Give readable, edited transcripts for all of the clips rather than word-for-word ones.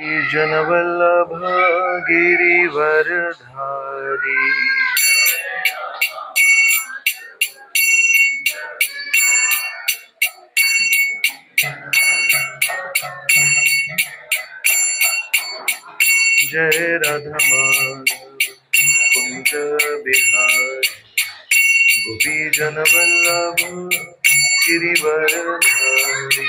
जनवल्लभ गिरिवरधारी। जय राधा माधव कुंज बिहारी। गोपी जनवल्लभ गिरिवरधारी।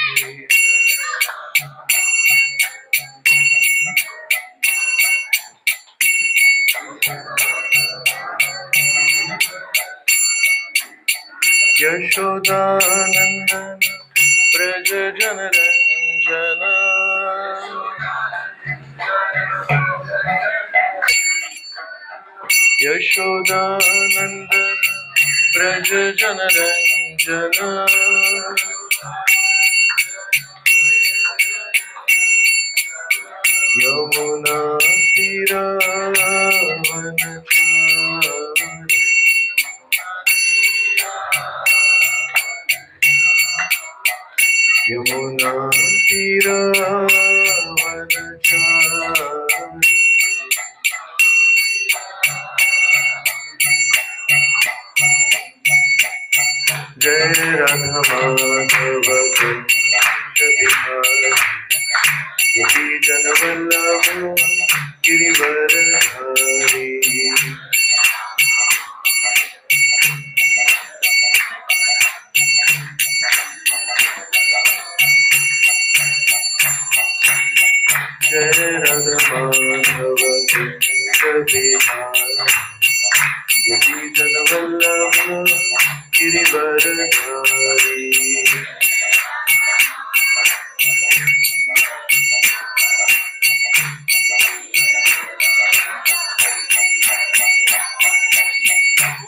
यशोदानंदन ब्रज जनरंजन। यशोदानंदन ब्रज जनरंजन। यमुना तीरावनचारी। यमुना तीरावनचारी। जय राधा माधव कुंज बिहारी। गोपी जनवल्लभ गिरिवरधारी। जय राधा माधव कुंज बिहारी। गोपी जनवल्लभ गिरिवरधारी।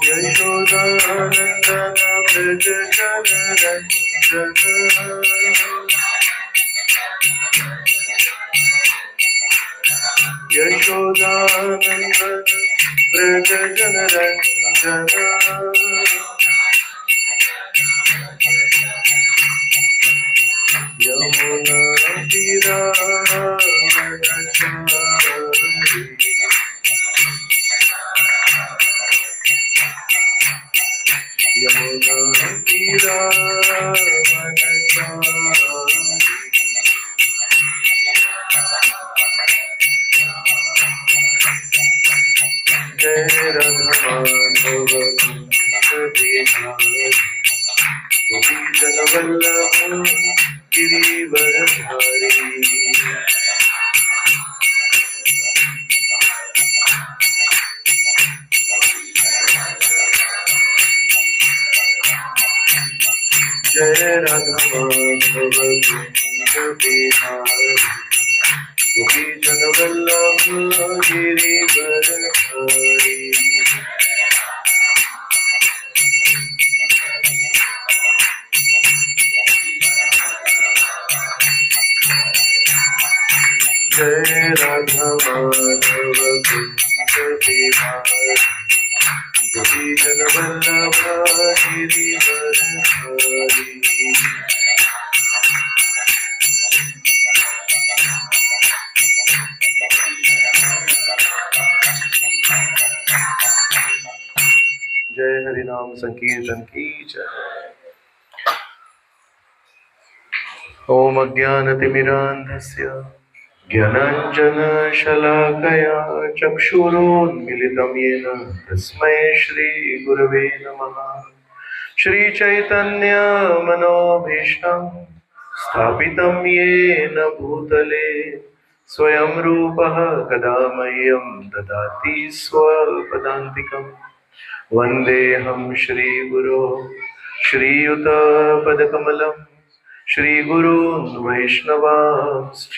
यशोदानंदन ब्रज जनरंजन। यशोदानंदन ब्रज जनरंजन। यमुना तीरावनचारी। यमुना तीरावनचारी। जय राधा माधव कुंज बिहारी। गोपी जनवल्लभ गिरिवरधारी। जय राधा माधव कुंज बिहारी। गोपी जनवल्लभ गिरिवरधारी। जय राधा माधव कुंज बिहारी। गोपी जनवल्लभ गिरिवरधारी। जय हरिनाम संकीर्तन की जय। ओम अज्ञानतिमिरान्धस्य ज्ञानाञ्जनशलाकया चक्षुरोन्मिलितं येन तस्मै श्रीगुरवे नमः। श्रीचैतन्यमनोभीष्टं स्थापितं येन भूतले स्वयं रूपः कदा मह्यं ददाति स्वपदान्तिकम्। वन्देऽहं श्रीगुरो श्रीयुतपदकमलं श्रीगुरून् वैष्णवांश्च।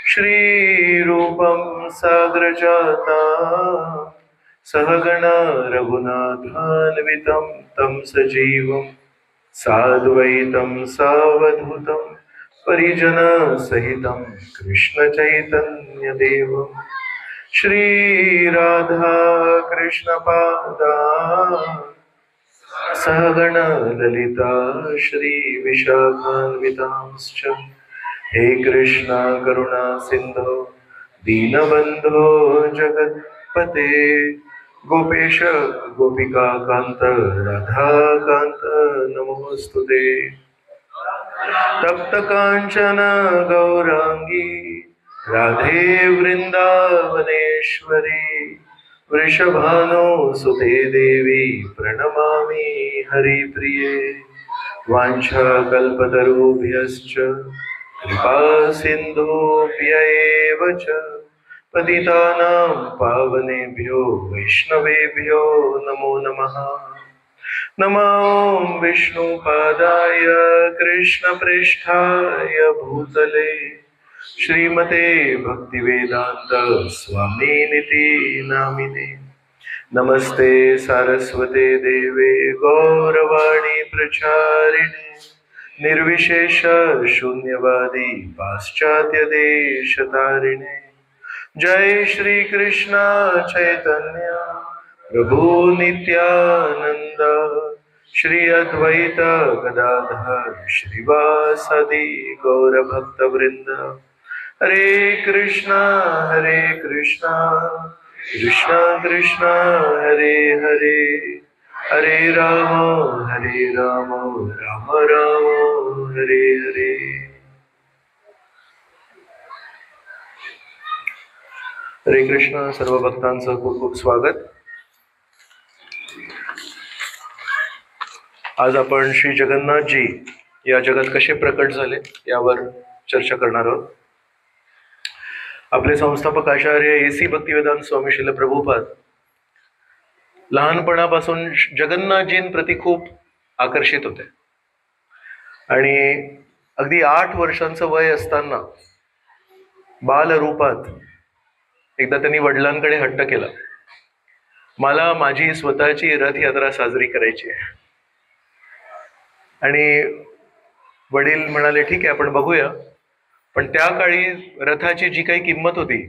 श्रीरूपं साग्रजाता सहगणा रघुनाथान्वितं तं सजीवं साद्वैतं सावधूतं परिजनसहितं कृष्णचैतन्यदेवं श्रीराधा कृष्णपादा सहगण ललिता श्रीविशाखान्वितांश्च हे कृष्णा करुणा सिंधो दीनबंधो जगत्पते गोपेश गोपिका कांत राधाकांत नमोस्तुते। तप्त कांचन गौरांगी राधे वृंदावनेश्वरी वृषभानुसुते देवी प्रणमामि हरिप्रिये। वाञ्छाकल्पतरुभ्यश्च कृपा सिन्धुभ्य एव च पतितानां पावनेभ्यो वैष्णवेभ्यो नमो नमः। नमो विष्णुपादाय कृष्णप्रेष्ठाय भूतले श्रीमते भक्तिवेदांत स्वामिनिति नामिने। नमस्ते सारस्वते देवे गौरवाणी प्रचारिणे निर्विशेष शून्यवादी पाश्चात्य देशतारिणे। जय श्री कृष्ण चैतन्य प्रभु नित्यानंद श्री अद्वैत गदाधर श्रीवासादि गौरभक्तवृंद। हरे कृष्णा कृष्णा कृष्णा हरे हरे हरे राम राम राम हरे हरे। हरे कृष्ण। सर्व भक्तांचं खूप खूप स्वागत। आज आपण श्री जगन्नाथजी या जगात कसे प्रकट झाले यावर चर्चा करणार आहोत। आपले संस्थापक आचार्य AC भक्तिवेदांत स्वामी श्रील प्रभुपाद लहानपणापासून जगन्नाथजींप्रती खूप आकर्षित होते आणि अगदी 8 वर्षांचं वय असताना बालरूपात एकदा त्यांनी वडिलांकडे हट्ट केला, मला माझी स्वतःची रथयात्रा साजरी करायची आहे। आणि वडील म्हणाले ठीक आहे आपण बघूया, पण त्या काळी रथाची जी काही किंमत होती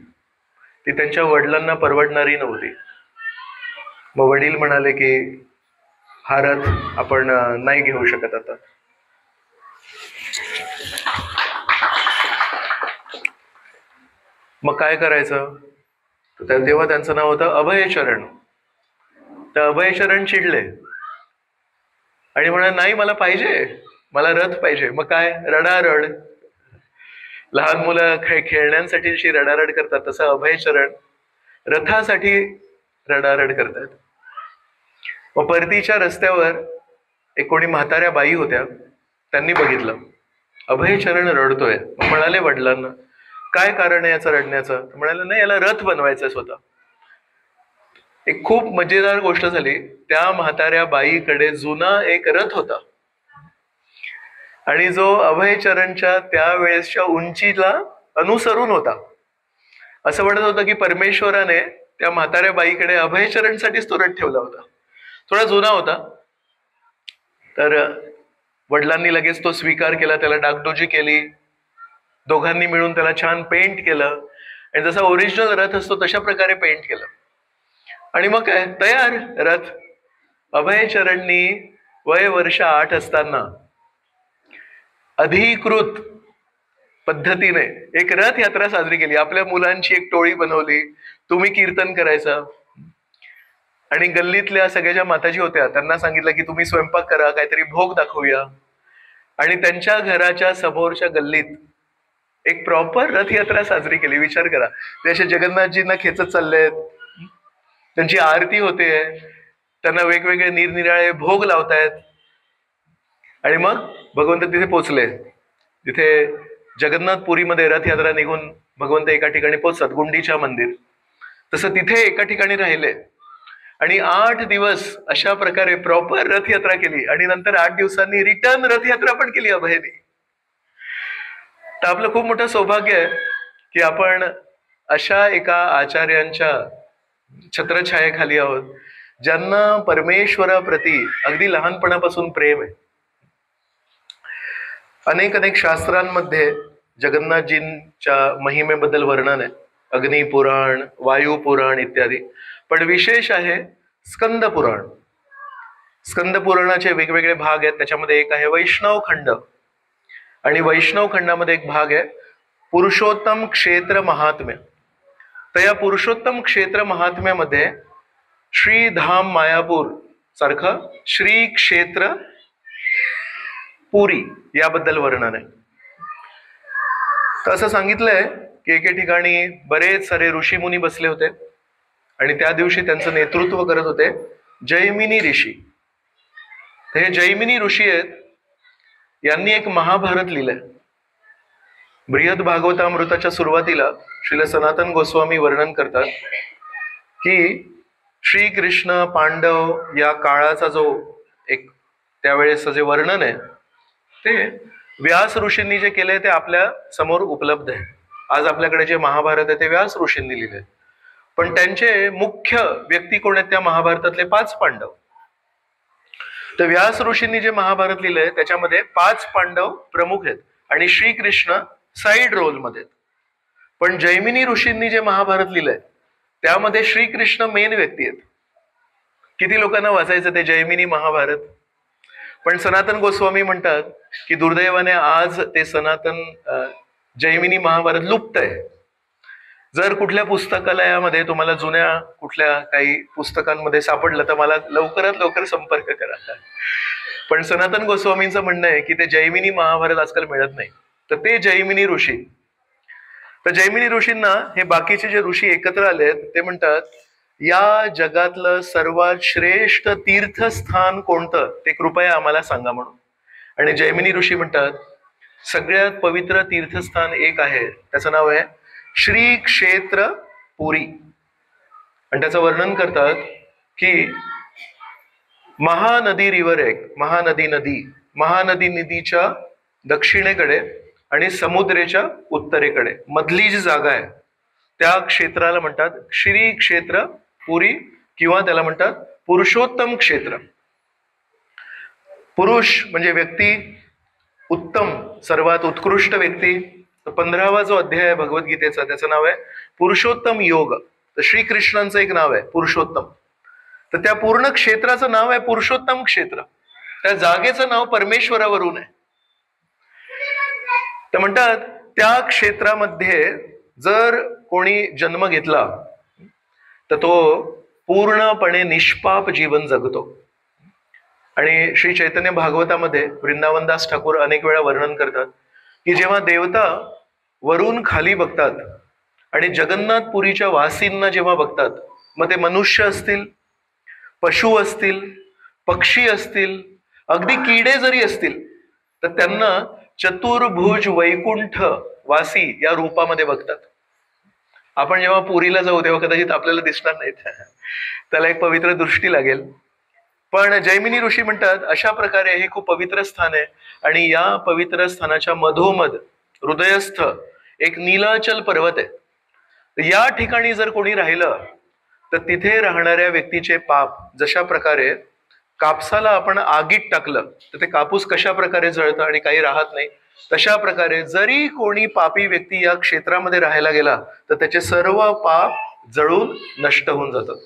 ती त्यांच्या वडिलांना परवडणारी नव्हती। मग वडील म्हणाले की हा रथ आपण नाही घेऊ शकत आता। मग काय करायचं? तेव्हा त्यांचं नाव होतं अभयचरण। तर अभयचरण चिडले आणि म्हणाले नाही मला पाहिजे, मला रथ पाहिजे। मग काय? रडारड। लहान मुलं खेळण्यांसाठी जशी रडारड करतात तसं अभयचरण रथासाठी रडारड करतात। मग परतीच्या रस्त्यावर एक कोणी म्हाताऱ्या बाई होत्या, त्यांनी बघितलं अभयचरण रडतोय। मग म्हणाले वडिलांना काय कारण आहे याचं रडण्याचं? म्हणाले नाही याला रथ बनवायचं स्वतः। एक खूप मजेदार गोष्ट झाली, त्या म्हाताऱ्या बाईकडे जुना एक रथ होता आणि जो अभयचरणच्या त्यावेळेसच्या उंचीला अनुसरून होता। असं वाटत होतं की परमेश्वराने त्या म्हाताऱ्या बाईकडे अभयचरणसाठीच तो रथ ठेवला होता। थोडा जुना होता, तर वडिलांनी लगेच तो स्वीकार केला, त्याला डागडुजी केली, दोघांनी मिळून त्याला छान पेंट केलं आणि जसा ओरिजिनल रथ असतो तशा प्रकारे पेंट केलं आणि मग काय तयार रथ। अभयचरणनी वय वर्ष 8 असताना अधिकृत पद्धतीने एक रथ यात्रा साजरी केली। आपल्या मुलांची एक टोळी बनवली, तुम्ही कीर्तन करायचं आणि गल्लीतल्या सगळ्या ज्या माताजी होत्या त्यांना सांगितलं की तुम्ही स्वयंपाक करा, काहीतरी भोग दाखवूया। आणि त्यांच्या घराच्या समोरच्या गल्लीत एक प्रॉपर रथयात्रा साजरी केली। विचार करा, ते असे जगन्नाथजींना खेचत चाललेत, त्यांची आरती होते, त्यांना वेगवेगळे निरनिराळे भोग लावतायत आणि मग भगवंत तिथे पोचले। तिथे जगन्नाथपुरीमध्ये रथयात्रा निघून भगवंत एका ठिकाणी पोचतात, गुंडीच्या मंदिर, तसं तिथे एका ठिकाणी राहिले आणि 8 दिवस अशा प्रकारे प्रॉपर रथयात्रा केली आणि नंतर 8 दिवसांनी रिटर्न रथयात्रा पण केली अभयने। तर आपलं खूप मोठं सौभाग्य आहे की आपण अशा एका आचार्यांच्या छत्रछायेखाली आहोत ज्यांना परमेश्वराप्रती अगदी लहानपणापासून प्रेम आहे। अनेक शास्त्रांमध्ये जगन्नाथजींच्या महिमेबद्दल वर्णन आहे, अग्निपुराण, वायुपुराण इत्यादी, पण विशेष आहे स्कंद पुराण। स्कंद पुराणाचे वेगवेगळे भाग आहेत, त्याच्यामध्ये एक आहे वैष्णव खंड। आणि वैष्णव खंडामध्ये एक भाग आहे पुरुषोत्तम क्षेत्र महात्म्य. तर या पुरुषोत्तम क्षेत्र महात्म्यामध्ये श्रीधाम मायापूर सारखं श्री क्षेत्र पुरी याबद्दल वर्णन आहे. तर असं सांगितलंय की एके ठिकाणी बरेच सारे ऋषीमुनी बसले होते आणि त्या दिवशी त्यांचं नेतृत्व करत होते जैमिनी ऋषी. हे जैमिनी ऋषी आहेत, यांनी एक महाभारत लिहिलंय. बृहद भागवतामृताच्या सुरुवातीला श्रील सनातन गोस्वामी वर्णन करतात की श्रीकृष्ण पांडव या काळाचा जो एक त्यावेळेस जे वर्णन आहे ते व्यास ऋषींनी जे केलंय ते आपल्या समोर उपलब्ध आहे. आज आपल्याकडे जे महाभारत आहे ते व्यास ऋषींनी लिहिले, पण त्यांचे मुख्य व्यक्ती कोण आहेत त्या महाभारतातले 5 पांडव. तर व्यास ऋषींनी जे महाभारत लिहिलंय त्याच्यामध्ये 5 पांडव प्रमुख आहेत आणि श्रीकृष्ण साईड रोल मध्ये. पण जैमिनी ऋषींनी जे महाभारत लिहिलंय त्यामध्ये श्रीकृष्ण मेन व्यक्ती आहेत. किती लोकांना वाचायचं ते जैमिनी महाभारत? पण सनातन गोस्वामी म्हणतात की दुर्दैवाने आज ते सनातन जैमिनी महाभारत लुप्त आहे. जर कुठल्या पुस्तकालयामध्ये तुम्हाला जुन्या कुठल्या काही पुस्तकांमध्ये सापडलं तर मला लवकरात लवकर संपर्क करा. पण सनातन गोस्वामींचं म्हणणं आहे की ते जैमिनी महाभारत आजकाल मिळत नाही. तर ते जैमिनी ऋषी, तर जैमिनी ऋषींना हे बाकीचे जे ऋषी एकत्र आलेत ते म्हणतात या जगातलं सर्वात श्रेष्ठ तीर्थस्थान कोणतं ते कृपया आम्हाला सांगा म्हणून. आणि जैमिनी ऋषी म्हणतात सगळ्यात पवित्र तीर्थस्थान एक आहे, त्याचं नाव आहे श्री क्षेत्र पुरी. आणि त्याचं वर्णन करतात की महानदी रिव्हर एक महानदी नदीच्या दक्षिणेकडे आणि समुद्राच्या उत्तरेकडे मधली जी जागा आहे त्या क्षेत्राला म्हणतात श्री क्षेत्र पुरी किंवा त्याला म्हणतात पुरुषोत्तम क्षेत्र. पुरुष म्हणजे व्यक्ती, उत्तम सर्वात उत्कृष्ट व्यक्ती. 15वा जो अध्याय आहे भगवद्गीतेचा त्याचं नाव आहे पुरुषोत्तम योग. तर श्रीकृष्णांचं एक नाव आहे पुरुषोत्तम. तर त्या पूर्ण क्षेत्राचं नाव आहे पुरुषोत्तम क्षेत्र. त्या जागेचं नाव परमेश्वरावरून आहे. तर म्हणतात त्या क्षेत्रामध्ये जर कोणी जन्म घेतला तर तो पूर्णपणे निष्पाप जीवन जगतो. आणि श्री चैतन्य भागवतामध्ये वृंदावनदास ठाकूर अनेक वेळा वर्णन करतात की जेव्हा देवता वरून खाली बघतात आणि जगन्नाथपुरीच्या वासींना जेव्हा बघतात, मग ते मनुष्य असतील, पशु असतील, पक्षी असतील, अगदी किडे जरी असतील, तर त्यांना चतुर्भुज वैकुंठ वासी या रूपामध्ये बघतात. आपण जेव्हा पुरीला जाऊ तेव्हा कदाचित आपल्याला दिसणार नाहीत, त्याला एक पवित्र दृष्टी लागेल. पण जैमिनी ऋषी म्हणतात अशा प्रकारे हे खूप पवित्र स्थान आहे आणि या पवित्र स्थानाच्या मधोमध हृदयस्थ एक नीलाचल पर्वत आहे. या ठिकाणी जर कोणी राहिलं तर तिथे राहणाऱ्या व्यक्तीचे पाप, जशा प्रकारे कापसाला आपण आगीत टाकलं तर ते कापूस कशा प्रकारे जळतं आणि काही राहत नाही, तशा प्रकारे जरी कोणी पापी व्यक्ती या क्षेत्रामध्ये राहायला गेला तर त्याचे सर्व पाप जळून नष्ट होऊन जातात.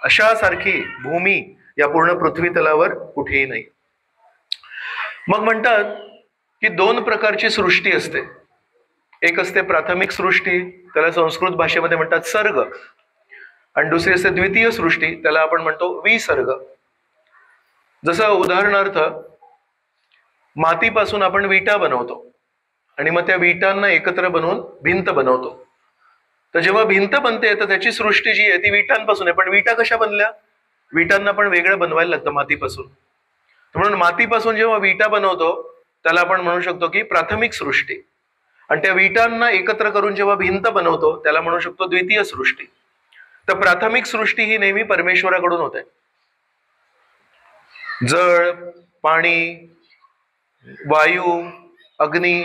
अशा सारखी भूमी या पूर्ण पृथ्वी तलावर कुठेही नाही. मग म्हणतात की 2 प्रकारची सृष्टी असते. एक असते प्राथमिक सृष्टी, त्याला संस्कृत भाषेमध्ये म्हणतात सर्ग, आणि दुसरी असते द्वितीय सृष्टी, त्याला आपण म्हणतो विसर्ग. जसं उदाहरणार्थ मातीपासून आपण विटा बनवतो आणि मग त्या विटांना एकत्र बनवून भिंत बनवतो. तर जेव्हा भिंत बनते तर त्याची सृष्टी जी आहे ती विटांपासून आहे. पण विटा कशा बनल्या? विटांना पण वेगळं बनवायला लागतं मातीपासून. म्हणून मातीपासून जेव्हा विटा बनवतो त्याला आपण म्हणू शकतो की प्राथमिक सृष्टी, आणि त्या विटांना एकत्र करून जेव्हा भिंत बनवतो त्याला म्हणू शकतो द्वितीय सृष्टी. तर प्राथमिक सृष्टी ही नेहमी परमेश्वराकडून होते. जळ, पाणी, वायू, अग्नी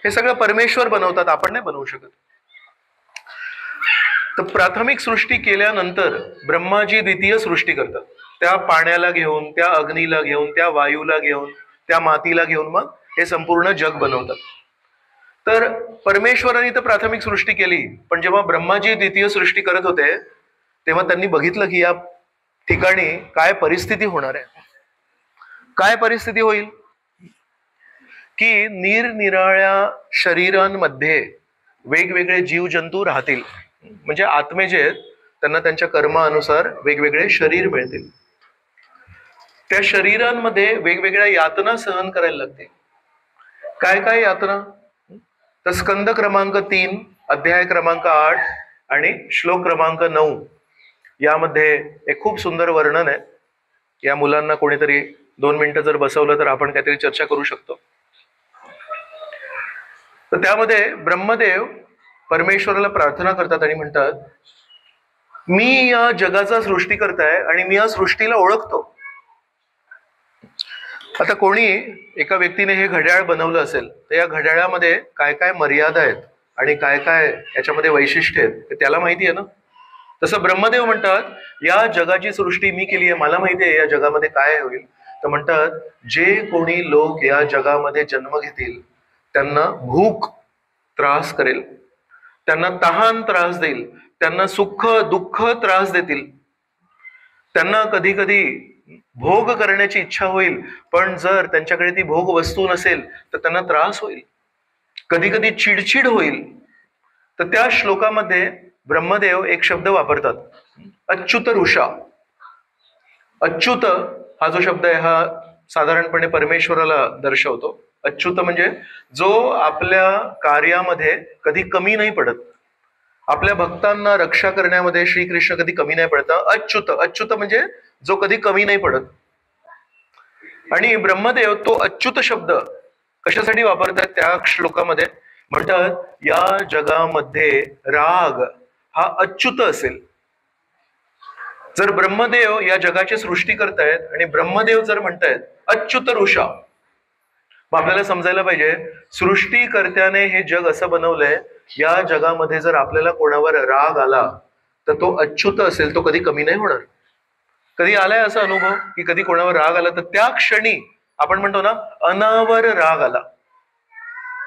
हे सगळं परमेश्वर बनवतात, आपण नाही बनवू शकत. तर प्राथमिक सृष्टी केल्यानंतर ब्रह्माजी द्वितीय सृष्टी करतात. त्या पाण्याला घेऊन, त्या अग्नीला घेऊन, त्या वायूला घेऊन, त्या मातीला घेऊन मग हे संपूर्ण जग बनवतात. तर परमेश्वराने तर प्राथमिक सृष्टी केली, पण जेव्हा ब्रह्माजी द्वितीय सृष्टी करत होते तेव्हा त्यांनी बघितलं की या ठिकाणी काय परिस्थिती होणार आहे. काय परिस्थिती होईल की निरनिराळ्या शरीरांमध्ये वेगवेगळे जीवजंतू राहतील. म्हणजे आत्मे जे आहेत त्यांना त्यांच्या कर्मानुसार वेगवेगळे शरीर मिळतील. त्या शरीरांमध्ये वेगवेगळ्या यातना सहन करायला लागतील. काय काय यातना? तर स्कंद क्रमांक 3, अध्याय क्रमांक 8 आणि श्लोक क्रमांक 9 यामध्ये एक खूप सुंदर वर्णन आहे. या मुलांना कोणीतरी 2 मिनिटं जर बसवलं तर आपण काहीतरी चर्चा करू शकतो. तर त्यामध्ये ब्रह्मदेव परमेश्वराला प्रार्थना करतात आणि म्हणतात, मी या जगाचा सृष्टीकर्ता आहे आणि मी या सृष्टीला ओळखतो. आता कोणी एका व्यक्तीने हे घड्याळ बनवलं असेल तर या घड्याळामध्ये काय काय मर्यादा आहेत आणि काय काय याच्यामध्ये वैशिष्ट्य आहेत ते त्याला माहिती आहे ना. तसं ब्रह्मदेव म्हणतात, या जगाची सृष्टी मी केली आहे, मला माहिती आहे या जगामध्ये काय होईल. तर म्हणतात, जे कोणी लोक या जगामध्ये जन्म घेतील त्यांना भूक त्रास करेल, त्यांना तहान त्रास देईल, त्यांना सुख दुःख त्रास देतील, त्यांना कधी कधी भोग करण्याची इच्छा होईल, पण जर त्यांच्याकडे ती भोग वस्तू नसेल तर त्यांना त्रास होईल, कधी कधी चिडचिड होईल. तर त्या श्लोकामध्ये ब्रह्मदेव एक शब्द वापरतात, अच्युत ऋषा. अच्युत हा जो शब्द आहे हा साधारणपणे परमेश्वराला दर्शवतो. अच्युत म्हणजे जो आपल्या कार्यामध्ये कधी कमी नाही पडत, आपल्या भक्तांना रक्षा करण्यामध्ये श्रीकृष्ण कधी कमी नाही पडत. अच्युत, अच्युत म्हणजे जो कधी कमी नाही पडत. आणि ब्रह्मदेव तो अच्युत शब्द कशासाठी वापरतात त्या श्लोकामध्ये? म्हणतात, या जगामध्ये राग हा अच्युत असेल. जर ब्रह्मदेव या जगाची सृष्टी करतायत आणि ब्रह्मदेव जर म्हणतायत अच्युत ऋषा, मग आपल्याला समजायला पाहिजे सृष्टीकर्त्याने हे जग असं बनवलंय, या जगामध्ये जर आपल्याला कोणावर राग आला तर तो अच्युत असेल, तो कधी कमी नाही होणार. कधी आलाय असा अनुभव की कधी कोणावर राग आला तर त्या क्षणी आपण म्हणतो ना, अनावर राग आला,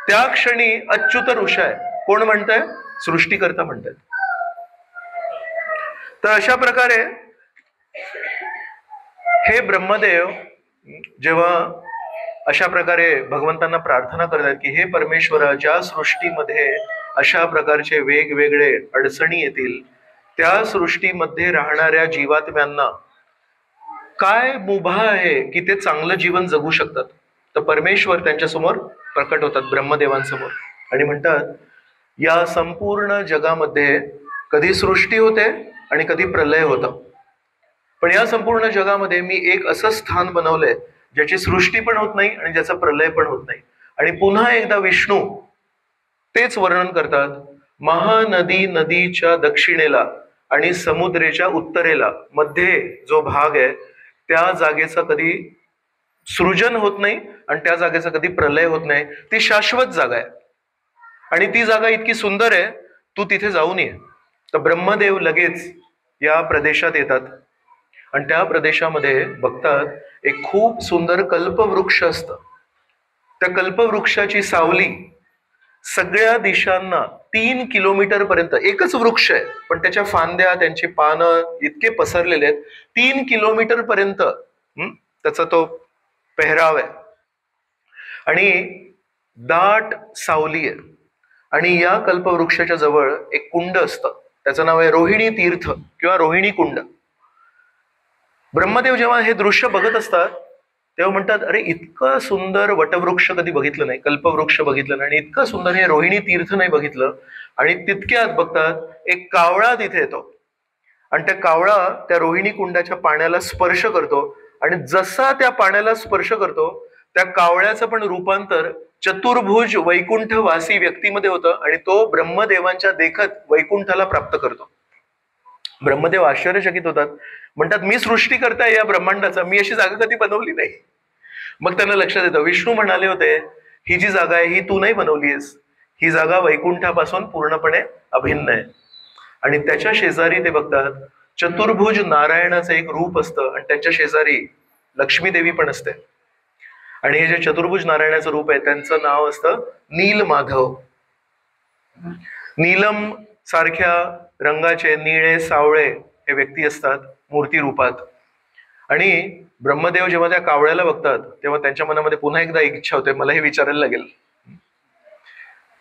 त्या क्षणी अच्युत ऋषा आहे. कोण म्हणतंय? सृष्टीकर्ता म्हणतायत. तर अशा प्रकारे हे ब्रह्मदेव जेव्हा अशा प्रकारे भगवंतांना प्रार्थना करतात की हे परमेश्वरा, ज्या सृष्टीमध्ये अशा प्रकारचे वेगवेगळे अडचणी येतील त्या सृष्टीमध्ये राहणाऱ्या जीवात्म्यांना काय मुभा आहे की ते चांगलं जीवन जगू शकतात. तर परमेश्वर त्यांच्यासमोर प्रकट होतात, ब्रह्मदेवांसमोर, आणि म्हणतात, या संपूर्ण जगामध्ये कधी सृष्टी होते आणि कधी प्रलय होतं, पण या संपूर्ण जगामध्ये मी एक असं स्थान बनवलंय ज्याची सृष्टी पण होत नाही आणि ज्याचा प्रलय पण होत नाही. आणि पुन्हा एकदा विष्णू तेच वर्णन करतात, महानदी नदीच्या दक्षिणेला आणि समुद्रेच्या उत्तरेला मध्ये जो भाग आहे त्या जागेचा कधी सृजन होत नाही आणि त्या जागेचा कधी प्रलय होत नाही. ती शाश्वत जागा आहे आणि ती जागा इतकी सुंदर आहे, तू तिथे जाऊन ये. तर ब्रह्मदेव लगेच या प्रदेशात येतात आणि त्या प्रदेशामध्ये बघतात एक खूप सुंदर कल्पवृक्ष असतं. त्या कल्पवृक्षाची सावली सगळ्या दिशांना 3 किलोमीटर पर्यंत, एकच वृक्ष आहे पण त्याच्या फांद्या त्यांची पानं इतके पसरलेले आहेत, 3 किलोमीटर पर्यंत त्याचा तो पेहराव आहे आणि दाट सावली आहे. आणि या कल्पवृक्षाच्या जवळ एक कुंड असतं, त्याचं नाव आहे रोहिणी तीर्थ किंवा रोहिणी कुंड. ब्रह्मदेव जेव्हा हे दृश्य बघत असतात तेव्हा म्हणतात, अरे इतकं सुंदर वटवृक्ष कधी बघितलं नाही, कल्पवृक्ष बघितलं नाही, आणि इतकं सुंदर हे रोहिणी तीर्थ नाही बघितलं. आणि तितक्यात बघतात एक कावळा तिथे येतो आणि त्या कावळा त्या रोहिणी कुंडाच्या पाण्याला स्पर्श करतो आणि जसा त्या पाण्याला स्पर्श करतो त्या कावळ्याचं पण रूपांतर चतुर्भुज वैकुंठवासी व्यक्तीमध्ये होतं आणि तो ब्रह्मदेवांच्या देखत वैकुंठाला प्राप्त करतो. ब्रह्मदेव आश्चर्यचकित होतात, म्हणतात, मी सृष्टी करताय या ब्रह्मांडाचा, मी अशी जागा कधी बनवली नाही. मग त्यांना लक्षात येतं, विष्णू म्हणाले होते ही जी जागा आहे ही तू नाही बनवलीस, ही जागा वैकुंठापासून पूर्णपणे अभिन्न आहे. आणि त्याच्या शेजारी ते बघतात चतुर्भुज नारायणाचं एक रूप असतं आणि त्याच्या शेजारी लक्ष्मी देवी पण असते. आणि हे जे चतुर्भुज नारायणाचं रूप आहे त्यांचं नाव असतं नील माधव. नीलम सारख्या रंगाचे निळे सावळे हे व्यक्ती असतात मूर्ती रूपात. आणि ब्रह्मदेव जेव्हा त्या कावळ्याला बघतात तेव्हा त्यांच्या मनामध्ये पुन्हा एकदा एक इच्छा होते, मला हे विचारायला लागेल.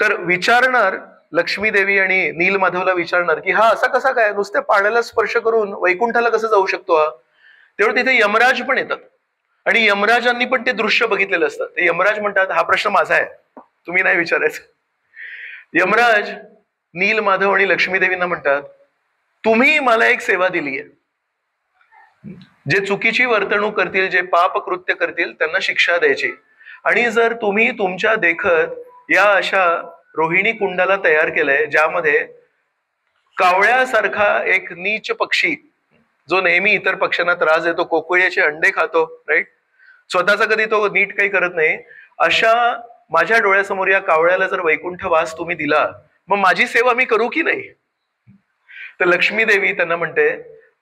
तर विचारणार लक्ष्मी देवी आणि नीलमाधवला विचारणार की हा असा कसा काय, नुसत्या पाण्याला स्पर्श करून वैकुंठाला कसं जाऊ शकतो हा. तेव्हा तिथे यमराज पण येतात आणि यमराजांनी पण ते दृश्य बघितलेलं असतं. ते यमराज म्हणतात हा प्रश्न माझा आहे, तुम्ही नाही विचारायचं. यमराज नील माधव आणि लक्ष्मी देवींना म्हणतात तुम्ही मला एक सेवा दिली आहे, जे चुकीची वर्तणूक करतील, जे पाप कृत्य करतील त्यांना शिक्षा द्यायची, आणि जर तुम्ही तुमच्या देखत या अशा रोहिणी कुंडाला तयार केलंय ज्यामध्ये कावळ्यासारखा एक नीच पक्षी जो नेहमी इतर पक्ष्यांना त्रास देतो, कोकिळेचे अंडे खातो, राईट, स्वतःचा कधी तो नीट काही करत नाही, अशा माझ्या डोळ्यासमोर या कावळ्याला जर वैकुंठ वास तुम्ही दिला, मग माझी सेवा मी करू की नाही. तर लक्ष्मी देवी त्यांना म्हणते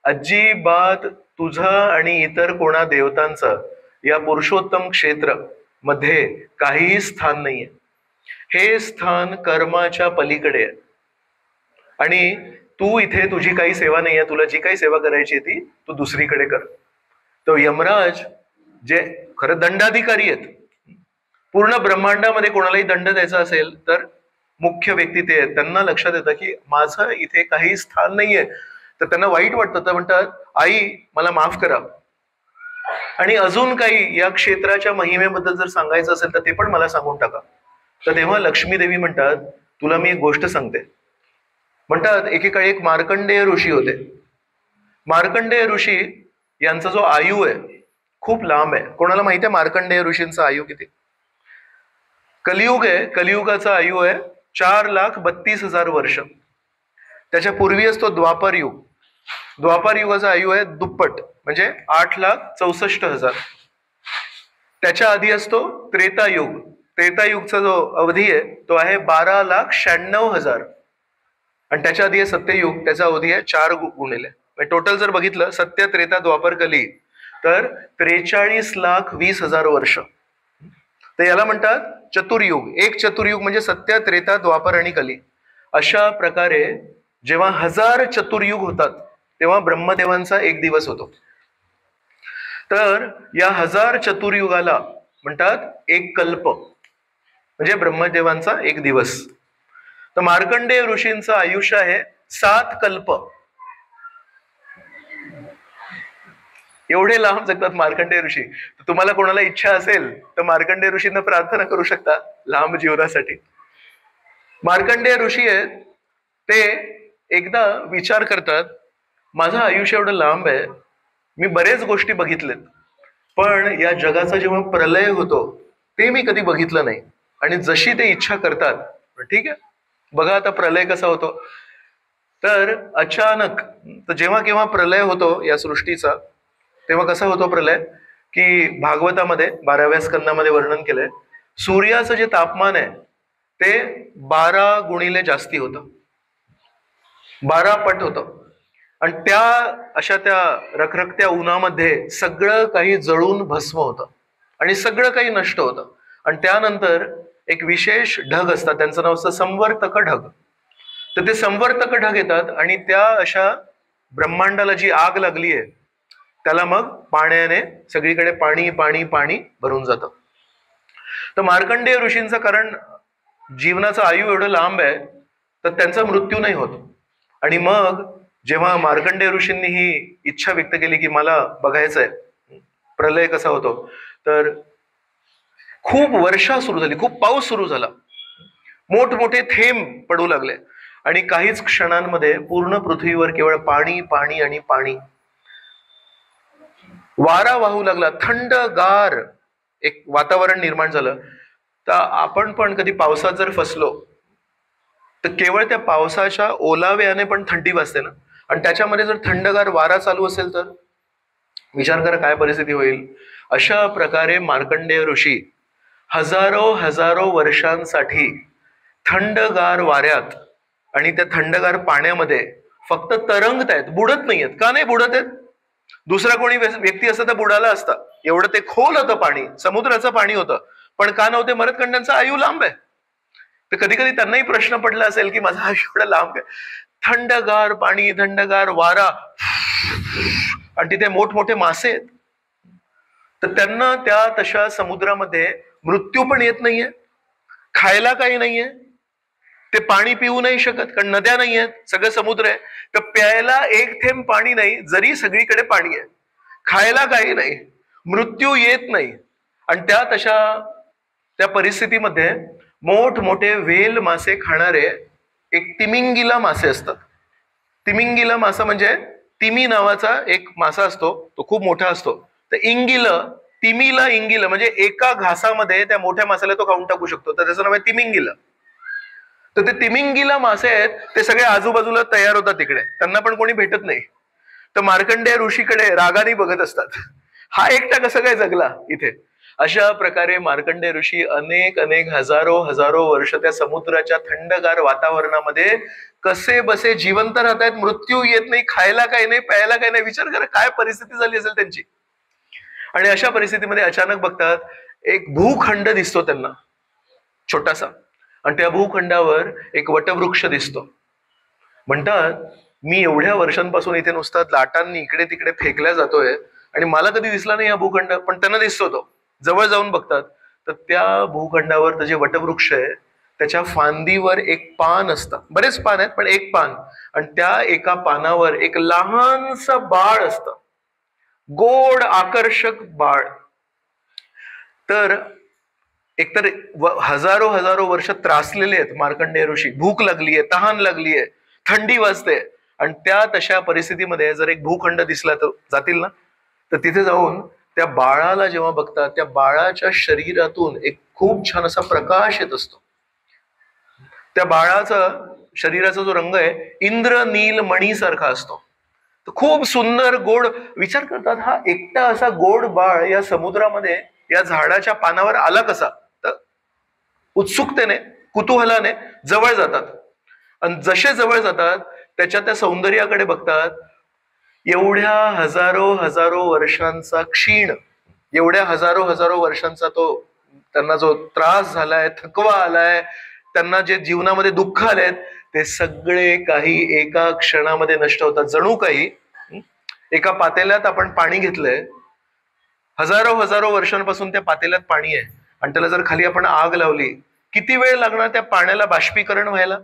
अजिबात तुझं आणि इतर कोणा देवतांचं या पुरुषोत्तम क्षेत्र मध्ये काहीही स्थान नाहीये. हे स्थान कर्माच्या पलीकडे आहे आणि तू इथे तुझी काही सेवा नाहीये, तुला जी काही सेवा करायची ती तू दुसरीकडे कर. तो यमराज जे खरं दंडाधिकारी आहेत, पूर्ण ब्रह्मांडामध्ये कोणालाही दंड द्यायचा असेल तर मुख्य व्यक्ती ते आहेत, त्यांना लक्षात येतं की माझं इथे काही स्थान नाहीये. तर त्यांना वाईट वाटतं, तर म्हणतात आई मला माफ करा, आणि अजून काही या क्षेत्राच्या महिमेबद्दल जर सांगायचं असेल तर ते पण मला सांगून टाका. तर तेव्हा लक्ष्मी देवी म्हणतात तुला मी एक गोष्ट सांगते. म्हणतात एकेकाळी एक मार्कंडेय ऋषी होते. मार्कंडेय ऋषी यांचा जो आयु आहे खूप लांब आहे. कोणाला माहिती आहे मार्कंडेय ऋषींचा आयु किती? कलियुग आहे, कलियुगाचा आयु आहे 4,32,000 वर्ष. त्याच्या पूर्वी असतो द्वापर युग. द्वापर युगाचा आयु आहे दुप्पट, म्हणजे 8,64,000. त्याच्या आधी असतो त्रेतायुग. त्रेतायुगचा जो अवधी आहे तो आहे 12,96,000. आणि त्याच्या आधी आहे सत्ययुग, त्याचा अवधी आहे 4 गुणिले. टोटल जर बघितलं सत्य त्रेता द्वापर कली तर 43,20,000 वर्ष. तर याला म्हणतात चतुर्युग. एक चतुर्युग म्हणजे सत्य त्रेता द्वापर आणि कली. अशा प्रकारे जेव्हा 1000 चतुर्युग होतात तेव्हा ब्रह्मदेवांचा एक दिवस होतो. तर या 1000 चतुर्युगाला म्हणतात एक कल्प, म्हणजे ब्रह्मदेवांचा एक दिवस. तर मार्कंडेय ऋषींचं आयुष्य आहे 7 कल्प. एवढे लांब जगतात मार्कंडेय ऋषी. तुम्हाला कोणाला इच्छा असेल तर मार्कंडेय ऋषींना प्रार्थना करू शकता लांब जीवनासाठी. मार्कंडेय ऋषी आहेत ते एकदा विचार करतात माझं आयुष्य एवढं लांब आहे, मी बरेच गोष्टी बघितलेत, पण या जगाचा जेव्हा प्रलय होतो ते मी कधी बघितलं नाही. आणि जशी ते इच्छा करतात, ठीक आहे बघा आता प्रलय कसा होतो. तर अचानक तर जेव्हा केव्हा प्रलय होतो या सृष्टीचा, तेव्हा कसा होतो प्रलय की भागवतामध्ये 12व्या स्कंदामध्ये वर्णन केलंय. सूर्याचं जे तापमान आहे ते 12 गुणिले जास्ती होतं, 12 पट होतं. आणि त्या अशा त्या रखरखत्या उन्हामध्ये सगळं काही जळून भस्म होतं आणि सगळं काही नष्ट होतं. आणि त्यानंतर एक विशेष ढग असतात, त्यांचं नाव असतं संवर्तक ढग. तर ते संवर्तक ढग येतात आणि त्या अशा ब्रह्मांडाला जी आग लागली आहे त्याला मग पाण्याने सगळीकडे पाणी पाणी पाणी भरून जातं. तर मार्कंडेय ऋषींचं कारण जीवनाचं आयु एवढं लांब आहे तर त्यांचा मृत्यू नाही होत. आणि मग जेव्हा मार्कंडेय ऋषींनी ही इच्छा व्यक्त केली की मला बघायचंय प्रलय कसा होतो, तर खूप वर्षा सुरू झाली, खूप पाऊस सुरू झाला, मोठमोठे थेंब पडू लागले आणि काहीच क्षणांमध्ये पूर्ण पृथ्वीवर केवळ पाणी पाणी आणि पाणी. वारा वाहू लागला, थंडगार एक वातावरण निर्माण झालं. तर आपण पण कधी पावसात जर फसलो तर केवळ त्या पावसाच्या ओलाव्याने पण थंडी वाजते ना, आणि त्याच्यामध्ये जर थंडगार वारा चालू असेल तर विचार करा काय परिस्थिती होईल. अशा प्रकारे मार्कंडेय ऋषी हजारो वर्षांसाठी थंडगार वाऱ्यात आणि त्या थंडगार पाण्यामध्ये फक्त तरंगतायत, बुडत नाहीयेत. का नाही बुडत आहेत? दुसरा कोणी व्यक्ती असता तर बुडाला असता. एवढं ते खोल होतं पाणी, समुद्राचं पाणी होतं, पण का नव्हते मरत? कारण त्यांचा आयु लांब आहे. तर कधी कधी त्यांनाही प्रश्न पडला असेल की माझा आयुष्य एवढं लांब आहे. थंडगार पाणी, थंडगार वारा आणि तिथे मोठमोठे मासे आहेत. तर त्यांना त्या तशा समुद्रामध्ये मृत्यू पण येत नाहीये, खायला काही नाहीये, ते पाणी पिऊ नाही शकत कारण नद्या नाही आहेत, सगळं समुद्र आहे. तर प्यायला एक थेंब पाणी नाही, जरी सगळीकडे पाणी आहे. खायला काही नाही, मृत्यू येत नाही. आणि त्या परिस्थितीमध्ये मोठमोठे व्हेल मासे खाणारे एक तिमिंगिला मासे असतात. तिमिंगिला मासा म्हणजे तिमी नावाचा एक मासा असतो, तो खूप मोठा असतो. तर तिमीला इंगिल म्हणजे एका घासामध्ये त्या मोठ्या मासाला तो खाऊन टाकू शकतो, तर त्याचं नाव आहे तिमिंगिला. तर ते तिमिंगिला मासे आहेत, ते सगळे आजूबाजूला तयार होतात तिकडे, त्यांना पण कोणी भेटत नाही. तर मार्कंडेय ऋषीकडे रागाने बघत असतात, हा एकटा कसं काय जगला इथे. अशा प्रकारे मार्कंडेय ऋषी अनेक अनेक हजारो हजारो वर्ष त्या समुद्राच्या थंडगार वातावरणामध्ये कसे बसे जिवंत राहतायत, मृत्यू येत नाही, खायला काही नाही, प्यायला काही नाही. विचार करा काय परिस्थिती झाली असेल त्यांची. आणि अशा परिस्थितीमध्ये अचानक बघतात एक भूखंड दिसतो त्यांना, छोटासा, आणि त्या भूखंडावर एक वटवृक्ष दिसतो. म्हणतात मी एवढ्या वर्षांपासून इथे नुसता लाटांनी इकडे तिकडे फेकल्या जातोय आणि मला कधी दिसला नाही हा भूखंड, पण त्यांना दिसतो तो. जवळ जाऊन बघतात तर त्या भूखंडावर ते जे वटवृक्ष आहे त्याच्या फांदीवर एक पान असतं, बरेच पान आहेत पण एक पान, आणि त्या एका पानावर एक लहानसं बाळ असतं, गोड आकर्षक बाळ. तर एकतर हजारो हजारो वर्ष त्रासलेले आहेत मार्कंडेय ऋषी, भूक लागलीये, तहान लागलीये, थंडी वाजते, आणि त्या तशा परिस्थितीमध्ये जर एक भूखंड दिसला तर जातील ना. तर तिथे जाऊन त्या बाळाला जेव्हा बघतात, त्या बाळाच्या शरीरातून एक खूप छान असा प्रकाश येत असतो. त्या बाळाचा शरीराचा जो रंग आहे इंद्र नील मणी सारखा असतो. तर खूप सुंदर गोड. विचार करतात हा एकटा असा गोड बाळ या समुद्रामध्ये या झाडाच्या पानावर आला कसा. तर उत्सुकतेने कुतूहलाने जवळ जातात, आणि जसे जवळ जातात त्याच्या त्या सौंदर्याकडे बघतात. एवढ्या हजारो हजारो वर्षांचा क्षीण, एवढ्या हजारो हजारो वर्षांचा तो त्यांना जो त्रास झालाय, थकवा आलाय, त्यांना जे जीवनामध्ये दुःख आलेत, ते सगळे काही एका क्षणामध्ये नष्ट होतात. जणू काही एका पातेल्यात आपण पाणी घेतलंय, हजारो हजारो वर्षांपासून त्या पातेल्यात पाणी आहे, आणि त्याला जर खाली आपण आग लावली, किती वेळ लागणार त्या पाण्याला बाष्पीकरण व्हायला?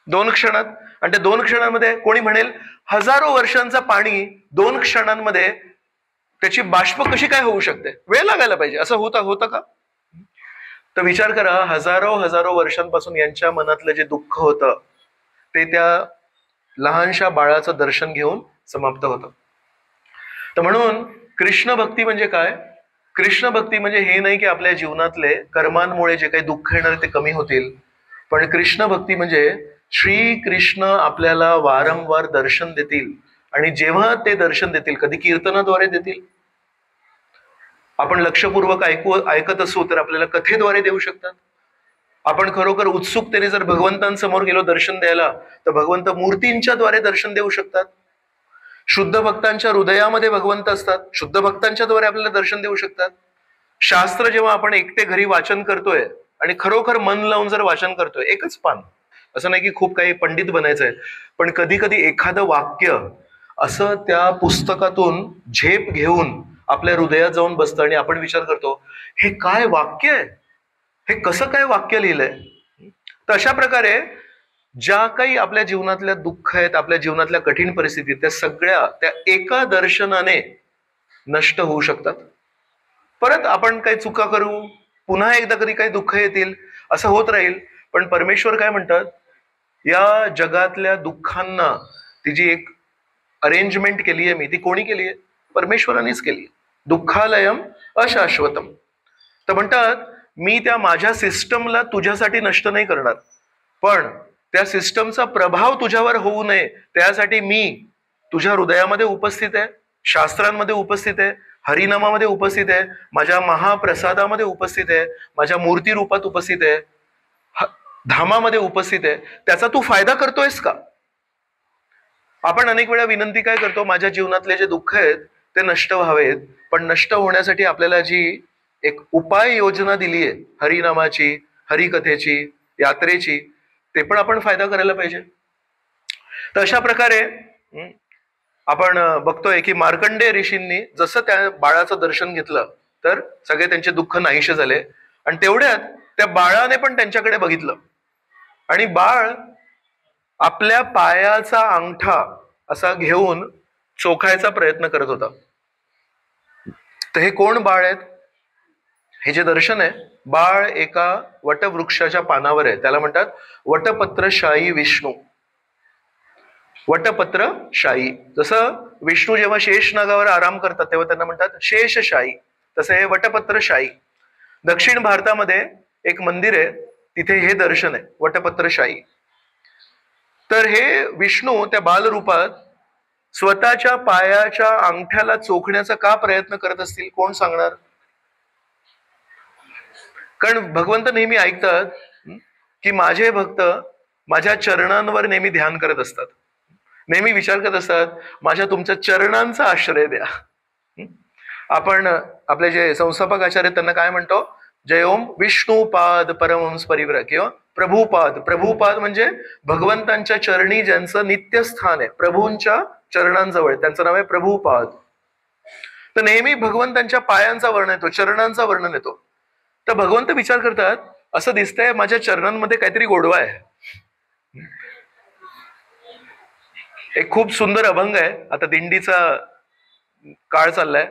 2 क्षणात. आणि त्या 2 क्षणांमध्ये कोणी म्हणेल हजारो वर्षांचं पाणी 2 क्षणांमध्ये त्याची बाष्प कशी काय होऊ शकते? वेळ लागायला पाहिजे, असं होतं का? तर विचार करा, हजारो हजारो वर्षांपासून यांच्या मनातलं जे दुःख होतं ते त्या लहानशा बाळाचं दर्शन घेऊन समाप्त होतं. तर म्हणून कृष्ण भक्ती म्हणजे काय? कृष्ण भक्ती म्हणजे हे नाही की आपल्या जीवनातले कर्मांमुळे जे काही दुःख येणार ते कमी होतील, पण कृष्ण भक्ती म्हणजे श्री कृष्ण आपल्याला वारंवार दर्शन देतील, आणि जेव्हा ते दर्शन देतील, कधी कीर्तनाद्वारे देतील, आपण लक्षपूर्वक ऐकत असू तर आपल्याला कथेद्वारे देऊ शकतात. आपण खरोखर उत्सुकतेने जर भगवंतांसमोर गेलो दर्शन द्यायला, तर भगवंत मूर्तींच्या द्वारे दर्शन देऊ शकतात. शुद्ध भक्तांच्या हृदयामध्ये भगवंत असतात, शुद्ध भक्तांच्या द्वारे आपल्याला दर्शन देऊ शकतात. शास्त्र जेव्हा आपण एकटे घरी वाचन करतोय आणि खरोखर मन लावून जर वाचन करतोय, एकच पान, असं नाही की खूप काही पंडित बनायचंय, पण कधी कधी एखादं वाक्य असं त्या पुस्तकातून झेप घेऊन आपल्या हृदयात जाऊन बसतं, आणि आपण विचार करतो हे काय वाक्य आहे, हे कसं काय वाक्य लिहिलंय. तर अशा प्रकारे ज्या काही आपल्या जीवनातल्या दुःख आहेत, आपल्या जीवनातल्या कठीण परिस्थितीत, त्या सगळ्या त्या एका दर्शनाने नष्ट होऊ शकतात. परत आपण काही चुका करू, पुन्हा एकदा कधी काही दुःख येतील, असं होत राहील. पण परमेश्वर काय म्हणतात, या जगातल्या दुःखांना ती जी एक अरेंजमेंट केली आहे मी, ती कोणी केली आहे? परमेश्वरानेच केली आहे. दुःखालयम अशाश्वतम. तर म्हणतात मी त्या माझ्या सिस्टमला तुझ्यासाठी नष्ट नाही करणार, पण त्या सिस्टमचा प्रभाव तुझ्यावर होऊ नये त्यासाठी मी तुझ्या हृदयामध्ये उपस्थित आहे, शास्त्रांमध्ये उपस्थित आहे, हरिनामामध्ये उपस्थित आहे, माझ्या महाप्रसादामध्ये उपस्थित आहे, माझ्या मूर्ती रूपात उपस्थित आहे, धामामध्ये उपस्थित आहे. त्याचा तू फायदा करतोयस का? आपण अनेक वेळा विनंती काय करतो, माझ्या जीवनातले जे दुःख आहेत ते नष्ट व्हावेत, पण नष्ट होण्यासाठी आपल्याला जी एक उपाय योजना दिली आहे हरिनामाची, हरिकथेची, यात्रेची, ते पण आपण फायदा करायला पाहिजे. तर अशा प्रकारे आपण बघतोय की मार्कंडेय ऋषींनी जसं त्या बाळाचं दर्शन घेतलं तर सगळे त्यांचे दुःख नाहीसे झाले, आणि तेवढ्यात त्या बाळाने पण त्यांच्याकडे बघितलं आणि बाळ आपल्या पायाचा अंगठा असा घेऊन चोखायचा प्रयत्न करत होता. तर हे कोण बाळ आहेत? हे जे दर्शन आहे, बाळ एका वटवृक्षाच्या पानावर आहे, त्याला म्हणतात वटपत्रशायी विष्णू. वटपत्रशायी, जसं विष्णू जेव्हा शेषनागावर आराम करतात तेव्हा त्यांना म्हणतात शेषशायी, तसं हे वटपत्रशायी. दक्षिण भारतामध्ये एक मंदिर आहे, तिथे हे दर्शन आहे वटपत्रशायी. तर हे विष्णू त्या बालरूपात स्वतःच्या पायाच्या अंगठ्याला चोखण्याचा का प्रयत्न करत असतील, कोण सांगणार? कारण भगवंत नेहमी ऐकतात की माझे भक्त माझ्या चरणांवर नेहमी ध्यान करत असतात, नेहमी विचार करत असतात माझ्या तुमच्या चरणांचा आश्रय द्या. आपण आपले जे संस्थापक आचार्य त्यांना काय म्हणतो? जय ओम विष्णुपाद परमहंस परिव्रत किंवा प्रभुपाद. प्रभुपाद म्हणजे भगवंतांच्या चरणी ज्यांचं नित्यस्थान आहे, प्रभूंच्या चरणांजवळ, त्यांचं नाव आहे प्रभुपाद. तर नेहमी भगवंतांच्या पायांचा वर्णन येतो, चरणांचा वर्णन येतो. तर भगवंत विचार करतात असं दिसतंय माझ्या चरणांमध्ये काहीतरी गोडवा आहे. एक खूप सुंदर अभंग आहे, आता दिंडीचा काळ चाललाय.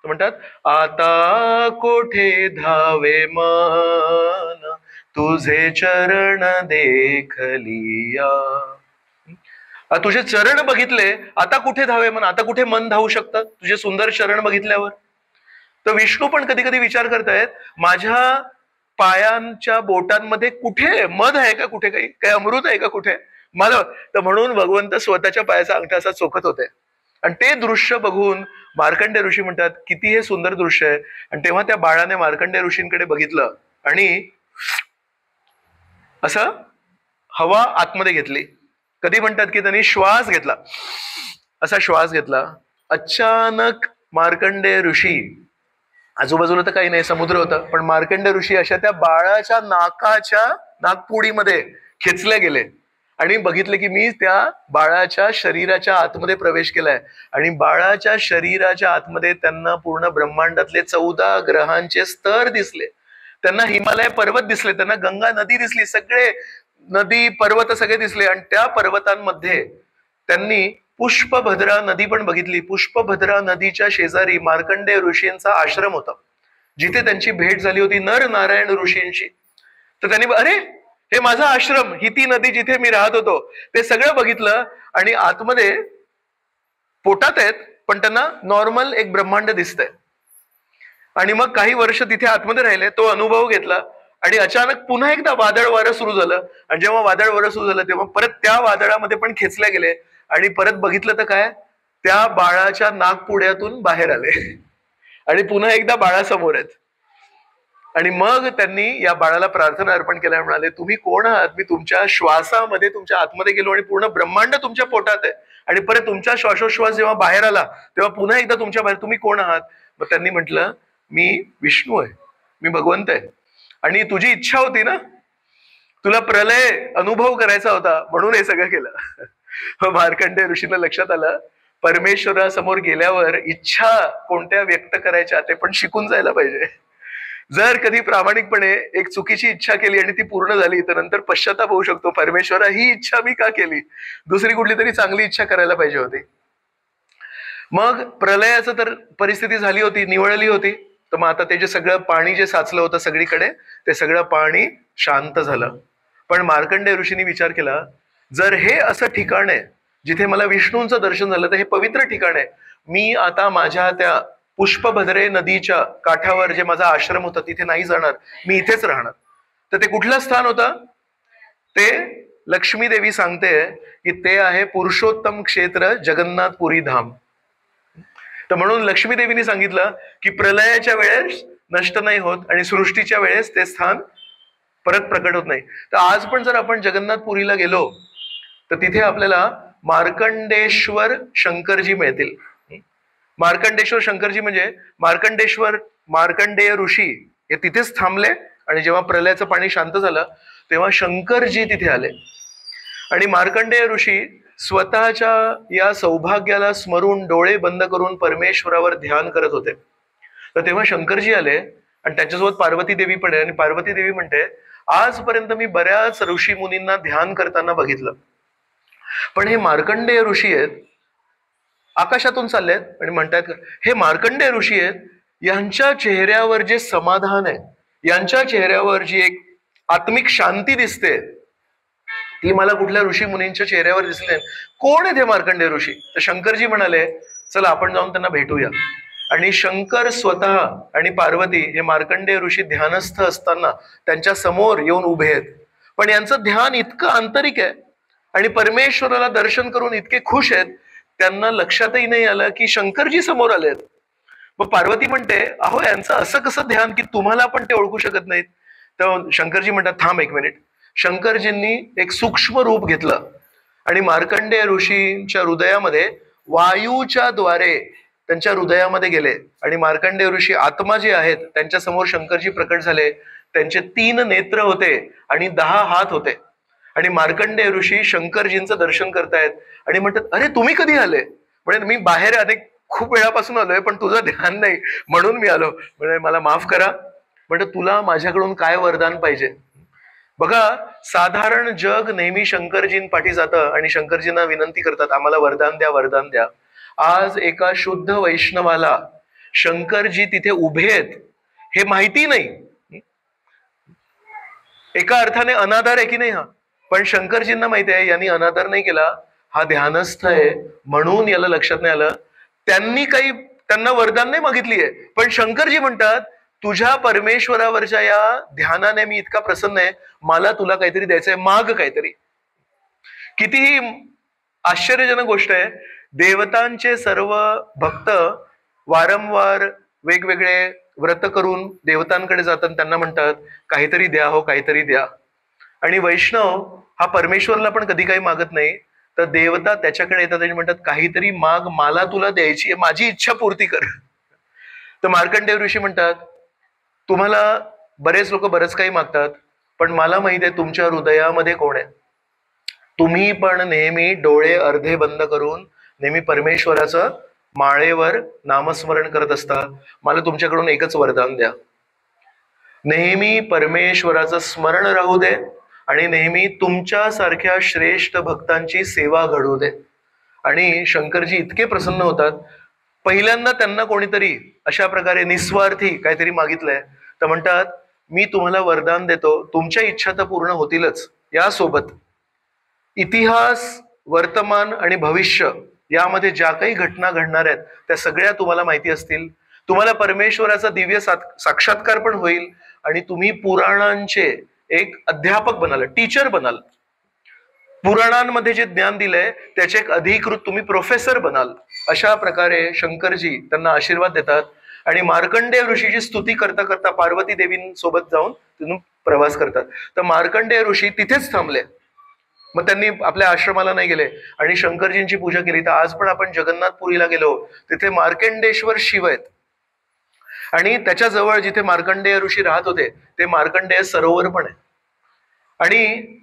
म्हणतात आता कोठे धावे मन तुझे चरण देखलिया. तुझे चरण बघितले, आता कुठे धावे मन, आता कुठे मन धावू शकतं तुझे सुंदर चरण बघितल्यावर. तर विष्णू पण कधी कधी विचार करतायत माझ्या पायांच्या बोटांमध्ये कुठे मध आहे का, कुठे काही अमृत आहे का कुठे मला. तर म्हणून भगवंत स्वतःच्या पायाचा अंगठा असा चोखत होते, आणि ते दृश्य बघून मार्कंडेय ऋषी म्हणतात किती हे सुंदर दृश्य आहे. आणि तेव्हा त्या बाळाने मार्कंडेय ऋषींकडे बघितलं आणि असं हवा आतमध्ये घेतली. कधी म्हणतात की त्यांनी श्वास घेतला, असा श्वास घेतला. अचानक मार्कंडेय ऋषी, आजूबाजूला तर काही नाही, समुद्र होता, पण मार्कंडेय ऋषी अशा त्या बाळाच्या नाकाच्या नाकपुडीमध्ये खेचले गेले आणि बघितले की मी त्या बाळाच्या शरीराच्या आतमध्ये प्रवेश केलाय. आणि बाळाच्या शरीराच्या आतमध्ये त्यांना पूर्ण ब्रह्मांडातले 14 ग्रहांचे स्तर दिसले, त्यांना हिमालय पर्वत दिसले, त्यांना गंगा नदी दिसली, सगळे नदी पर्वत सगळे दिसले. आणि त्या पर्वतांमध्ये त्यांनी पुष्पभद्रा नदी पण बघितली. पुष्पभद्रा नदीच्या शेजारी मार्कंडेय ऋषींचा आश्रम होता, जिथे त्यांची भेट झाली होती नर नारायण ऋषींशी. तर त्यांनी अरे हे माझा आश्रम, ही ती नदी जिथे मी राहत होतो, ते सगळं बघितलं. आणि आतमध्ये पोटात आहेत पण त्यांना नॉर्मल एक ब्रह्मांड दिसतंय. आणि मग काही वर्ष तिथे आतमध्ये राहिले, तो अनुभव घेतला. आणि अचानक पुन्हा एकदा वादळ वारं सुरू झालं, आणि जेव्हा वादळ वारं सुरू झालं तेव्हा परत त्या वादळामध्ये पण खेचले गेले. आणि परत बघितलं तर काय, त्या बाळाच्या नाकपुड्यातून बाहेर आले आणि पुन्हा एकदा बाळासमोर आहेत. आणि मग त्यांनी या बाळाला प्रार्थना अर्पण केल्या, म्हणाले तुम्ही कोण आहात? मी तुमच्या श्वासामध्ये तुमच्या आतमध्ये गेलो आणि पूर्ण ब्रह्मांड तुमच्या पोटात आहे, आणि परत तुमचा श्वासोश्वास जेव्हा बाहेर आला तेव्हा पुन्हा एकदा तुमच्या बाहेर, तुम्ही कोण आहात? मग त्यांनी म्हटलं मी विष्णू आहे, मी भगवंत आहे, आणि तुझी इच्छा होती ना, तुला प्रलय अनुभव करायचा होता म्हणून हे सगळं केलं. मार्कंडेय ऋषींना लक्षात आलं परमेश्वरासमोर गेल्यावर इच्छा कोणत्या व्यक्त करायच्या ते पण शिकून जायला पाहिजे. जर कधी प्रामाणिकपणे एक चुकीची इच्छा केली आणि ती पूर्ण झाली तर नंतर पश्चाताप होऊ शकतो, परमेश्वरा ही इच्छा मी का केली, दुसरी कुठली तरी चांगली इच्छा करायला पाहिजे होती. मग प्रलयाचं तर परिस्थिती झाली होती, निवळली होती. तर मग आता ते जे सगळं पाणी जे साचलं होतं सगळीकडे, ते सगळं पाणी शांत झालं. पण मार्कंडेय ऋषींनी विचार केला जर हे असं ठिकाण आहे जिथे मला विष्णूंचं दर्शन झालं तर हे पवित्र ठिकाण आहे, मी आता माझ्या त्या पुष्पभद्रे नदीच्या काठावर जे माझा आश्रम होता तिथे नाही जाणार, मी इथेच राहणार. तर ते कुठलं स्थान होतं? ते लक्ष्मी देवी सांगते की ते आहे पुरुषोत्तम क्षेत्र जगन्नाथपुरी धाम. तर म्हणून लक्ष्मी देवीने सांगितलं की प्रलयाच्या वेळेस नष्ट नाही होत आणि सृष्टीच्या वेळेस ते स्थान परत प्रकट होत नाही. तर आज पण जर आपण जगन्नाथपुरीला गेलो तर तिथे आपल्याला मार्कंडेश्वर शंकरजी मिळतील. मार्कंडेश्वर शंकरजी म्हणजे मार्कंडेय ऋषी हे तिथेच थांबले, आणि जेव्हा प्रलयाचं पाणी शांत झालं तेव्हा शंकरजी तिथे आले. आणि मार्कंडेय ऋषी स्वतःच्या या सौभाग्याला स्मरून डोळे बंद करून परमेश्वरावर ध्यान करत होते. तर तेव्हा शंकरजी आले आणि त्यांच्यासोबत पार्वती देवी पण आहे. आणि पार्वती देवी म्हणते, आजपर्यंत मी बऱ्याच ऋषी मुनींना ध्यान करताना बघितलं, पण हे मार्कंडेय ऋषी आहेत, आकाशातून चाललेत आणि म्हणतायत, हे मार्कंडेय ऋषी आहेत, यांच्या चेहऱ्यावर जे समाधान आहे, यांच्या चेहऱ्यावर जी एक आत्मिक शांती दिसते, ती मला कुठल्या ऋषी मुनींच्या चेहऱ्यावर दिसली नाही. कोण आहेत हे मार्कंडेय ऋषी? तर शंकरजी म्हणाले, चला आपण जाऊन त्यांना भेटूया. आणि शंकर स्वतः आणि पार्वती हे मार्कंडेय ऋषी ध्यानस्थ असताना त्यांच्या समोर येऊन उभे आहेत. पण यांचं ध्यान इतकं आंतरिक आहे आणि परमेश्वराला दर्शन करून इतके खुश आहेत, त्यांना लक्षातही नाही आलं की शंकरजी समोर आलेत. मग पार्वती म्हणते, अहो यांचं असं कसं ध्यान की तुम्हाला पण ते ओळखू शकत नाहीत? तर शंकरजी म्हणतात, थांब एक मिनिट. शंकरजींनी एक सूक्ष्म रूप घेतलं आणि मार्कंडेय ऋषींच्या हृदयामध्ये वायूच्या द्वारे त्यांच्या हृदयामध्ये गेले. आणि मार्कंडेय ऋषी आत्मा जे आहेत त्यांच्या समोर शंकरजी प्रकट झाले. त्यांचे 3 नेत्र होते आणि 10 हात होते. आणि मार्कंडेय ऋषी शंकरजींचं दर्शन करतायत आणि म्हणतात, अरे तुम्ही कधी आले? म्हणजे मी बाहेर खूप वेळापासून आलोय, पण तुझं ध्यान नाही म्हणून मी आलो. म्हणजे मला माफ करा. म्हणजे तुला माझ्याकडून काय वरदान पाहिजे? बघा, साधारण जग नेहमी शंकरजींपाठी जातं आणि शंकरजींना विनंती करतात, आम्हाला वरदान द्या, वरदान द्या. आज एका शुद्ध वैष्णवाला शंकरजी तिथे उभे आहेत हे माहिती नाही. एका अर्थाने अनादर आहे की नाही हा? पण शंकरजींना माहिती आहे यांनी अनादर नाही केला, हा ध्यानस्थ आहे म्हणून याला लक्षात नाही आलं. त्यांना वरदान नाही मागितली आहे, पण शंकरजी म्हणतात, तुझ्या परमेश्वरावरच्या या ध्यानाने मी इतका प्रसन्न आहे, मला तुला काहीतरी द्यायचंय, माग काहीतरी. कितीही आश्चर्यजनक गोष्ट आहे. देवतांचे सर्व भक्त वारंवार वेगवेगळे व्रत करून देवतांकडे जातात, त्यांना म्हणतात, काहीतरी द्या हो, काहीतरी द्या. आणि वैष्णव हा परमेश्वरला पण कधी काही मागत नाही, तर देवता त्याच्याकडे येतात आणि म्हणतात, काहीतरी माग, मला तुला द्यायची आहे, माझी इच्छा पूर्ती कर. तर मार्कंडेय ऋषी म्हणतात, तुम्हाला बरेच लोक बरंच काही मागतात, पण मला माहित आहे तुमच्या हृदयामध्ये कोण आहे. तुम्ही पण नेहमी डोळे अर्धे बंद करून नेहमी परमेश्वराचं माळेवर नामस्मरण करत असता. मला तुमच्याकडून एकच वरदान द्या, नेहमी परमेश्वराचं स्मरण राहू दे आणि नेहमी तुमच्यासारख्या श्रेष्ठ भक्तांची सेवा घडू दे. आणि शंकरजी इतके प्रसन्न होतात. पहिल्यांदा त्यांना कोणीतरी अशा प्रकारे निस्वार्थी काहीतरी मागितलंय, तर म्हणतात, मी तुम्हाला वरदान देतो, तुमच्या इच्छा तर पूर्ण होतीलच, यासोबत इतिहास, वर्तमान आणि भविष्य यामध्ये ज्या काही घटना घडणार आहेत त्या सगळ्या तुम्हाला माहिती असतील. तुम्हाला परमेश्वराचा दिव्य साक्षात्कार पण होईल आणि तुम्ही पुराणांचे एक अध्यापक बनाल, टीचर बनाल. पुराणांमध्ये जे ज्ञान दिलंय त्याचे एक अधिकृत तुम्ही प्रोफेसर बनाल. अशा प्रकारे शंकरजी त्यांना आशीर्वाद देतात. आणि मार्कंडेय ऋषीची स्तुती करता करता पार्वती देवींसोबत जाऊन तिथून प्रवास करतात. तर मार्कंडेय ऋषी तिथेच थांबले. मग त्यांनी आपल्या आश्रमाला नाही गेले आणि शंकरजींची पूजा केली. तर आज पण आपण जगन्नाथपुरीला गेलो, तिथे मार्कंडेश्वर शिव आहेत आणि त्याच्या जवळ जिथे मार्कंडेय ऋषी राहत होते ते मार्कंडेय सरोवर पण आहे. आणि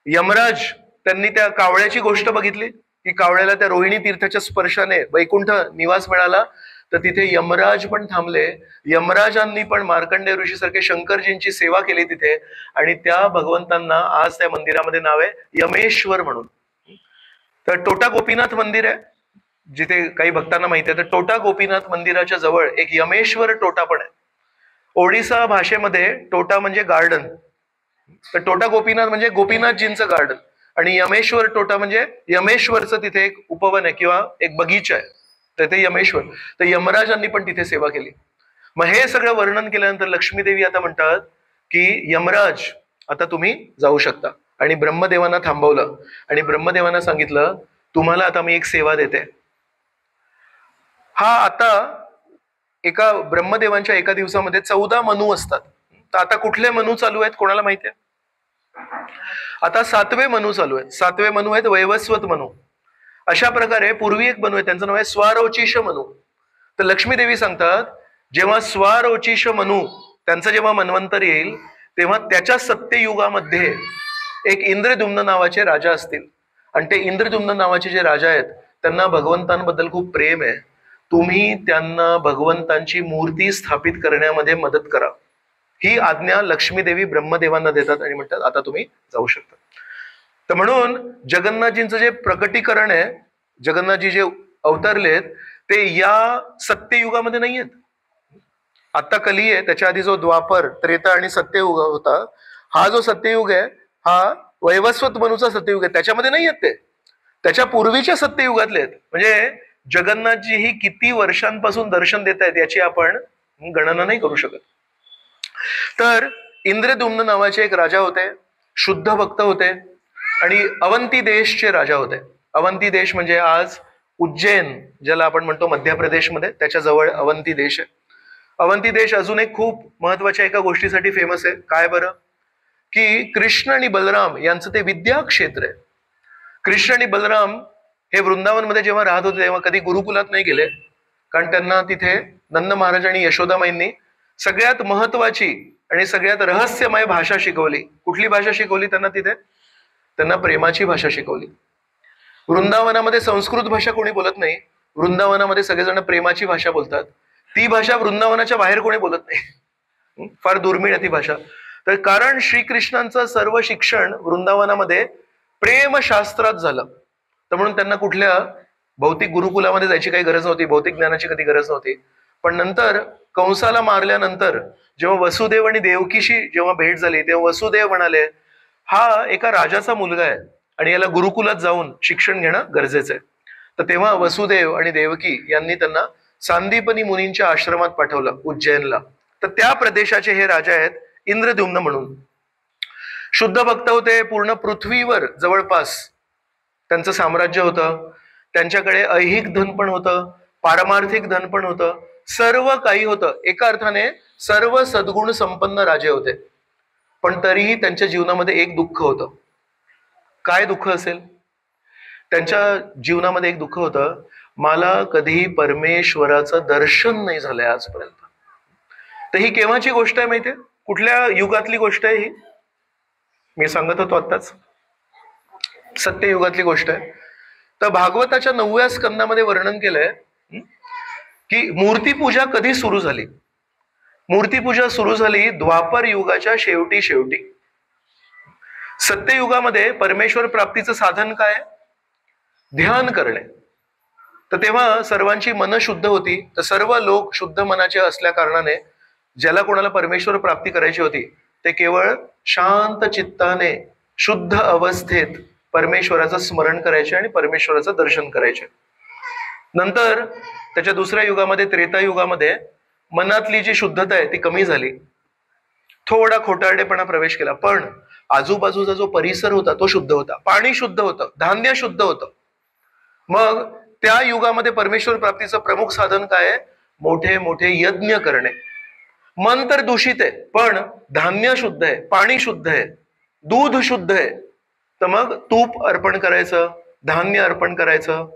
यमराज त्यांनी त्या कावळ्याची गोष्ट बघितली की कावळ्याला त्या रोहिणी तीर्थाच्या स्पर्शाने वैकुंठ निवास मिळाला. तर तिथे यमराज पण थांबले. यमराजांनी पण मार्कंडेय ऋषी सारखे शंकरजींची सेवा केली तिथे. आणि त्या भगवंतांना आज त्या मंदिरामध्ये नाव आहे यमेश्वर म्हणून. तर टोटा गोपीनाथ मंदिर आहे जिथे काही भक्तांना माहिती आहे. तर टोटा गोपीनाथ मंदिराच्या जवळ एक यमेश्वर टोटा पण आहे. ओडिसा भाषेमध्ये टोटा म्हणजे गार्डन, तर टोटा गोपीनाथ म्हणजे गोपीनाथजींचं गार्डन आणि यमेश्वर टोटा म्हणजे यमेश्वरचं तिथे एक उपवन आहे किंवा एक बगीचा आहे, तर ते यमेश्वर. तर यमराजांनी पण तिथे सेवा केली. मग हे सगळं वर्णन केल्यानंतर लक्ष्मीदेवी आता म्हणतात की यमराज आता तुम्ही जाऊ शकता. आणि ब्रह्मदेवांना थांबवलं आणि ब्रह्मदेवांना सांगितलं, तुम्हाला आता मी एक सेवा देते. हा आता एका ब्रह्मदेवांच्या एका दिवसामध्ये 14 मनू असतात. तर आता कुठले मनू चालू आहेत कोणाला माहिती आहे? आता 7वे मनू चालू आहेत. 7वे मनू आहेत वैवस्वत मनू. अशा प्रकारे पूर्वी एक मनू आहे त्यांचं नाव आहे स्वारोचिष मनू. तर लक्ष्मीदेवी सांगतात, जेव्हा स्वारोचिष मनू त्यांचं जेव्हा मन्वंतर येईल तेव्हा त्याच्या सत्ययुगामध्ये एक इंद्रद्युम्न नावाचे राजा असतील आणि ते इंद्रद्युम्न नावाचे जे राजा आहेत त्यांना भगवंतांबद्दल खूप प्रेम आहे. तुम्ही त्यांना भगवंतांची मूर्ती स्थापित करण्यामध्ये मदत करा. ही आज्ञा लक्ष्मी देवी ब्रह्मदेवांना देतात आणि म्हणतात आता तुम्ही जाऊ शकता. तर म्हणून जगन्नाथजींचं जे प्रकटीकरण आहे, जगन्नाथजी जे अवतरलेत ते या सत्ययुगामध्ये नाही आहेत. आता कली आहे, त्याच्या आधी जो द्वापर, त्रेता आणि सत्ययुग होता, हा जो सत्ययुग आहे हा वैवस्वत मनुचा सत्ययुग आहे, त्याच्यामध्ये नाही आहेत ते, त्याच्या पूर्वीच्या सत्ययुगातले आहेत. म्हणजे जगन्नाथजी ही किती वर्षांपासून दर्शन देत आहेत याची आपण गणना नाही करू शकत. तर इंद्रद्युम्न नावाचे एक राजा होते, शुद्ध भक्त होते आणि अवंती देशचे राजा होते. अवंती देश म्हणजे आज उज्जैन ज्याला आपण म्हणतो मध्य प्रदेशमध्ये, त्याच्या जवळ अवंती देश आहे. अवंती देश अजून एक खूप महत्वाच्या एका गोष्टीसाठी फेमस आहे. काय बरं? की कृष्ण आणि बलराम यांचं ते विद्या क्षेत्र आहे. कृष्ण आणि बलराम हे वृंदावनमध्ये जेव्हा राहत होते तेव्हा कधी गुरुकुलात नाही गेले, कारण त्यांना तिथे नंद महाराज आणि यशोदामाईंनी सगळ्यात महत्वाची आणि सगळ्यात रहस्यमय भाषा शिकवली. कुठली भाषा शिकवली त्यांना तिथे? त्यांना प्रेमाची भाषा शिकवली. वृंदावनामध्ये संस्कृत भाषा कोणी बोलत नाही, वृंदावनामध्ये सगळेजण प्रेमाची भाषा बोलतात. ती भाषा वृंदावनाच्या बाहेर कोणी बोलत नाही, फार दुर्मिळ आहे ती भाषा. तर कारण श्रीकृष्णांचं सर्व शिक्षण वृंदावनामध्ये प्रेमशास्त्रात झालं, तर म्हणून त्यांना कुठल्या भौतिक गुरुकुलामध्ये जायची काही गरज नव्हती, भौतिक ज्ञानाची कधी गरज नव्हती. पण नंतर कंसाला मारल्यानंतर जेव्हा वसुदेव आणि देवकीशी जेव्हा भेट झाली तेव्हा वसुदेव म्हणाले हा एका राजाचा मुलगा आहे आणि याला गुरुकुलात जाऊन शिक्षण घेणं गरजेचं आहे. तर तेव्हा वसुदेव आणि देवकी यांनी त्यांना सांदीपनी मुनींच्या आश्रमात पाठवलं उज्जैनला. तर त्या प्रदेशाचे हे राजा आहेत इंद्रद्युम्न म्हणून. शुद्ध भक्त होते, पूर्ण पृथ्वीवर जवळपास त्यांचं साम्राज्य होतं. त्यांच्याकडे ऐहिक धन पण होतं, पारमार्थिक धन पण होतं, सर्व काही होतं. एका अर्थाने सर्व सद्गुण संपन्न राजे होते. पण तरीही त्यांच्या जीवनामध्ये एक दुःख होतं. काय दुःख असेल? त्यांच्या जीवनामध्ये एक दुःख होतं, मला कधी परमेश्वराचं दर्शन नाही झालंय आजपर्यंत. तर ही केव्हाची गोष्ट आहे माहितीये? कुठल्या युगातली गोष्ट आहे ही? मी सांगत होतो आत्ताच, सत्ययुगातली गोष्ट आहे. तर भागवताच्या 9व्या स्कंदामध्ये वर्णन केलंय की मूर्तीपूजा कधी सुरू झाली. मूर्तीपूजा सुरू झाली द्वापर युगाच्या शेवटी शेवटी. सत्ययुगामध्ये परमेश्वर प्राप्तीचं साधन काय? ध्यान करणे. तर तेव्हा सर्वांची मन शुद्ध होती, तर सर्व लोक शुद्ध मनाचे असल्या कारणाने ज्याला कोणाला परमेश्वर प्राप्ती करायची होती ते केवळ शांत चित्ताने शुद्ध अवस्थेत परमेश्वराचं स्मरण करायचे आणि परमेश्वराचं दर्शन करायचे. नंतर त्याच्या दुसऱ्या युगामध्ये, त्रेता युगामध्ये, मनातली जी शुद्धता आहे ती कमी झाली, थोडा खोटारडेपणा प्रवेश केला. पण आजूबाजूचा जो परिसर होता तो शुद्ध होता, पाणी शुद्ध होतं, धान्य शुद्ध होतं. मग त्या युगामध्ये परमेश्वर प्राप्तीचं प्रमुख साधन काय आहे? मोठे मोठे यज्ञ करणे. मन तर दूषित आहे पण धान्य शुद्ध आहे, पाणी शुद्ध आहे, दूध शुद्ध आहे. तर मग तूप अर्पण करायचं, धान्य अर्पण करायचं,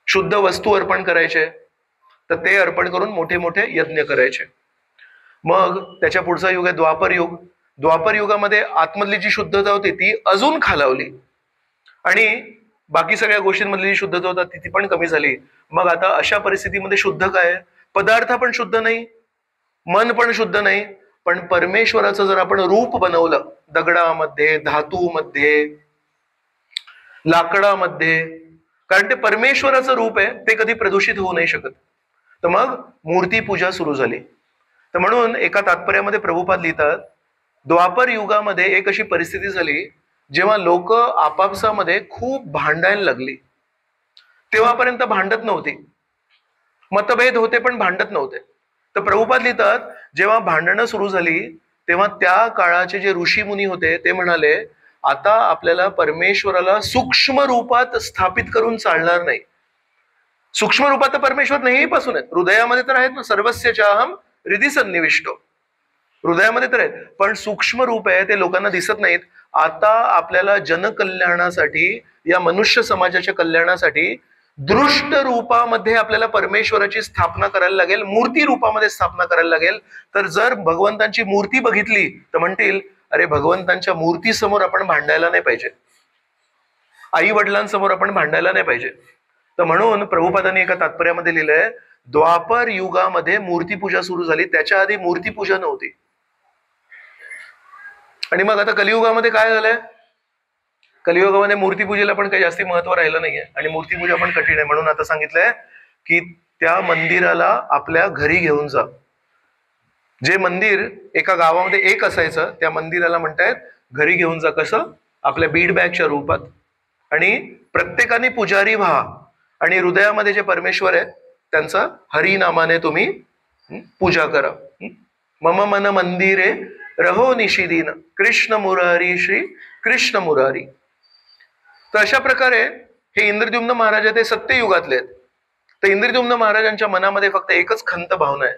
शुद्ध वस्तू अर्पण करायचे. तर ते अर्पण करून मोठे मोठे यज्ञ करायचे. मग त्याच्या पुढचा युग आहे द्वापर युग. द्वापर युगामध्ये आतमधली जी शुद्धता होती ती अजून खालावली आणि बाकी सगळ्या गोष्टींमधली जी शुद्धता होती ती पण कमी झाली. मग आता अशा परिस्थितीमध्ये शुद्ध काय? पदार्थ पण शुद्ध नाही, मन पण शुद्ध नाही, पण परमेश्वराचं जर आपण रूप बनवलं दगडामध्ये, धातूमध्ये, लाकडामध्ये, कारण ते परमेश्वराचं रूप आहे, ते कधी प्रदूषित होऊ नाही शकत. तर मग मूर्ती पूजा सुरू झाली. तर म्हणून एका तात्पर्यामध्ये प्रभुपाद लिहितात, द्वापर युगामध्ये एक अशी परिस्थिती झाली जेव्हा लोक आपापसामध्ये खूप भांडायला लागली. तेव्हापर्यंत भांडत नव्हती, मतभेद होते पण भांडत नव्हते. तर प्रभुपाद लिहितात, जेव्हा भांडणं सुरू झाली तेव्हा त्या काळाचे जे ऋषी मुनी होते ते म्हणाले, आता आपल्याला परमेश्वराला सूक्ष्म रूपात स्थापित करून चालणार नाही. सूक्ष्म रूपात तर परमेश्वर नेहमीपासून आहेत, हृदयामध्ये तर आहेत ना, सर्वस्य चाहम हृदि सन्निविष्टो, हृदयामध्ये तर आहेत, पण सूक्ष्म रूप आहे ते लोकांना दिसत नाहीत. आता आपल्याला जनकल्याणासाठी, या मनुष्य समाजाच्या कल्याणासाठी दृष्ट रूपामध्ये आपल्याला परमेश्वराची स्थापना करायला लागेल, मूर्ती रूपामध्ये स्थापना करायला लागेल. तर जर भगवंतांची मूर्ती बघितली तर म्हणतील, अरे भगवंतांच्या मूर्ती समोर आपण भांडायला नाही पाहिजे. आई वडिलांसमोर आपण भांडायला नाही पाहिजे. तर म्हणून प्रभुपादांनी एका तात्पर्यामध्ये लिहिलंय, द्वापर युगामध्ये मूर्तीपूजा सुरू झाली, त्याच्या आधी मूर्तीपूजा नव्हती. आणि मग आता कलियुगामध्ये काय झालंय? कलियुगामध्ये मूर्तीपूजेला पण काही जास्ती महत्व राहिलं नाहीये आणि मूर्तीपूजा पण कठीण आहे. म्हणून आता सांगितलंय की त्या मंदिराला आपल्या घरी घेऊन जा. जे मंदिर एका गावामध्ये एक असायचं त्या मंदिराला म्हणतायत घरी घेऊन जा. कसं? आपल्या बीड बॅगच्या रूपात. आणि प्रत्येकाने पुजारी व्हा आणि हृदयामध्ये जे परमेश्वर आहे त्यांचा हरिनामाने तुम्ही पूजा करा. मम मन मंदिरे रहो निशिदीन कृष्ण मुरारी श्री कृष्ण मुरारी. तर अशा प्रकारे हे इंद्रद्युम्न महाराज आहेत, ते सत्ययुगातले आहेत. तर इंद्रद्युम्न महाराजांच्या मनामध्ये फक्त एकच खंत भावना आहे,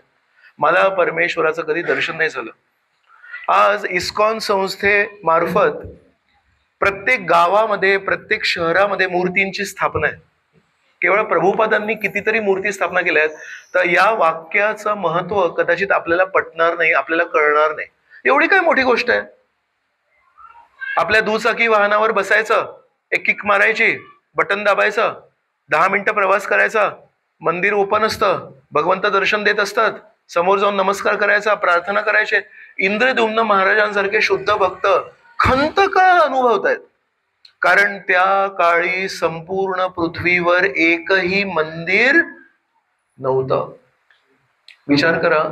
मला परमेश्वराचं कधी दर्शन नाही झालं. आज इस्कॉन संस्थेमार्फत प्रत्येक गावामध्ये प्रत्येक शहरामध्ये मूर्तींची स्थापना आहे. केवळ प्रभुपादांनी कितीतरी मूर्ती स्थापना केल्या आहेत. तर या वाक्याचं महत्व कदाचित आपल्याला पटणार नाही, आपल्याला कळणार नाही. एवढी काय मोठी गोष्ट आहे? आपल्या दुचाकी वाहनावर बसायचं, एक किक मारायची, बटन दाबायचं, 10 मिनिटं प्रवास करायचा, मंदिर ओपन असतं, भगवंत दर्शन देत असतात, समोर जाऊन नमस्कार करायचा, प्रार्थना करायचे. इंद्रद्युम्न महाराजांसारखे शुद्ध भक्त खंत का अनुभवत आहेत? कारण त्या काळी संपूर्ण पृथ्वीवर एकही मंदिर नव्हतं. विचार करा,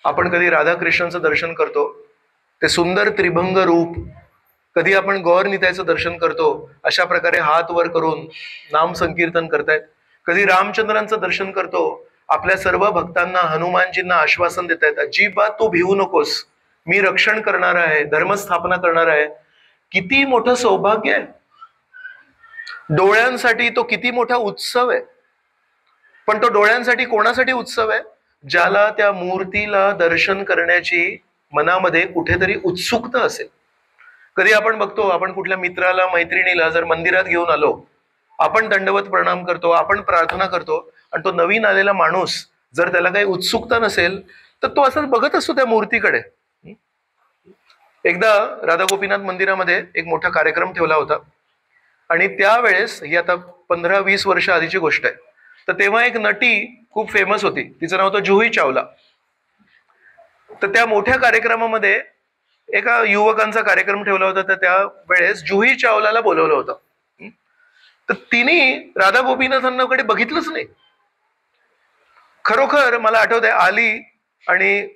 आपण कधी राधाकृष्णांचं दर्शन करतो, ते सुंदर त्रिभंग रूप, कधी आपण गौर निताईचं दर्शन करतो, अशा प्रकारे हात वर करून नाम संकीर्तन करतायत. कधी रामचंद्रांचं दर्शन करतो, आपल्या सर्व भक्तांना हनुमानजींना आश्वासन देत आहेत, अजिबात तू भिवू नकोस, मी रक्षण करणार आहे, धर्मस्थापना करणार आहे. किती मोठं सौभाग्य आहे. डोळ्यांसाठी तो किती मोठा उत्सव आहे. पण तो डोळ्यांसाठी कोणासाठी उत्सव आहे? ज्याला त्या मूर्तीला दर्शन करण्याची मनामध्ये कुठेतरी उत्सुकता असेल. कधी आपण बघतो, आपण कुठल्या मित्राला मैत्रिणीला जर मंदिरात घेऊन आलो, आपण दंडवत प्रणाम करतो, आपण प्रार्थना करतो, आणि तो नवीन आलेला माणूस जर त्याला काही उत्सुकता नसेल तर तो असंच बघत असतो त्या मूर्तीकडे. एकदा राधा गोपीनाथ मंदिरामध्ये एक मोठा कार्यक्रम ठेवला होता आणि त्यावेळेस, ही आता 15-20 वर्ष आधीची गोष्ट आहे, तर तेव्हा एक नटी खूप फेमस होती, तिचं नाव होतं जुही चावला. तर त्या मोठ्या कार्यक्रमामध्ये एका युवकांचा कार्यक्रम ठेवला होता, तर त्या वेळेस जुही चावलाला बोलवलं होतं. तर तिने राधा गोपीनाथांकडे बघितलंच नाही. खरोखर मला आठवतंय, आली आणि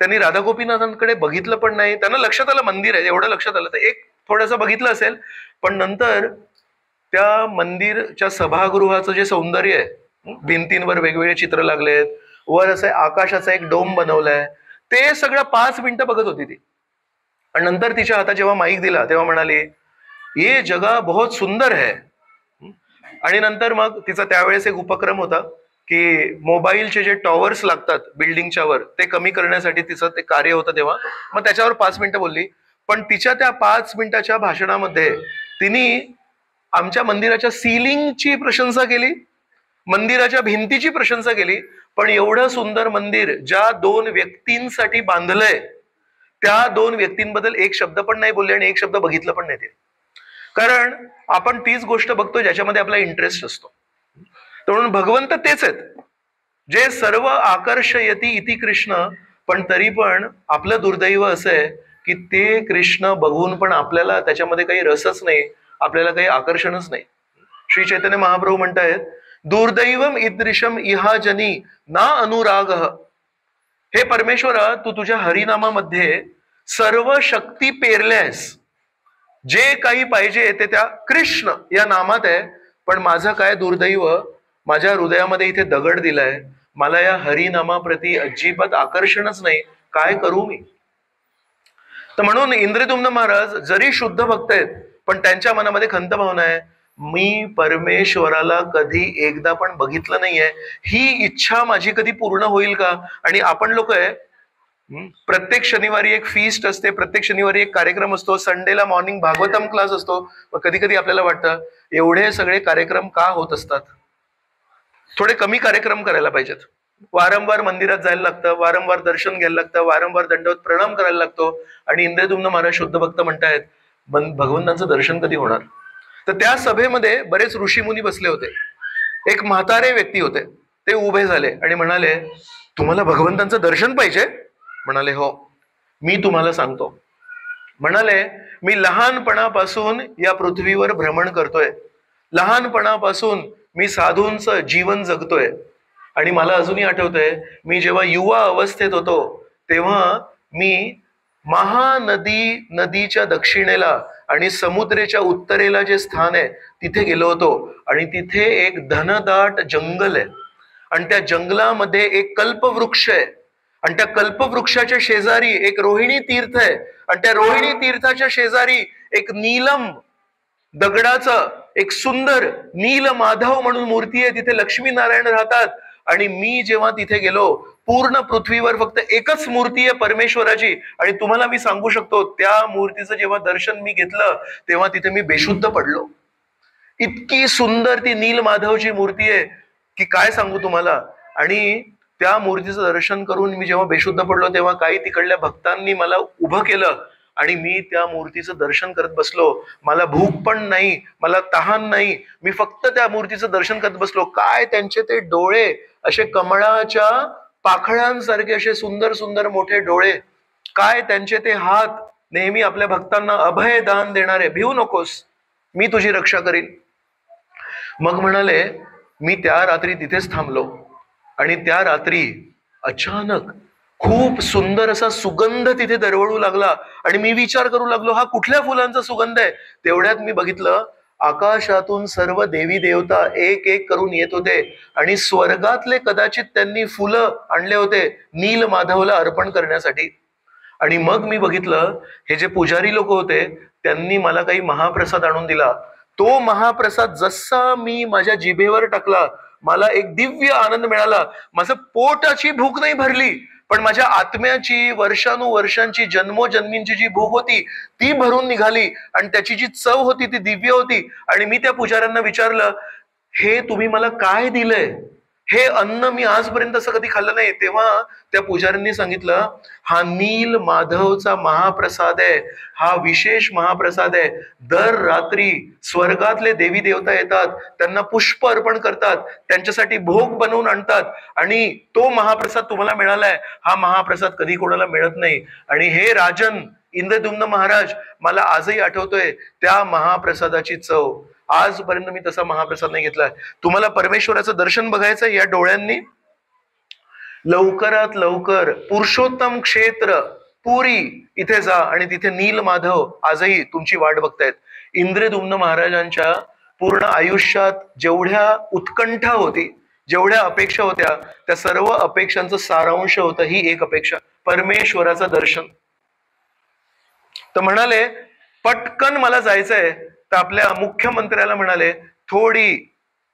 त्यांनी राधा गोपीनाथांकडे बघितलं पण नाही. त्यांना लक्षात आलं मंदिर आहे, एवढं लक्षात आलं, तर एक थोडंसं बघितलं असेल. पण नंतर त्या मंदिरच्या सभागृहाचं जे सौंदर्य आहे, भिंतींवर वेगवेगळे चित्र लागलेत, वर असं आकाशाचा एक डोम बनवलाय, ते सगळं 5 मिनिटं बघत होती ती. आणि नंतर तिच्या हातात जेव्हा माईक दिला तेव्हा म्हणाली, ये जगा बहुत सुंदर है. आणि नंतर मग तिचा त्यावेळेस एक उपक्रम होता की मोबाईलचे जे टॉवर्स लागतात बिल्डिंगच्या वर, ते कमी करण्यासाठी तिचं ते कार्य होतं. तेव्हा मग त्याच्यावर 5 मिनिटं बोलली. पण तिच्या त्या 5 मिनिटाच्या भाषणामध्ये तिने आमच्या मंदिराच्या सीलिंगची प्रशंसा केली, मंदिराच्या भिंतीची प्रशंसा केली. पण एवढं सुंदर मंदिर ज्या 2 व्यक्तींसाठी बांधलंय, त्या 2 व्यक्तींबद्दल एक शब्द पण नाही बोलले आणि एक शब्द बघितलं पण नाही ते. कारण आपण तीच गोष्ट बघतो ज्याच्यामध्ये आपला इंटरेस्ट असतो. म्हणून भगवंत तेच आहेत जे सर्व आकर्षयती इति कृष्ण. पण तरी पण आपलं दुर्दैव असं आहे की ते कृष्ण बघून पण आपल्याला त्याच्यामध्ये काही रसच नाही, आपल्याला काही आकर्षणच नाही. श्री चैतन्य महाप्रभू म्हणतायत, दुर्दैवम ईदृशम इहा जनी ना अनुराग. हे परमेश्वरा, तू तुझ्या हरिनामामध्ये सर्व शक्ती पेरल्यास, जे काही पाहिजे ते त्या कृष्ण या नामात आहे. पण माझं काय दुर्दैव, माझ्या हृदयामध्ये इथे दगड दिलाय, मला या हरिनामाप्रती अजिबात आकर्षणच नाही, काय करू मी? तर म्हणून इंद्रद्युम्न महाराज जरी शुद्ध भक्त आहेत, पण त्यांच्या मनामध्ये खंत भावना आहे, मी परमेश्वराला कधी एकदा पण बघितलं नाहीये, ही इच्छा माझी कधी पूर्ण होईल का? आणि आपण लोक आहे, प्रत्येक शनिवारी एक फीस्ट असते, प्रत्येक शनिवारी एक कार्यक्रम असतो, संडेला मॉर्निंग भागवतम क्लास असतो. कधी कधी आपल्याला वाटतं एवढे सगळे कार्यक्रम का होत असतात? थोडे कमी कार्यक्रम करायला पाहिजेत. वारंवार मंदिरात जायला लागतं, वारंवार दर्शन घ्यायला लागतं, वारंवार दंडवत प्रणाम करायला लागतो. आणि इंद्रद्युम्न महाराज शुद्ध भक्त म्हणतायत, भगवंतांचं दर्शन कधी होणार? तर त्या सभेमध्ये बरेच ऋषीमुनी बसले होते. एक म्हातारे व्यक्ती होते, ते उभे झाले आणि म्हणाले, तुम्हाला भगवंतांचं दर्शन पाहिजे? म्हणाले, हो. मी तुम्हाला सांगतो. म्हणाले, मी लहानपणापासून या पृथ्वीवर भ्रमण करतोय, लहानपणापासून मी साधूंचं जीवन जगतोय. आणि मला अजूनही आठवतंय, मी जेव्हा युवा अवस्थेत होतो तेव्हा मी नदीच्या दक्षिणेला आणि समुद्राच्या उत्तरेला जे स्थान आहे तिथे गेलो होतो. आणि तिथे एक धनदाट जंगल आहे आणि त्या जंगलामध्ये एक कल्पवृक्ष आहे आणि त्या कल्पवृक्षाच्या शेजारी एक रोहिणी तीर्थ आहे आणि त्या रोहिणी तीर्थाच्या शेजारी एक नीलम दगडाचं एक सुंदर नील माधव म्हणून मूर्ती आहे. तिथे लक्ष्मी नारायण राहतात. आणि मी जेव्हा तिथे गेलो, पूर्ण पृथ्वीवर फक्त एकच मूर्ती आहे परमेश्वराची. आणि तुम्हाला मी सांगू शकतो, त्या मूर्तीचं जेव्हा दर्शन मी घेतलं तेव्हा तिथे मी बेशुद्ध पडलो. इतकी सुंदर ती नील माधवची मूर्ती आहे की काय सांगू तुम्हाला. आणि त्या मूर्तीचं दर्शन करून मी जेव्हा बेशुद्ध पडलो तेव्हा काही तिकडल्या भक्तांनी मला उभं केलं आणि मी त्या मूर्तीचं दर्शन करत बसलो. मला भूक पण नाही, मला तहान नाही, मी फक्त त्या मूर्तीचं दर्शन करत बसलो. काय त्यांचे ते डोळे, असे कमळाच्या पाखळांसारखे असे सुंदर सुंदर मोठे डोळे, काय त्यांचे ते हात, नेहमी आपल्या भक्तांना अभय दान देणारे, भिवू नकोस, मी तुझी रक्षा करीन. मग म्हणाले, मी त्या रात्री तिथेच थांबलो आणि त्या रात्री अचानक खूप सुंदर असा सुगंध तिथे दरवळू लागला आणि मी विचार करू लागलो, हा कुठल्या फुलांचा सुगंध आहे. तेवढ्यात मी बघितलं, आकाशातून सर्व देवी देवता एक एक करून येत होते आणि स्वर्गातले कदाचित त्यांनी फुलं आणले होते नील माधवला अर्पण करण्यासाठी. आणि मग मी बघितलं, हे जे पुजारी लोक होते त्यांनी मला काही महाप्रसाद आणून दिला. तो महाप्रसाद जसा मी माझ्या जिभेवर टाकला, मला एक दिव्य आनंद मिळाला. माझं पोटाची भूक नाही भरली, पण माझ्या आत्म्याची वर्षानुवर्षांची जन्मोजन्मींची जी भूक होती ती भरून निघाली आणि त्याची जी चव होती ती दिव्य होती. आणि मी त्या पुजाऱ्यांना विचारलं, हे तुम्ही मला काय दिलंय? हे अन्न मी आजपर्यंत असं कधी खाल्लं नाही. तेव्हा त्या पुजाऱ्यांनी सांगितलं, हा नील माधवचा महाप्रसाद आहे, हा विशेष महाप्रसाद आहे. दर रात्री स्वर्गातले देवी देवता येतात, त्यांना पुष्प अर्पण करतात, त्यांच्यासाठी भोग बनवून आणतात आणि तो महाप्रसाद तुम्हाला मिळालाय. हा महाप्रसाद कधी कोणाला मिळत नाही. आणि हे राजन इंद्रद्युम्न महाराज, मला आजही आठवतोय त्या महाप्रसादाची चव. आजपर्यंत मी तसा महाप्रसाद नाही घेतलाय. तुम्हाला परमेश्वराचं दर्शन बघायचं या डोळ्यांनी, लवकरात लवकर पुरुषोत्तम क्षेत्र पुरी इथे जा आणि तिथे नील माधव आजही तुमची वाट बघतायत. इंद्रद्युम्न महाराजांच्या पूर्ण आयुष्यात जेवढ्या उत्कंठा होती, जेवढ्या अपेक्षा होत्या, त्या सर्व अपेक्षांचं सारांश होतं ही एक अपेक्षा, परमेश्वराचं दर्शन. तर म्हणाले, पटकन मला जायचंय. तर आपल्या मुख्यमंत्र्याला म्हणाले, थोडी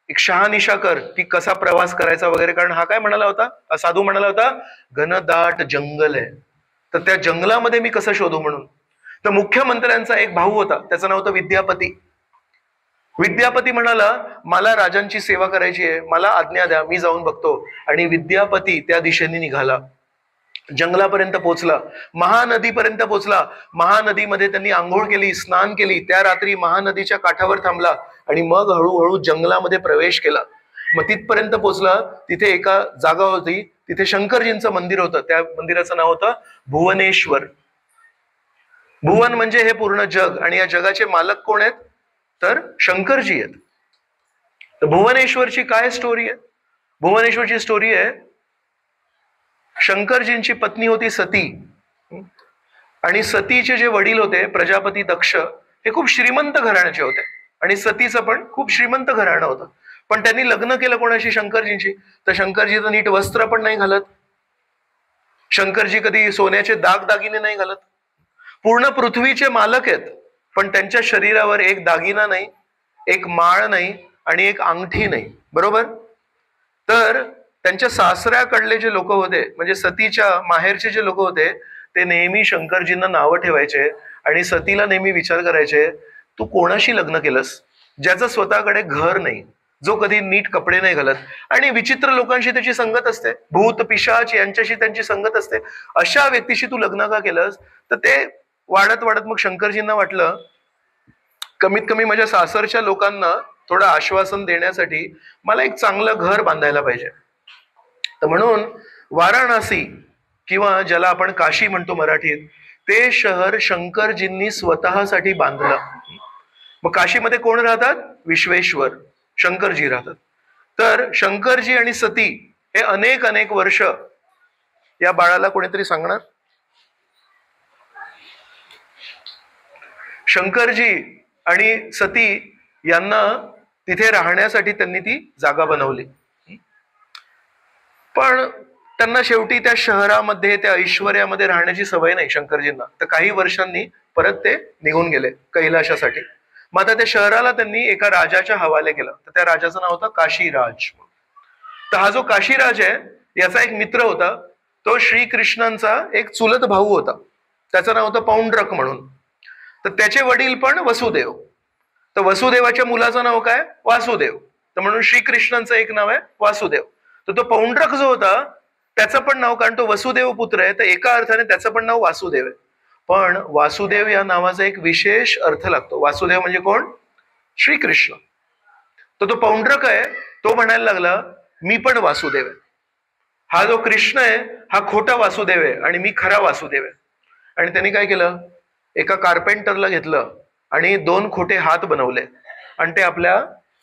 एक शहानिशा कर की कसा प्रवास करायचा वगैरे. कारण हा काय म्हणाला होता, साधू म्हणाला होता, घनदाट जंगल आहे, तर त्या जंगलामध्ये मी कसं शोधू म्हणून. तर मुख्यमंत्र्यांचा एक भाऊ होता, त्याचं नाव होतं विद्यापती. विद्यापती म्हणाला, मला राजांची सेवा करायची आहे, मला आज्ञा द्या, मी जाऊन बघतो. आणि विद्यापती त्या दिशेने निघाला, जंगलापर्यंत पोहोचला, महानदीपर्यंत पोहोचला. महानदीमध्ये त्यांनी आंघोळ केली, स्नान केली. त्या रात्री महानदीच्या काठावर थांबला आणि मग हळूहळू जंगलामध्ये प्रवेश केला. मग तिथपर्यंत पोहोचला. तिथे एका जागा होती, तिथे शंकरजींचं मंदिर होतं. त्या मंदिराचं नाव होतं भुवनेश्वर. भुवन म्हणजे हे पूर्ण जग आणि या जगाचे मालक कोण आहेत, तर शंकरजी आहेत. तर भुवनेश्वरची काय स्टोरी आहे? भुवनेश्वरची स्टोरी आहे, शंकरजींची पत्नी होती सती आणि सतीचे जे वडील होते प्रजापती दक्ष, हे खूप श्रीमंत घराण्याचे होते आणि सतीचं पण खूप श्रीमंत घराणं होतं. पण त्यांनी लग्न केलं कोणाशी, शंकरजींशी. तर शंकरजी तर नीट वस्त्र पण नाही घालत, शंकरजी कधी सोन्याचे दागदागिने नाही घालत. पूर्ण पृथ्वीचे मालक आहेत, पण त्यांच्या शरीरावर एक दागिना नाही, एक माळ नाही आणि एक अंगठी नाही, बरोबर. तर त्यांच्या सासऱ्याकडले जे लोक होते, म्हणजे सतीच्या माहेरचे जे लोक होते, ते नेहमी शंकरजींना नावं ठेवायचे आणि सतीला नेहमी विचार करायचे, तू कोणाशी लग्न केलंस, ज्याचं स्वतःकडे घर नाही, जो कधी नीट कपडे नाही घालत आणि विचित्र लोकांशी त्याची संगत असते, भूत पिशाच यांच्याशी त्यांची संगत असते, अशा व्यक्तीशी तू लग्न का केलंस. तर ते वाढत वाढत मग शंकरजींना वाटलं, कमीत कमी माझ्या सासरच्या लोकांना थोडं आश्वासन देण्यासाठी मला एक चांगलं घर बांधायला पाहिजे. तर म्हणून वाराणसी किंवा ज्याला आपण काशी म्हणतो मराठीत, ते शहर शंकरजींनी स्वतःसाठी बांधलं. मग काशीमध्ये कोण राहतात? विश्वेश्वर, शंकरजी राहतात. तर शंकरजी आणि सती हे अनेक अनेक वर्ष, या बाळाला कोणीतरी सांगणार, शंकरजी आणि सती यांना तिथे राहण्यासाठी त्यांनी ती जागा बनवली. पण त्यांना शेवटी त्या शहरामध्ये, त्या ऐश्वर्यामध्ये राहण्याची सवय नाही शंकरजींना. तर काही वर्षांनी परत ते निघून गेले कैलाशासाठी. मग आता त्या शहराला त्यांनी एका राजाच्या हवाले केलं. तर त्या राजाचं नाव होतं काशीराज. तर हा जो काशीराज आहे, याचा एक मित्र होता, तो श्रीकृष्णांचा एक चुलत भाऊ होता, त्याचं नाव होतं पौंड्रक म्हणून. तर त्याचे वडील पण वसुदेव. तर वसुदेवाच्या मुलाचं नाव काय? वासुदेव. तर म्हणून श्रीकृष्णांचं एक नाव आहे वासुदेव. तर तो पौंड्रक जो होता त्याचं पण नाव, कारण तो वसुदेव पुत्र आहे, तर एका अर्थाने त्याचं पण नाव वासुदेव आहे. पण वासुदेव या नावाचा एक विशेष अर्थ लागतो. वासुदेव म्हणजे कोण? श्रीकृष्ण. तर तो पौंड्रक आहे, तो म्हणायला लागला मी पण वासुदेव आहे. हा जो कृष्ण आहे हा खोटा वासुदेव आहे आणि मी खरा वासुदेव आहे. आणि त्यांनी काय केलं, एका कार्पेंटरला घेतलं आणि 2 खोटे हात बनवले आणि ते आपल्या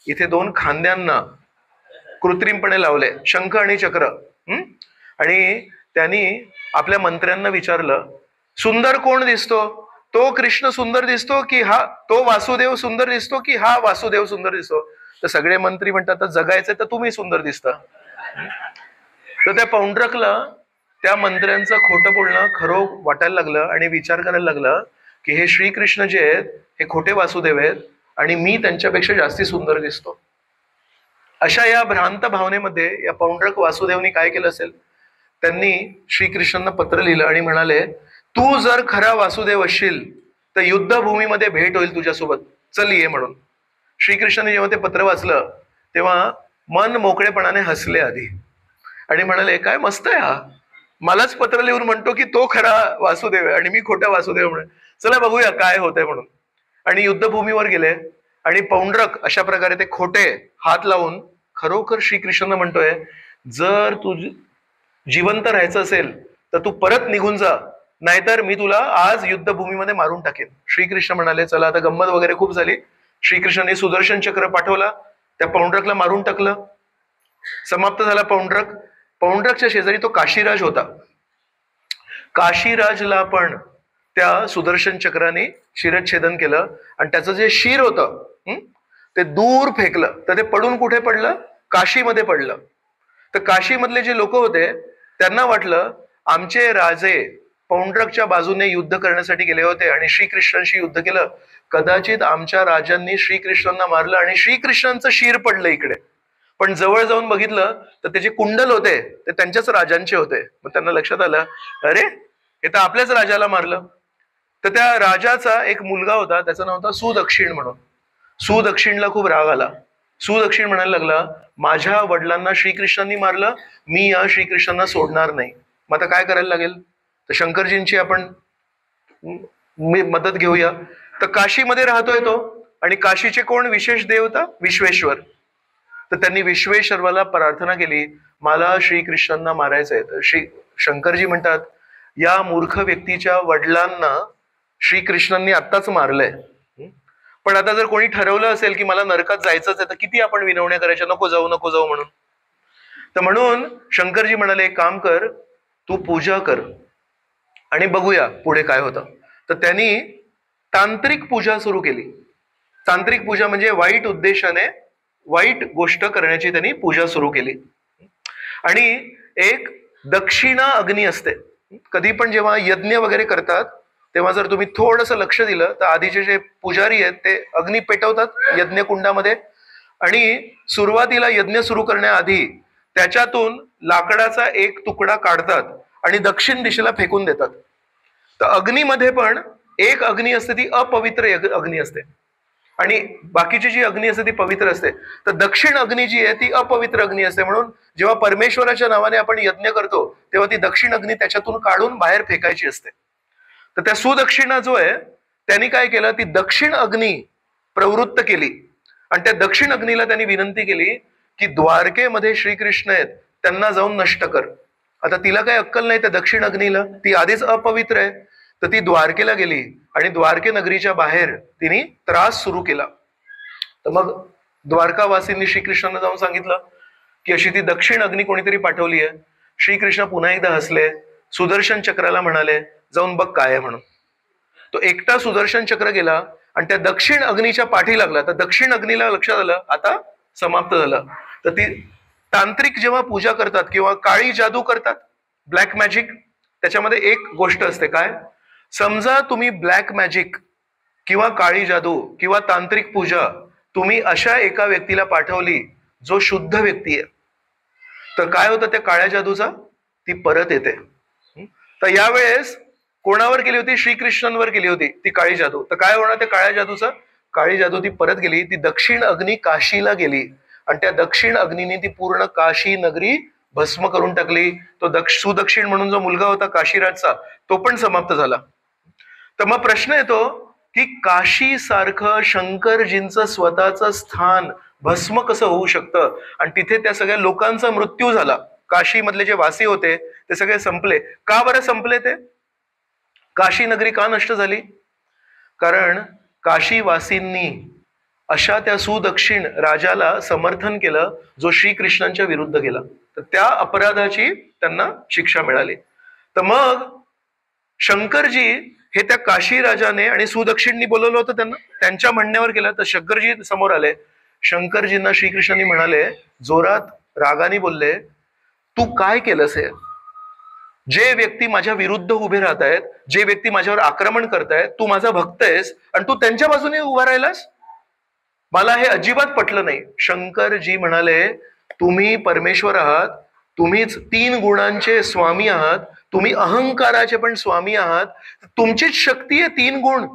इथे 2 खांद्यांना कृत्रिमपणे लावले, शंख आणि चक्र. आणि त्यांनी आपल्या मंत्र्यांना विचारलं, सुंदर कोण दिसतो? तो कृष्ण सुंदर दिसतो की हा, तो वासुदेव सुंदर दिसतो की हा वासुदेव सुंदर दिसतो? तर सगळे मंत्री म्हणतात जगायचं तर तुम्ही सुंदर दिसता. तर त्या पौंड्रकला त्या मंत्र्यांचं खोटं बोलणं खरं वाटायला लागलं आणि विचार करायला लागला की हे श्रीकृष्ण जे आहेत हे खोटे वासुदेव आहेत आणि मी त्यांच्यापेक्षा जास्ती सुंदर दिसतो. अशा या भ्रांत भावनेमध्ये या पौंड्रक वासुदेवनी काय केलं असेल, त्यांनी श्रीकृष्णांना पत्र लिहिलं आणि म्हणाले तू जर खरा वासुदेव असशील तर युद्धभूमीमध्ये भेट होईल तुझ्यासोबत, चल ये म्हणून. श्रीकृष्णाने जेव्हा ते पत्र वाचलं तेव्हा मन मोकळेपणाने हसले आधी आणि म्हणाले काय मस्त आहे हा, मलाच पत्र लिहून म्हणतो की तो खरा वासुदेव आहे आणि मी खोटा वासुदेव म्हणून, चला बघूया काय होतंय म्हणून. आणि युद्धभूमीवर गेले आणि पौंड्रक अशा प्रकारे ते खोटे हात लावून खरोखर श्रीकृष्णांना म्हणतोय जर तू जिवंत राहायचं असेल तर तू परत निघून जा, नाहीतर मी तुला आज युद्धभूमीमध्ये मारून टाकेन. श्रीकृष्ण म्हणाले चला आता गंमत वगैरे खूप झाली. श्रीकृष्णाने सुदर्शन चक्र पाठवला, त्या पौंड्रकला मारून टाकलं. समाप्त झाला पौंड्रक. पौंड्रकच्या शेजारी तो काशीराज होता. काशीराजला पण त्या सुदर्शन चक्राने शिरच्छेदन केलं आणि त्याचं जे शिर होतं ते दूर फेकलं. तर ते पडून कुठे पडलं? काशीमध्ये पडलं. तर काशीमधले जे लोक होते त्यांना वाटलं आमचे राजे पौंड्रकच्या बाजूने युद्ध करण्यासाठी गेले होते आणि श्रीकृष्णांशी युद्ध केलं, कदाचित आमच्या राजांनी श्रीकृष्णांना मारलं आणि श्रीकृष्णांचं शिर पडलं इकडे. पण जवळ जाऊन बघितलं तर त्याचे कुंडल होते ते त्यांच्याच राजांचे होते. मग त्यांना लक्षात आलं अरे हे तर आपल्याच राजाला मारलं. तर त्या राजाचा एक मुलगा होता, त्याचं नाव होतं सुदक्षिण म्हणून. सुदक्षिणला खूप राग आला. सुदक्षिण म्हणायला लागला माझ्या वडिलांना श्रीकृष्णांनी मारलं, मी या श्रीकृष्णांना सोडणार नाही. मग आता काय करायला लागेल? तर शंकरजींची आपण मदत घेऊया. तर काशीमध्ये राहतोय तो आणि काशीचे कोण विशेष देवता? विश्वेश्वर. तर त्यांनी विश्वेश्वराला प्रार्थना केली मला श्रीकृष्णांना मारायचंय. तर शंकरजी म्हणतात या मूर्ख व्यक्तीच्या वडिलांना श्रीकृष्णांनी आत्ताच मारलंय. पण आता जर कोणी ठरवलं असेल की मला नरकात जायचंच आहे तर किती आपण विनवण्या करायच्या, नको जाऊ नको जाऊ म्हणून. तर म्हणून शंकरजी म्हणाले एक काम कर, तू पूजा कर आणि बघूया पुढे काय होतं. तर त्यांनी तांत्रिक पूजा सुरू केली. तांत्रिक पूजा म्हणजे वाईट उद्देशाने वाईट गोष्ट करण्याची त्यांनी पूजा सुरू केली. आणि एक दक्षिणा अग्नी असते. कधी पण जेव्हा यज्ञ वगैरे करतात तेव्हा जर तुम्ही थोडंसं लक्ष दिलं तर आधीचे जे पुजारी आहेत ते अग्नी पेटवतात यज्ञकुंडामध्ये आणि सुरुवातीला यज्ञ सुरू करण्याआधी त्याच्यातून लाकडाचा एक तुकडा काढतात आणि दक्षिण दिशेला फेकून देतात. तर अग्नीमध्ये पण एक अग्नी असते ती अपवित्र अग्नी असते आणि बाकीची जी अग्नी असते ती पवित्र असते. तर दक्षिण अग्नी जी आहे ती अपवित्र अग्नी असते. म्हणून जेव्हा परमेश्वराच्या नावाने आपण यज्ञ करतो तेव्हा ती दक्षिण अग्नी त्याच्यातून काढून बाहेर फेकायची असते. तर त्या सुदक्षिणा जो आहे त्यांनी काय केलं, ती दक्षिण अग्नी प्रवृत्त केली आणि त्या दक्षिण अग्नीला त्यांनी विनंती केली की द्वारकेमध्ये श्रीकृष्ण आहेत, त्यांना जाऊन नष्ट कर. आता तिला काही अक्कल नाही त्या दक्षिण अग्नीला, ती आधीच अपवित्र आहे. तर ती द्वारकेला गेली आणि द्वारके नगरीच्या बाहेर तिने त्रास सुरू केला. तर मग द्वारकावासींनी श्रीकृष्णांना जाऊन सांगितलं की अशी ती दक्षिण अग्नी कोणीतरी पाठवली आहे. श्रीकृष्ण पुन्हा एकदा हसले, सुदर्शन चक्राला म्हणाले जाऊन बघ काय आहे म्हणून. तो एकटा सुदर्शन चक्र गेला आणि त्या दक्षिण अग्नीच्या पाठी लागला. तर दक्षिण अग्नीला लक्षात आलं आता समाप्त झालं. तर ती तांत्रिक जेव्हा पूजा करतात किंवा काळी जादू करतात, ब्लॅक मॅजिक, त्याच्यामध्ये एक गोष्ट असते काय, समजा तुम्ही ब्लॅक मॅजिक किंवा काळी जादू किंवा तांत्रिक पूजा तुम्ही अशा एका व्यक्तीला पाठवली जो शुद्ध व्यक्ती आहे, तर काय होतं त्या काळ्या जादूचा, ती परत येते. तर यावेळेस कोणावर केली होती, श्रीकृष्णांवर केली होती ती काळी जादू. तर काय होणार त्या काळ्या जादूचं, काळी जादू ती परत गेली, ती दक्षिण अग्नी काशीला गेली आणि त्या दक्षिण अग्नीने ती पूर्ण काशी नगरी भस्म करून टाकली. तो सुदक्षिण म्हणून जो मुलगा होता काशीराजचा, तो पण समाप्त झाला. तर मग प्रश्न येतो की काशी सारखं शंकरजींचं स्वतःचं स्थान भस्म कसं होऊ शकतं आणि तिथे त्या सगळ्या लोकांचा मृत्यू झाला. काशी मधले जे वासी होते ते सगळे संपले. का बरं संपले ते, काशी नगरी का नष्ट झाली, कारण काशीवासींनी अशा त्या सुदक्षिण राजाला समर्थन केलं जो श्रीकृष्णांच्या विरुद्ध गेला. तर त्या अपराधाची त्यांना शिक्षा मिळाली. तर मग शंकरजी हे त्या काशी राजाने आणि सुदक्षिणनी बोलवलं होतं त्यांना, त्यांच्या म्हणण्यावर केलं. तर शंकरजी समोर आले. शंकरजींना श्रीकृष्णांनी म्हणाले, जोरात रागाने बोलले, तू काय केलंस हे, जे व्यक्ती माझ्या विरुद्ध उभे राहत आहेत, जे व्यक्ती माझ्यावर आक्रमण करतायत, तू माझा भक्त आहेस आणि तू त्यांच्या बाजूने उभा राहिलास, मला हे अजिबात पटलं नाही. शंकरजी म्हणाले, तुम्ही परमेश्वर आहात, तुम्हीच 3 गुणांचे स्वामी आहात, तुम्ही अहंकाराचे पण स्वामी आहात, तुमचीच शक्ती आहे 3 गुण.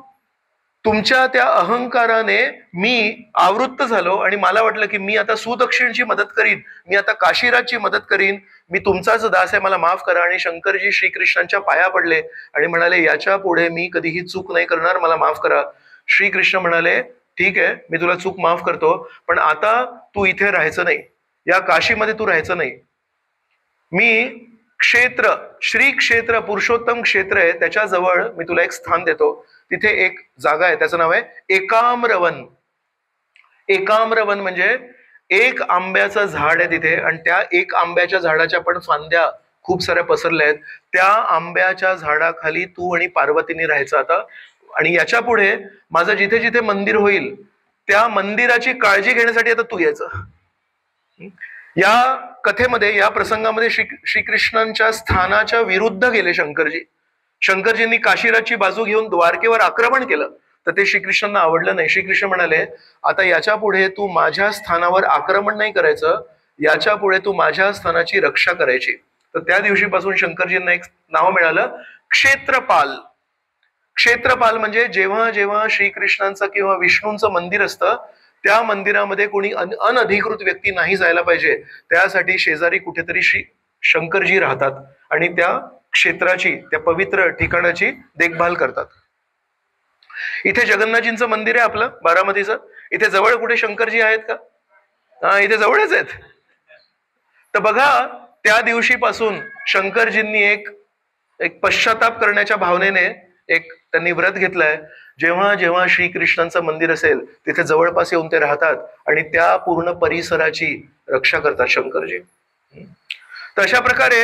तुमच्या त्या अहंकाराने मी आवृत्त झालो आणि मला वाटलं की मी आता सुदक्षिणची मदत करीन, मी आता काशीराजची मदत करीन, मी तुमचाच दास आहे, मला माफ करा. आणि शंकरजी श्रीकृष्णांच्या पाया पडले आणि म्हणाले, याच्या पुढे मी कधीही चूक नाही करणार, मला माफ करा. श्रीकृष्ण म्हणाले, ठीक आहे, मी तुला चूक माफ करतो, पण आता तू इथे राहायचं नाही, या काशीमध्ये तू राहायचं नाही. मी क्षेत्र, श्री क्षेत्र, पुरुषोत्तम क्षेत्र आहे, त्याच्याजवळ मी तुला एक स्थान देतो. तिथे एक जागा आहे, त्याचं नाव आहे एकाम्रवन. एकाम्रवन म्हणजे एक आंब्याचं झाड आहे तिथे आणि त्या एक आंब्याच्या झाडाच्या पण फांद्या खूप साऱ्या पसरल्या आहेत. त्या आंब्याच्या झाडाखाली तू आणि पार्वतीने राहायचं आता. आणि याच्या पुढे माझं जिथे जिथे मंदिर होईल त्या मंदिराची काळजी घेण्यासाठी आता तू यायचं. या कथेमध्ये, या प्रसंगामध्ये श्रीकृष्णांच्या स्थानाच्या विरुद्ध गेले शंकरजी. शंकरजींनी काशीराजची बाजू घेऊन द्वारकेवर आक्रमण केलं, तर ते श्रीकृष्णांना आवडलं नाही. श्रीकृष्ण म्हणाले, आता याच्या पुढे तू माझ्या स्थानावर आक्रमण नाही करायचं, याच्या पुढे तू माझ्या स्थानाची रक्षा करायची. तर त्या दिवशीपासून शंकरजींना एक नाव मिळालं, क्षेत्रपाल. क्षेत्रपाल म्हणजे जेव्हा जेव्हा श्रीकृष्णांचं किंवा विष्णूंचं मंदिर असतं, त्या मंदिरामध्ये कोणी अनधिकृत व्यक्ती नाही जायला पाहिजे, त्यासाठी शेजारी कुठेतरी शंकरजी राहतात आणि त्या क्षेत्राची, त्या पवित्र ठिकाणाची देखभाल करतात. इथे जगन्नाथजींचं मंदिर आहे आपलं बारामतीचं, इथे जवळ कुठे शंकरजी आहेत का? हा, इथे जवळच आहेत. तर बघा, त्या दिवशीपासून शंकरजींनी एक पश्चाताप करण्याच्या भावनेने त्यांनी व्रत घेतलंय. जेव्हा जेव्हा श्रीकृष्णांचं मंदिर असेल तिथे जवळपास येऊन ते राहतात आणि त्या पूर्ण परिसराची रक्षा करतात शंकरजी. तर अशा प्रकारे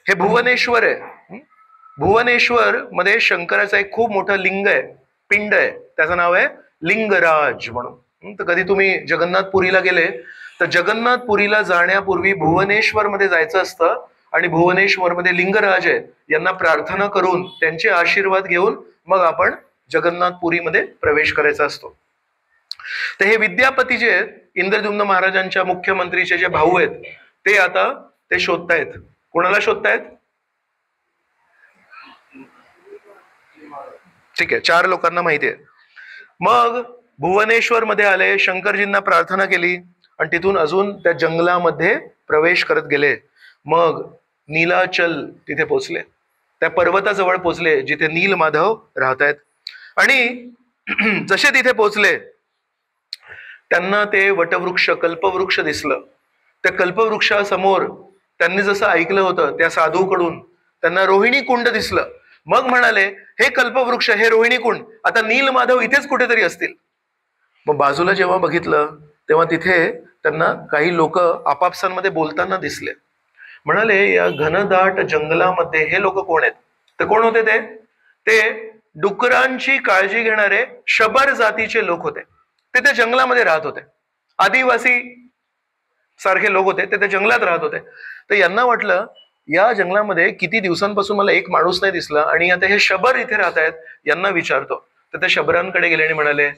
हे भुवनेश्वर आहे. भुवनेश्वर मध्ये शंकराचं एक खूप मोठं लिंग आहे, पिंड आहे, त्याचं नाव आहे लिंगराज म्हणून. तर कधी तुम्ही जगन्नाथपुरीला गेले तर जगन्नाथपुरीला जाण्यापूर्वी भुवनेश्वर मध्ये जायचं असतं आणि भुवनेश्वर मध्ये लिंगराज आहे, यांना प्रार्थना करून त्यांचे आशीर्वाद घेऊन मग आपण जगन्नाथपुरीमध्ये प्रवेश करायचा असतो. तर हे विद्यापती जे आहेत, इंद्रद्युम्न महाराजांच्या मुख्यमंत्रीचे जे भाऊ आहेत, ते आता ते शोधतायत. कोणाला शोधतायत? ठीक आहे, 4 लोकांना माहिती आहे. मग भुवनेश्वर मध्ये आले, शंकरजींना प्रार्थना केली आणि तिथून अजून त्या जंगलामध्ये प्रवेश करत गेले. मग नीलाचल तिथे पोचले, त्या पर्वताजवळ पोचले जिथे नील माधव राहत आहेत. आणि जसे तिथे पोचले त्यांना ते वटवृक्ष कल्पवृक्ष दिसलं. त्या कल्पवृक्षासमोर त्यांनी जसं ऐकलं होतं त्या साधूकडून त्यांना रोहिणी कुंड दिसलं. मग म्हणाले, हे कल्पवृक्ष, हे रोहिणी कुंड, आता नील माधव इथेच कुठेतरी असतील. मग बाजूला जेव्हा बघितलं तेव्हा तिथे त्यांना काही लोक आपापसांमध्ये बोलताना दिसले. म्हणाले, या घनदाट जंगलामध्ये हे लोक कोण आहेत? तर कोण होते ते डुकरांची काळजी घेणारे शबर जातीचे लोक होते. ते त्या जंगलामध्ये राहत होते. आदिवासी सारखे लोक होते, ते त्या जंगलात राहत होते. तर यांना वाटलं, या जंगलामध्ये किती दिवसांपासून मला एक माणूस नाही दिसला आणि आता हे शबर इथे राहत आहेत, यांना विचारतो. तर त्या शबरांकडे गेले आणि म्हणाले,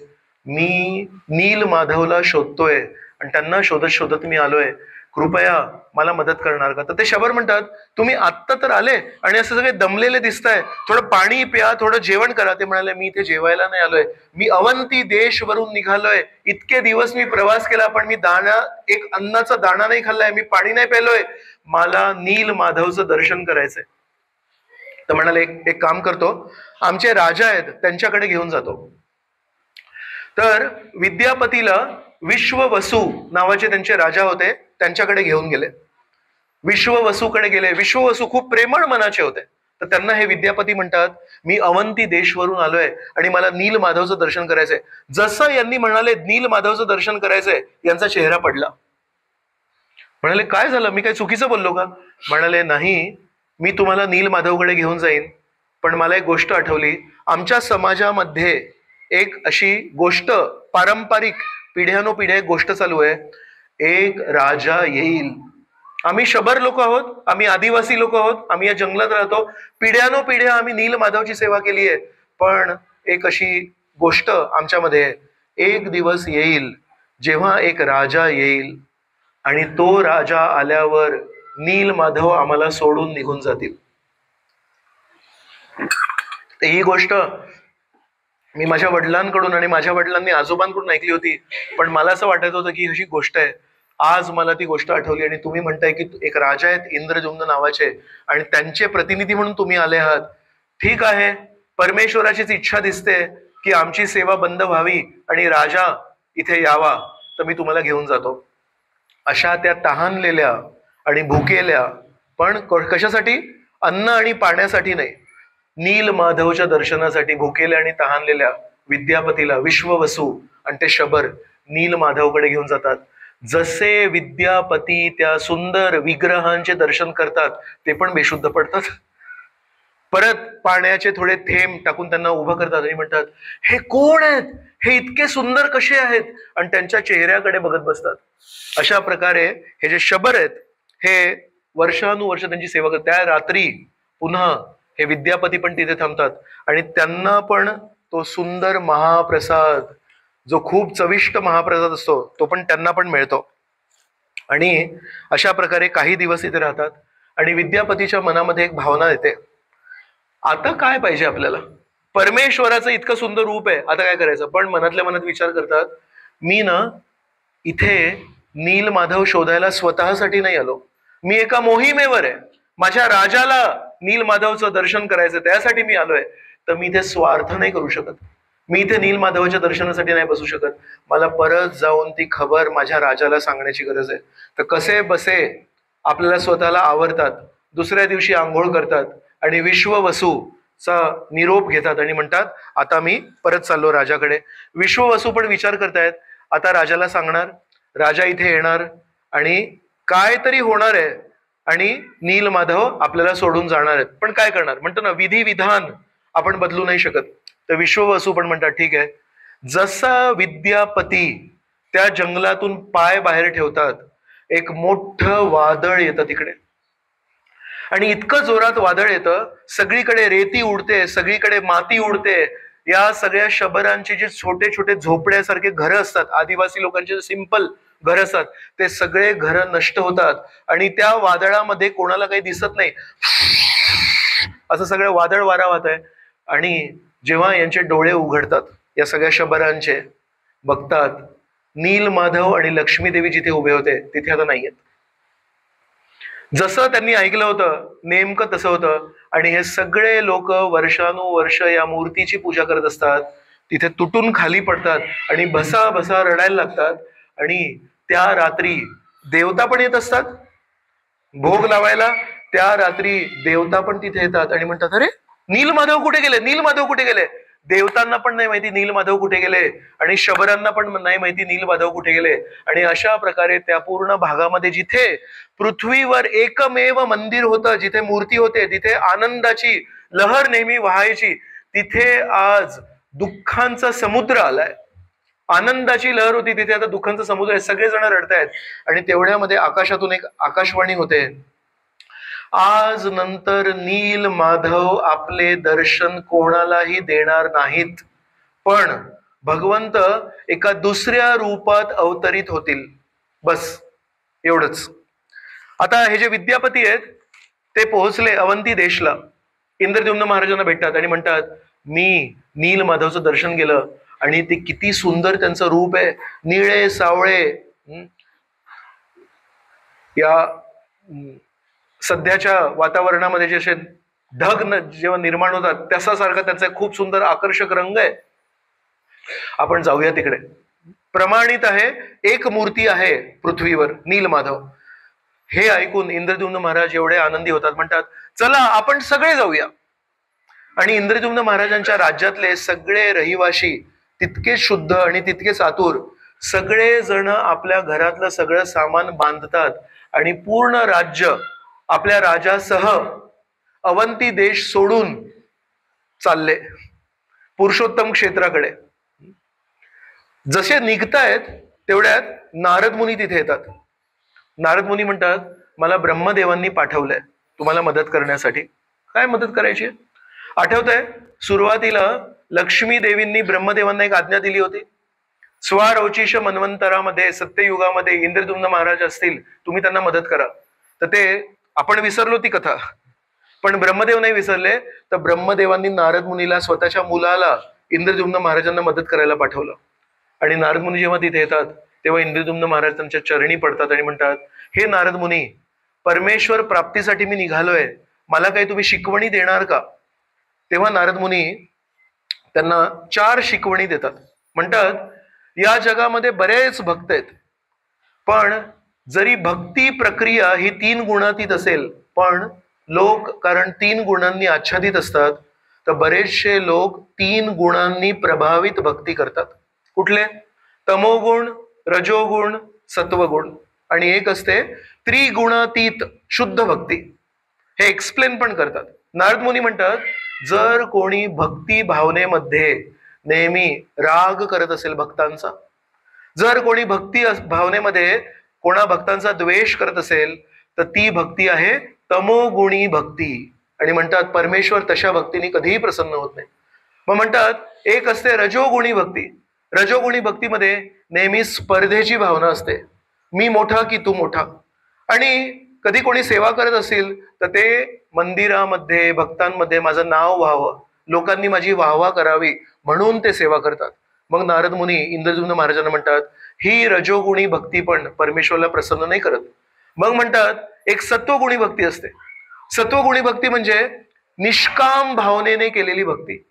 मी नील माधवला शोधतोय आणि त्यांना शोधत शोधत मी आलोय, कृपया मला मदत करणार का? तर ते शबर म्हणतात, तुम्ही आत्ता तर आले आणि असं सगळे दमलेले दिसताय, थोडं पाणी प्या, थोडं जेवण करा. ते म्हणाले, मी इथे जेवायला नाही आलोय, मी अवंती देशवरून निघालोय. इतके दिवस मी प्रवास केला पण मी एक अन्नाचा दाणा नाही खाल्लाय, मी पाणी नाही प्यालोय, मला नील माधवचं दर्शन करायचंय. तर म्हणाले, एक काम करतो, आमचे राजा आहेत त्यांच्याकडे घेऊन जातो. तर विद्यापतीला विश्ववसू नावाचे त्यांचे राजा होते, त्यांच्याकडे घेऊन गेले. विश्ववसूकडे गेले. विश्ववसू खूप प्रेमळ मनाचे होते. तर त्यांना हे विद्यापती म्हणतात, मी अवंती देशवरून आलोय आणि मला नील माधवचं दर्शन करायचंय. जसं यांनी म्हणाले नील माधवचं दर्शन करायचंय, यांचा चेहरा पडला. म्हणाले, काय झालं, मी काही चुकीचं बोललो का? म्हणाले, नाही, मी तुम्हाला नील माधवकडे घेऊन जाईन, पण मला एक गोष्ट आठवली. आमच्या समाजामध्ये एक अशी गोष्ट, पारंपरिक पिढ्यानोपिढ्या एक गोष्ट चालू आहे, एक राजा येईल. आम्ही शबर लोक आहोत, आम्ही आदिवासी लोक आहोत, आम्ही या जंगलात राहतो, पिढ्यानोपिढ्या आम्ही नील माधवची सेवा केली आहे. पण एक अशी गोष्ट आमच्यामध्ये आहे, एक दिवस येईल जेव्हा एक राजा येईल आणि तो राजा आल्यावर नील माधव आम्हाला सोडून निघून जातील. ही गोष्ट मी माझ्या वडिलांकडून आणि माझ्या वडिलांनी आजोबांकडून ऐकली होती, पण मला असं वाटत होतं की अशी गोष्ट आहे. आज मला ती गोष्ट आठवली आणि तुम्ही म्हणताय की एक राजा आहेत इंद्रद्युम्न नावाचे आणि त्यांचे प्रतिनिधी म्हणून तुम्ही आले आहात. ठीक आहे, परमेश्वराचीच इच्छा दिसते की आमची सेवा बंद व्हावी आणि राजा इथे यावा, तर मी तुम्हाला घेऊन जातो. अशा त्या तहानलेल्या आणि भुकेल्या, पण कशासाठी? अन्न आणि पाण्यासाठी नाही, नील माधवच्या दर्शनासाठी भुकेल्या आणि तहानलेल्या विद्यापतीला विश्ववसू आणि ते शबर नील माधवकडे घेऊन जातात. जसे विद्यापती त्या सुंदर विग्रहांचे दर्शन करतात, ते पण बेशुद्ध पडतात. परत पाण्याचे थोडे थेंब टाकून त्यांना उभं करतात आणि म्हणतात, हे कोण आहेत, हे इतके सुंदर कसे आहेत, आणि त्यांच्या चेहऱ्याकडे बघत बसतात. अशा प्रकारे हे जे शबर आहेत, हे वर्षानुवर्ष त्यांची सेवा करतात. त्या रात्री पुन्हा हे विद्यापती पण तिथे थांबतात आणि त्यांना पण तो सुंदर महाप्रसाद, जो खूप चविष्ट महाप्रसाद असतो, तो पण त्यांना पण मिळतो. आणि अशा प्रकारे काही दिवस इथे राहतात आणि विद्यापतीच्या मनामध्ये एक भावना येते, आता काय पाहिजे आपल्याला? परमेश्वराचं इतकं सुंदर रूप आहे, आता काय करायचं? पण मनातल्या मनात विचार करतात, मी ना इथे नील माधव शोधायला स्वतःसाठी नाही आलो, मी एका मोहिमेवर आहे, माझ्या राजाला नील माधवचं दर्शन करायचं त्यासाठी मी आलोय. तर मी इथे स्वार्थ नाही करू शकत, मी इथे नील माधवच्या दर्शनासाठी नाही बसू शकत. मला परत जाऊन ती खबर माझ्या राजाला सांगण्याची गरज आहे. तर कसे बसे आपल्याला स्वतःला आवरतात, दुसऱ्या दिवशी आंघोळ करतात आणि विश्ववसूचा निरोप घेतात आणि म्हणतात, आता मी परत चाललो राजाकडे. विश्ववसू पण विचार करतायत, आता राजाला सांगणार, राजा इथे येणार आणि काय तरी होणार आहे आणि नील माधव आपल्याला सोडून जाणार आहेत. पण काय करणार? म्हणतो ना, विधी विधान आपण बदलू नाही शकत. तर विश्ववसू पण म्हणतात, ठीक आहे. जसा विद्यापती त्या जंगलातून पाय बाहेर ठेवतात, एक मोठं वादळ येतं तिकडे आणि इतकं जोरात वादळ येतं, सगळीकडे रेती उडते, सगळीकडे माती उडते. या सगळ्या शबरांचे जे छोटे छोटे झोपड्यासारखे घरं असतात, आदिवासी लोकांचे सिंपल घर असतात, ते सगळे घरं नष्ट होतात आणि त्या वादळामध्ये कोणाला काही दिसत नाही, असं सगळं वादळ वारा वाहत आहे. आणि जेव्हा यांचे डोळे उघडतात, या सगळ्या शबरांचे, बघतात नील माधव आणि लक्ष्मी देवी जिथे उभे होते तिथे आता नाहीयेत. जसं त्यांनी ऐकलं होतं नेमकं तसं होतं. आणि हे सगळे लोक वर्षानुवर्ष या मूर्तीची पूजा करत असतात. तिथे तुटून खाली पडतात आणि भसा भसा रडायला लागतात. आणि त्या रात्री देवता पण येत असतात भोग लावायला. त्या रात्री देवता पण तिथे येतात आणि म्हणतात, अरे नीलमाधव कुठे गेले, नीलमाधव कुठे गेले. देवतांना पण नाही माहिती नीलमाधव कुठे गेले आणि शबरांना पण नाही माहिती नीलमाधव कुठे गेले. आणि अशा प्रकारे त्या पूर्ण भागामध्ये जिथे पृथ्वीवर एकमेव मंदिर होतं, जिथे मूर्ती होते, जिथे आनंदाची लहर नेहमी वाहायची, तिथे आज दुःखांचा समुद्र आलाय. आनंदाची लहर होती तिथे आता दुःखांचा समुद्र आहे. सगळेजण रडतायत. आणि तेवढ्यामध्ये आकाशातून एक आकाशवाणी होते, आज नंतर नील माधव आपले दर्शन कोणालाही देणार नाहीत, पण भगवंत एका दुसऱ्या रूपात अवतरित होतील. बस एवढंच. आता हे जे विद्यापती आहेत ते पोहोचले अवंती देशला. इंद्रद्युम्न महाराजांना भेटतात आणि म्हणतात, मी नील माधवचं दर्शन केलं आणि ते किती सुंदर त्यांचं रूप आहे, निळे सावळे. या सध्याच्या वातावरणामध्ये जसे ढग जेव्हा निर्माण होतात त्यासारखा त्यांचा खूप सुंदर आकर्षक रंग आहे. आपण जाऊया तिकडे. प्रमाणित आहे, एक मूर्ती आहे पृथ्वीवर, नीलमाधव. हे ऐकून इंद्रद्युम्न महाराज एवढे आनंदी होतात, म्हणतात चला आपण सगळे जाऊया. आणि इंद्रद्युम्न महाराजांच्या राज्यातले सगळे रहिवाशी तितकेच शुद्ध आणि तितकेच आतुर, सगळे जण आपल्या घरातलं सगळं सामान बांधतात आणि पूर्ण राज्य आपल्या राजासह अवंती देश सोडून चालले पुरुषोत्तम क्षेत्राकडे. जसे निघतायत तेवढ्यात नारद मुनी तिथे येतात. नारद मुनी म्हणतात, मला ब्रह्मदेवांनी पाठवलंय तुम्हाला मदत करण्यासाठी. काय मदत करायची? आठवतंय सुरुवातीला लक्ष्मी देवींनी ब्रह्मदेवांना एक आज्ञा दिली होती, स्वारोचिष मन्वंतरामध्ये सत्ययुगामध्ये इंद्रद्युम्न महाराज असतील, तुम्ही त्यांना मदत करा. तर ते आपण विसरलो ती कथा, पण ब्रह्मदेव नाही विसरले. तर ब्रह्मदेवांनी नारद मुनीला स्वतःच्या मुलाला इंद्रद्युम्न महाराजांना मदत करायला पाठवलं. आणि नारद मुनी जेव्हा तिथे येतात तेव्हा इंद्रद्युम्न महाराज त्यांच्या चरणी पडतात आणि म्हणतात, हे नारद मुनी, परमेश्वर प्राप्तीसाठी मी निघालोय, मला काही तुम्ही शिकवणी देणार का? तेव्हा नारद मुनी त्यांना 4 शिकवणी देतात. म्हणतात, या जगामध्ये बरेच भक्त आहेत, पण जरी भक्ती प्रक्रिया ही 3 गुणातीत असेल, पण लोक कारण 3 गुणांनी आच्छादित असतात, तर बरेचसे लोक 3 गुणांनी प्रभावित भक्ती करतात. कुठले? तमोगुण, रजोगुण, सत्वगुण. आणि एक असते त्रिगुणातीत शुद्ध भक्ती. हे एक्सप्लेन पण करतात. नारद मुनी म्हणतात, जर कोणी भक्ती भावनेमध्ये नेहमी राग करत असेल भक्तांचा, जर कोणी भक्ती भावनेमध्ये कोणा भक्तांचा द्वेष करत असेल, तर ती भक्ती आहे तमोगुणी भक्ती. आणि म्हणतात परमेश्वर तशा भक्तीने कधीही प्रसन्न होत नाही. मग म्हणतात एक असते रजोगुणी भक्ती. रजोगुणी भक्तीमध्ये नेहमी स्पर्धेची भावना असते, मी मोठा की तू मोठा. आणि कधी कोणी सेवा करत असेल तर ते मंदिरामध्ये भक्तांमध्ये माझं नाव व्हावं, लोकांनी माझी वाहवा करावी म्हणून ते सेवा करतात. मग नारद मुनी इंद्रद्युम्न महाराजांना म्हणतात, ही रजोगुणी भक्ती पण परमेश्वरला प्रसन्न नाही करत. मग म्हणतात एक सत्वगुणी भक्ती असते. सत्वगुणी भक्ती म्हणजे निष्काम भावनेने केलेली भक्ती.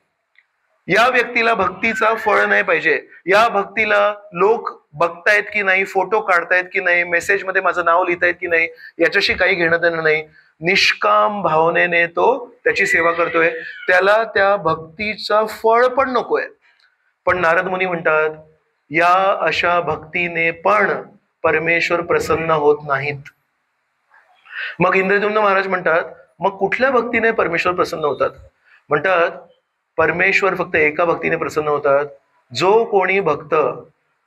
या व्यक्तीला भक्तीचा फळ नाही पाहिजे, या भक्तीला लोक बघतायत की नाही, फोटो काढतायत की नाही, मेसेज मध्ये माझं नाव लिहितायत की नाही, याच्याशी काही घेणं देणं नाही. निष्काम भावनेने तो त्याची सेवा करतोय, त्याला त्या भक्तीचा फळ पण नकोय. पण नारद मुनी म्हणतात, या अशा भक्तीने पण परमेश्वर प्रसन्न होत नाहीत. मग इंद्रद्युम्न महाराज म्हणतात, मग कुठल्या भक्तीने परमेश्वर प्रसन्न होतात? म्हणतात परमेश्वर फक्त एका भक्तीने प्रसन्न होतात, जो कोणी भक्त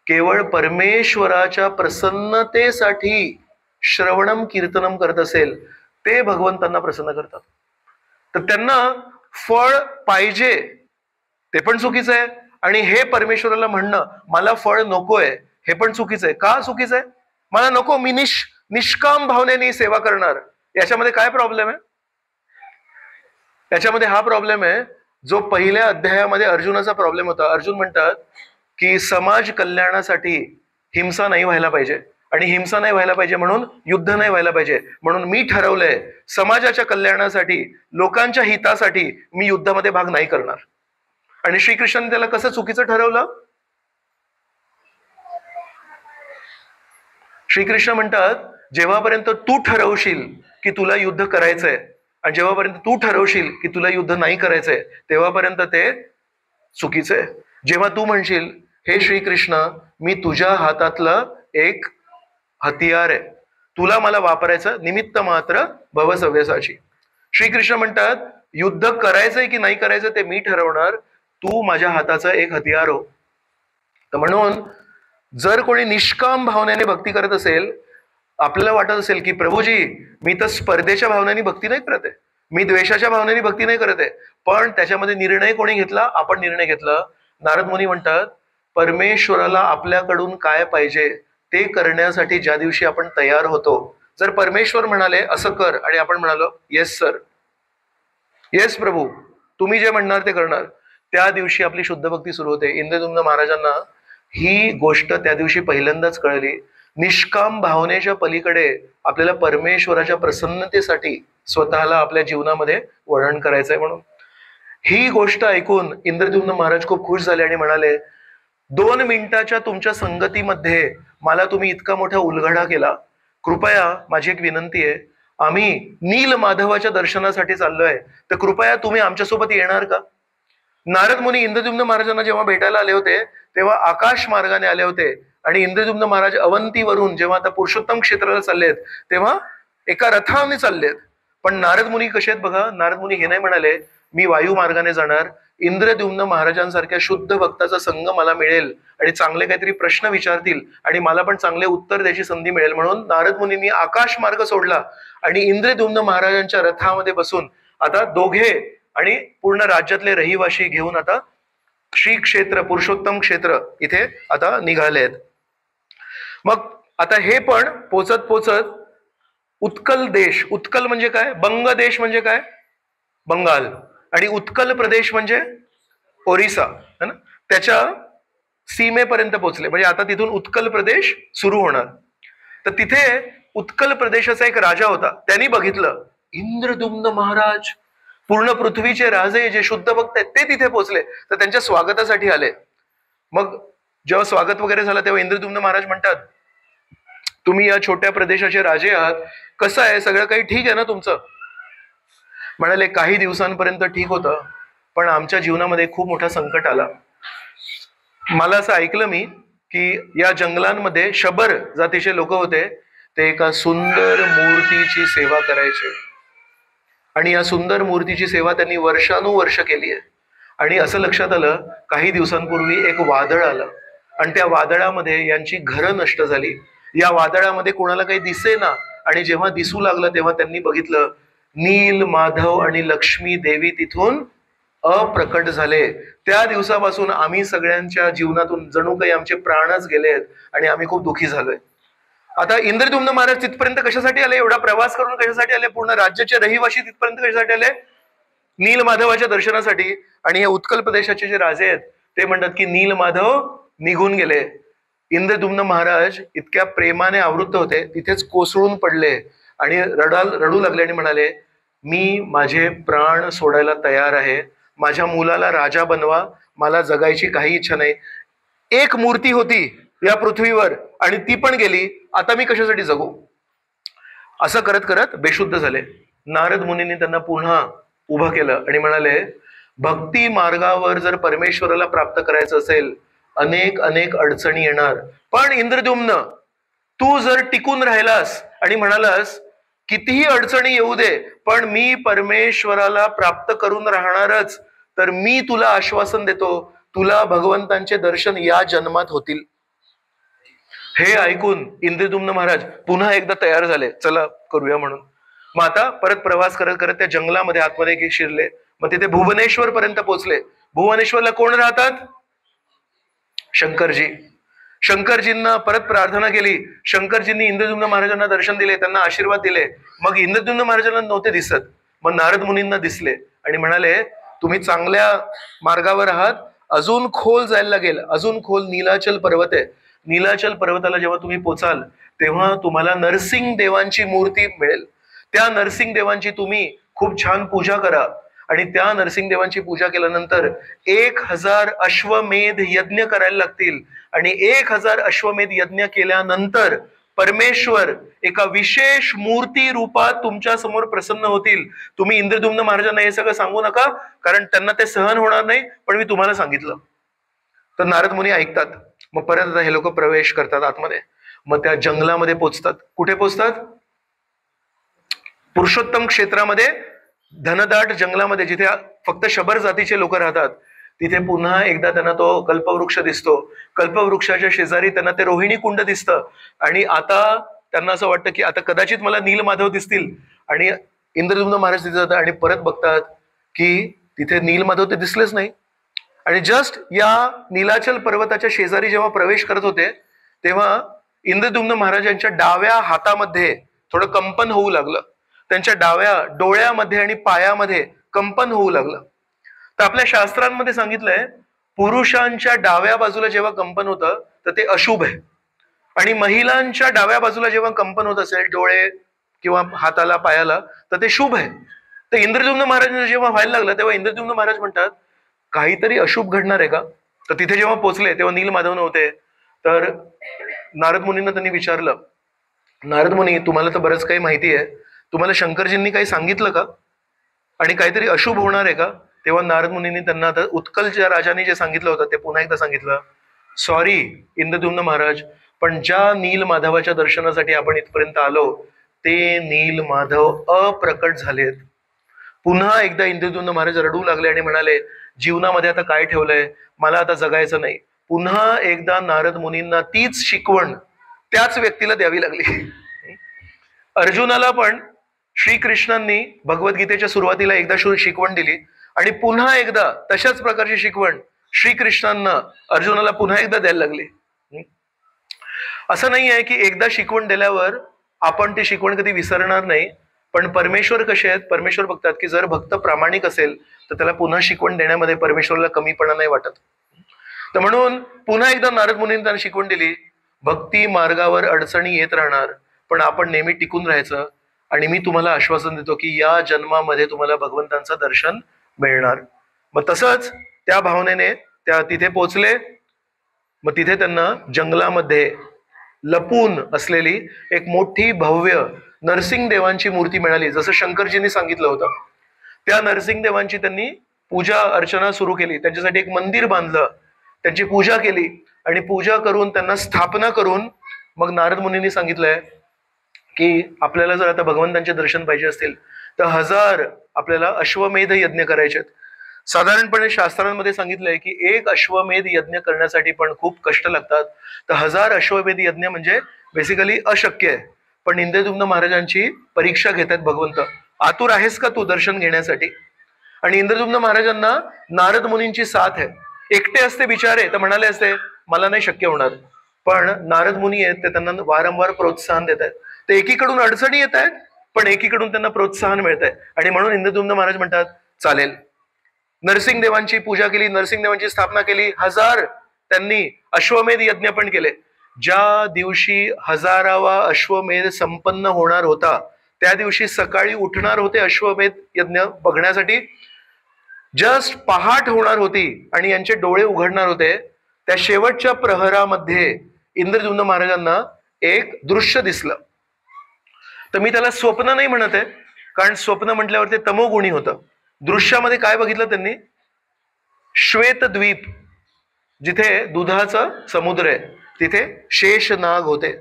केवळ परमेश्वराच्या प्रसन्नतेसाठी श्रवणम कीर्तनम करत असेल, ते भगवंतांना प्रसन्न करतात. तर त्यांना फळ पाहिजे ते पण चुकीचं आहे, आणि हे परमेश्वराला म्हणणं मला फळ नकोय हे पण चुकीचं आहे. का चुकीचं आहे? मला नको, मी निष्काम भावनेने सेवा करणार. याच्यामध्ये काय प्रॉब्लेम आहे? याच्यामध्ये हा प्रॉब्लेम आहे जो पहिल्या अध्यायामध्ये अर्जुनाचा प्रॉब्लेम होता. अर्जुन म्हणतात की समाज कल्याणासाठी हिंसा नाही व्हायला पाहिजे, आणि हिंसा नाही व्हायला पाहिजे म्हणून युद्ध नाही व्हायला पाहिजे, म्हणून मी ठरवलंय समाजाच्या कल्याणासाठी लोकांच्या हितासाठी मी युद्धामध्ये भाग नाही करणार. आणि श्रीकृष्णाने त्याला कसं चुकीचं ठरवलं? श्रीकृष्ण म्हणतात, जेव्हापर्यंत तू ठरवशील की तुला युद्ध करायचंय आणि जेव्हापर्यंत तू ठरवशील की तुला युद्ध नाही करायचंय तेव्हापर्यंत ते चुकीचं आहे. जेव्हा तू म्हणशील, हे श्रीकृष्ण, मी तुझ्या हातातलं एक हतियार आहे, तुला मला वापरायचं निमित्त मात्र भवसव्यसाची. श्रीकृष्ण म्हणतात, युद्ध करायचंय की नाही करायचं ते मी ठरवणार, तू माझ्या हाताचा एक हतियार हो. तर म्हणून जर कोणी निष्काम भावनेने भक्ती करत असेल, आपल्याला वाटत असेल की प्रभूजी मी तर स्पर्धेच्या भावनेने भक्ती नाही करत आहे, मी द्वेषाच्या भावनेने भक्ती नाही करत आहे, पण त्याच्यामध्ये निर्णय कोणी घेतला? आपण निर्णय घेतला. नारद मुनी म्हणतात, परमेश्वराला आपल्याकडून काय पाहिजे ते करण्यासाठी ज्या दिवशी आपण तयार होतो, जर परमेश्वर म्हणाले असं कर आणि आपण म्हणालो येस सर, येस प्रभू, तुम्ही जे म्हणणार ते करणार, त्या दिवशी आपली शुद्ध भक्ती सुरू होते. इंद्रद्युम्न महाराजांना ही गोष्ट त्या दिवशी पहिल्यांदाच कळली. निष्काम भावनेच्या पलीकडे आपल्याला परमेश्वराच्या प्रसन्नतेसाठी स्वतःला आपल्या जीवनामध्ये वर्णन करायचंय. म्हणून ही गोष्ट ऐकून इंद्रद्युम्न महाराज खूप खुश झाले आणि म्हणाले, 2 मिनिटाच्या तुमच्या संगतीमध्ये मला तुम्ही इतका मोठा उलगडा केला, कृपया माझी एक विनंती आहे, आम्ही नील माधवाच्या दर्शनासाठी चाललोय, तर कृपया तुम्ही आमच्यासोबत येणार का? नारद मुनी इंद्रद्युम्न महाराजांना जेव्हा भेटायला आले होते तेव्हा आकाश मार्गाने आले होते आणि इंद्रद्युम्न महाराज अवंतीवरून जेव्हा आता पुरुषोत्तम क्षेत्राला चाललेत तेव्हा एका रथाने चाललेत. पण नारद मुनी कसे आहेत बघा, नारद मुनी हे नाही म्हणाले मी वायू मार्गाने जाणार, इंद्रद्युम्न महाराजांसारख्या शुद्ध भक्ताचा संग मला मिळेल आणि चांगले काहीतरी प्रश्न विचारतील आणि मला पण चांगले उत्तर द्यायची संधी मिळेल, म्हणून नारद मुनींनी आकाश मार्ग सोडला आणि इंद्रद्युम्न महाराजांच्या रथामध्ये बसून आता दोघे आणि पूर्ण राज्यातले रहिवाशी घेऊन आता श्री क्षेत्र पुरुषोत्तम क्षेत्र इथे आता निघाले आहेत. मग आता हे पण पोचत पोचत उत्कल देश, उत्कल म्हणजे काय, बंग देश म्हणजे काय, बंगाल, आणि उत्कल प्रदेश म्हणजे ओरिसा है ना, त्याच्या सीमेपर्यंत पोहोचले. म्हणजे आता तिथून उत्कल प्रदेश सुरू होणार. तर तिथे उत्कल प्रदेशाचा एक राजा होता, त्यांनी बघितलं इंद्रद्युम्न महाराज, पूर्ण पृथ्वीचे राजे जे शुद्ध भक्त आहेत ते तिथे पोहोचले, तर त्यांच्या स्वागतासाठी आले. मग जेव्हा स्वागत वगैरे झालं तेव्हा इंद्रद्युम्न महाराज म्हणतात, तुम्ही या छोट्या प्रदेशाचे राजे आहात, कसं आहे, सगळं काही ठीक आहे ना तुमचं? म्हणाले, काही दिवसांपर्यंत ठीक होतं, पण आमच्या जीवनामध्ये खूप मोठा संकट आला. मला असं ऐकलं मी की या जंगलांमध्ये शबर जातीचे लोक होते, ते एका सुंदर मूर्तीची सेवा करायचे आणि या सुंदर मूर्तीची सेवा त्यांनी वर्षानुवर्ष केली आहे. आणि असं लक्षात आलं, काही दिवसांपूर्वी एक वादळ आलं आणि त्या वादळामध्ये यांची घरं नष्ट झाली. या वादळामध्ये कोणाला काही दिसेना आणि जेव्हा दिसू लागलं तेव्हा त्यांनी बघितलं नील माधव आणि लक्ष्मी देवी तिथून अप्रकट झाले. त्या दिवसापासून आम्ही सगळ्यांच्या जीवनातून जणू काही आमचे प्राणच गेलेत आणि आम्ही खूप दुःखी झालोय. आता इंद्रद्युम्न महाराज तिथपर्यंत कशासाठी आले, एवढा प्रवास करून कशासाठी आले, पूर्ण राज्याचे रहिवाशी तिथपर्यंत कशासाठी आले, नील माधवाच्या दर्शनासाठी. आणि हे उत्कल प्रदेशाचे जे राजे आहेत ते म्हणतात की नील माधव निघून गेले. इंद्रद्युम्न महाराज इतक्या प्रेमाने आवृत्त होते, तिथेच कोसळून पडले आणि रडू लागले आणि म्हणाले, मी माझे प्राण सोडायला तयार आहे, माझ्या मुलाला राजा बनवा, मला जगायची काही इच्छा नाही. एक मूर्ती होती या पृथ्वीवर आणि ती पण गेली, आता मी कशासाठी जगू? असं करत करत बेशुद्ध झाले. नारद मुनींनी त्यांना पुन्हा उभं केलं आणि म्हणाले, भक्ती मार्गावर जर परमेश्वराला प्राप्त करायचं असेल अनेक अनेक अडचणी येणार, पण इंद्रद्युम्न तू जर टिकून राहिलास आणि म्हणालास कितीही अडचणी येऊ दे पण मी परमेश्वराला प्राप्त करून राहणारच, तर मी तुला आश्वासन देतो, तुला भगवंतांचे दर्शन या जन्मात होतील. हे ऐकून इंद्रद्युम्न महाराज पुन्हा एकदा तयार झाले, चला करूया म्हणून. मग आता परत प्रवास करत करत त्या जंगलामध्ये आतमध्ये शिरले. मग तिथे भुवनेश्वर पर्यंत पोहोचले. भुवनेश्वरला कोण राहतात? शंकरजी. शंकरजींना परत प्रार्थना केली. शंकरजींनी इंद्रद्युम्न महाराजांना दर्शन दिले, त्यांना आशीर्वाद दिले. मग इंद्रद्युम्न महाराजांना नव्हते दिसत, मग नारद मुनींना दिसले आणि म्हणाले, तुम्ही चांगल्या मार्गावर आहात, अजून खोल जायला लागेल, अजून खोल नीलाचल पर्वत आहे. नीलाचल पर्वताला जेव्हा तुम्ही पोचाल तेव्हा तुम्हाला नरसिंग देवांची मूर्ती मिळेल. त्या नरसिंग देवांची तुम्ही खूप छान पूजा करा आणि त्या नरसिंहदेवांची पूजा केल्यानंतर 1000 अश्वमेध यज्ञ करायला लागतील आणि 1000 अश्वमेध यज्ञ केल्यानंतर परमेश्वर एका विशेष मूर्ती रूपात तुमच्या समोर प्रसन्न होतील. तुम्ही इंद्रद्युम्न महाराजांना हे सगळं सांगू नका, कारण त्यांना ते सहन होणार नाही, पण मी तुम्हाला सांगितलं. तर नारद मुनी ऐकतात. मग परत आता हे लोक प्रवेश करतात आतमध्ये. मग त्या जंगलामध्ये पोचतात. कुठे पोचतात? पुरुषोत्तम क्षेत्रामध्ये, धनदाट जंगलामध्ये, जिथे फक्त शबर जातीचे लोक राहतात. तिथे पुन्हा एकदा त्यांना तो कल्पवृक्ष दिसतो. कल्पवृक्षाच्या शेजारी त्यांना ते रोहिणी कुंड दिसतं. आणि आता त्यांना असं वाटतं की आता कदाचित मला नीलमाधव दिसतील. आणि इंद्रद्युम्न महाराज तिथे जातात आणि परत बघतात की तिथे नीलमाधव ते दिसलेच नाही. आणि जस्ट या नीलाचल पर्वताच्या शेजारी जेव्हा प्रवेश करत होते तेव्हा इंद्रद्युम्न महाराजांच्या डाव्या हातामध्ये थोडं कंपन होऊ लागलं. त्यांच्या डाव्या डोळ्यामध्ये आणि पायामध्ये कंपन होऊ लागलं. तर आपल्या शास्त्रांमध्ये सांगितलंय पुरुषांच्या डाव्या बाजूला जेव्हा कंपन होतं तर ते अशुभ आहे, आणि महिलांच्या डाव्या बाजूला जेव्हा कंपन होत असेल डोळे किंवा हाताला पायाला तर ते शुभ आहे. तर इंद्रद्युम्न महाराजांना जेव्हा व्हायला लागलं तेव्हा इंद्रद्युम्न महाराज म्हणतात काहीतरी अशुभ घडणार आहे का? तर तिथे जेव्हा पोहोचले तेव्हा नीलमाधव नव्हते. तर नारद मुनींना त्यांनी विचारलं, नारद मुनी तुम्हाला तर बरंच काही माहिती आहे, तुम्हाला शंकरजींनी काही सांगितलं का आणि काहीतरी अशुभ होणार आहे का? तेव्हा नारद मुनींनी त्यांना आता उत्कलच्या राजाने जे सांगितलं होतं ते पुन्हा एकदा सांगितलं. सॉरी इंद्रद्युम्न महाराज, पण ज्या नीलमाधवाच्या दर्शनासाठी आपण इथपर्यंत आलो ते नीलमाधव अप्रकट झालेत. पुन्हा एकदा इंद्रद्युम्न महाराज रडू लागले आणि म्हणाले जीवनामध्ये आता काय ठेवलंय, मला आता जगायचं नाही. पुन्हा एकदा नारद मुनींना तीच शिकवण त्याच व्यक्तीला द्यावी लागली. अर्जुनाला पण श्रीकृष्णांनी भगवद्गीतेच्या सुरुवातीला एकदा शिकवण दिली आणि पुन्हा एकदा तशाच प्रकारची शिकवण श्रीकृष्णांना अर्जुनाला पुन्हा एकदा द्यायला लागली. असं नाही आहे की एकदा शिकवण दिल्यावर आपण ती शिकवण कधी विसरणार नाही, पण परमेश्वर कसे आहेत, परमेश्वर बघतात की जर भक्त प्रामाणिक असेल तर त्याला पुन्हा शिकवण देण्यामध्ये परमेश्वराला कमीपणा नाही वाटत. तर म्हणून पुन्हा एकदा नारद मुनींनी त्यांना शिकवण दिली, भक्ती मार्गावर अडचणी येत राहणार पण आपण नेहमी टिकून राहायचं, आणि मी तुम्हाला आश्वासन देतो की या जन्मामध्ये तुम्हाला भगवंतांचं दर्शन मिळणार. मग तसंच त्या भावनेने त्या तिथे पोचले. मग तिथे त्यांना जंगलामध्ये लपून असलेली एक मोठी भव्य नरसिंहदेवांची मूर्ती मिळाली, जसं शंकरजींनी सांगितलं होतं. त्या नरसिंहदेवांची त्यांनी पूजा अर्चना सुरू केली, त्यांच्यासाठी एक मंदिर बांधलं, त्यांची पूजा केली आणि पूजा करून त्यांना स्थापना करून मग नारद मुनींनी सांगितलंय की आपल्याला जर आता भगवंतांचे दर्शन पाहिजे असतील तर 1000 आपल्याला अश्वमेध यज्ञ करायचे. साधारणपणे शास्त्रांमध्ये सांगितलंय की एक अश्वमेध यज्ञ करण्यासाठी पण खूप कष्ट लागतात. तर 1000 अश्वमेध यज्ञ म्हणजे बेसिकली अशक्य आहे. पण इंद्रद्युम्न महाराजांची परीक्षा घेतात भगवंत, आतुर आहेस का तू दर्शन घेण्यासाठी? आणि इंद्रद्युम्न महाराजांना नारद मुनींची साथ आहे. एकटे असते बिचारे तर म्हणाले असते मला नाही शक्य होणार, पण नारद मुनी आहेत ते त्यांना वारंवार प्रोत्साहन देत आहेत. ते एकीकडून अडचणी येत आहेत पण एकीकडून त्यांना प्रोत्साहन मिळत आहे. आणि म्हणून इंद्रद्युम्न महाराज म्हणतात चालेल. नरसिंहदेवांची पूजा केली, नरसिंहदेवांची स्थापना केली, 1000 त्यांनी अश्वमेध यज्ञ पण केले. ज्या दिवशी 1000वा अश्वमेध संपन्न होणार होता त्या दिवशी सकाळी उठणार होते अश्वमेध यज्ञ बघण्यासाठी. जस्ट पहाट होणार होती आणि यांचे डोळे उघडणार होते. त्या शेवटच्या प्रहरामध्ये इंद्रद्युम्न महाराजांना एक दृश्य दिसलं. तर मी त्याला स्वप्न नाही म्हणत आहे, कारण स्वप्न म्हटल्यावर ते तमोगुणी होतं. दृश्यामध्ये काय बघितलं त्यांनी? श्वेतद्वीप, जिथे दुधाचा समुद्र आहे, तिथे शेषनाग होते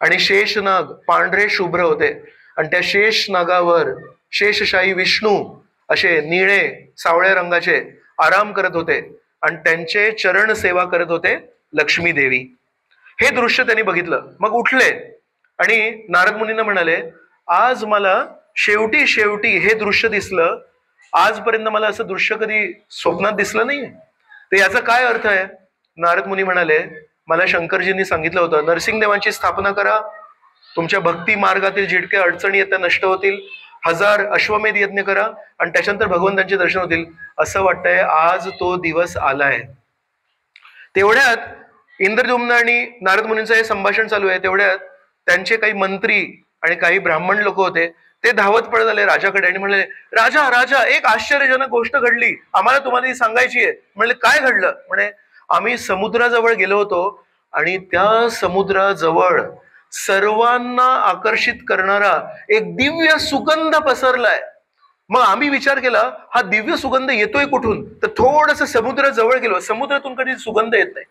आणि शेषनाग पांढरे शुभ्र होते आणि त्या शेषनागावर शेषशाही विष्णू असे निळे सावळ्या रंगाचे आराम करत होते आणि त्यांचे चरण सेवा करत होते लक्ष्मी देवी. हे दृश्य त्यांनी बघितलं. मग उठले आणि नारद मुनींना म्हणाले आज मला शेवटी शेवटी हे दृश्य दिसलं, आजपर्यंत मला असं दृश्य कधी स्वप्नात दिसलं नाही. तर याचा काय अर्थ आहे? नारद मुनी म्हणाले मला शंकरजींनी सांगितलं होतं नरसिंहदेवांची स्थापना करा, तुमच्या भक्ती मार्गातील जितक्या अडचणी आहेत त्या नष्ट होतील, 1000 अश्वमेध यज्ञ करा आणि त्याच्यानंतर भगवंतांचे दर्शन होतील. असं वाटतंय आज तो दिवस आलाय. तेवढ्यात इंद्रद्युम्न आणि नारद मुनींचं हे संभाषण चालू आहे. तेवढ्यात त्यांचे काही मंत्री आणि काही ब्राह्मण लोक होते ते धावत पडत आले राजाकडे आणि म्हणले, राजा राजा, एक आश्चर्यजनक गोष्ट घडली, आम्हाला तुम्हाला ती सांगायची आहे. म्हणले, काय घडलं? म्हणे, आम्ही समुद्राजवळ गेलो होतो आणि त्या समुद्राजवळ सर्वांना आकर्षित करणारा एक दिव्य सुगंध पसरलाय. मग आम्ही विचार केला, हा दिव्य सुगंध येतोय कुठून? तर थोडस समुद्राजवळ गेलो. समुद्रातून कधी सुगंध येत नाही.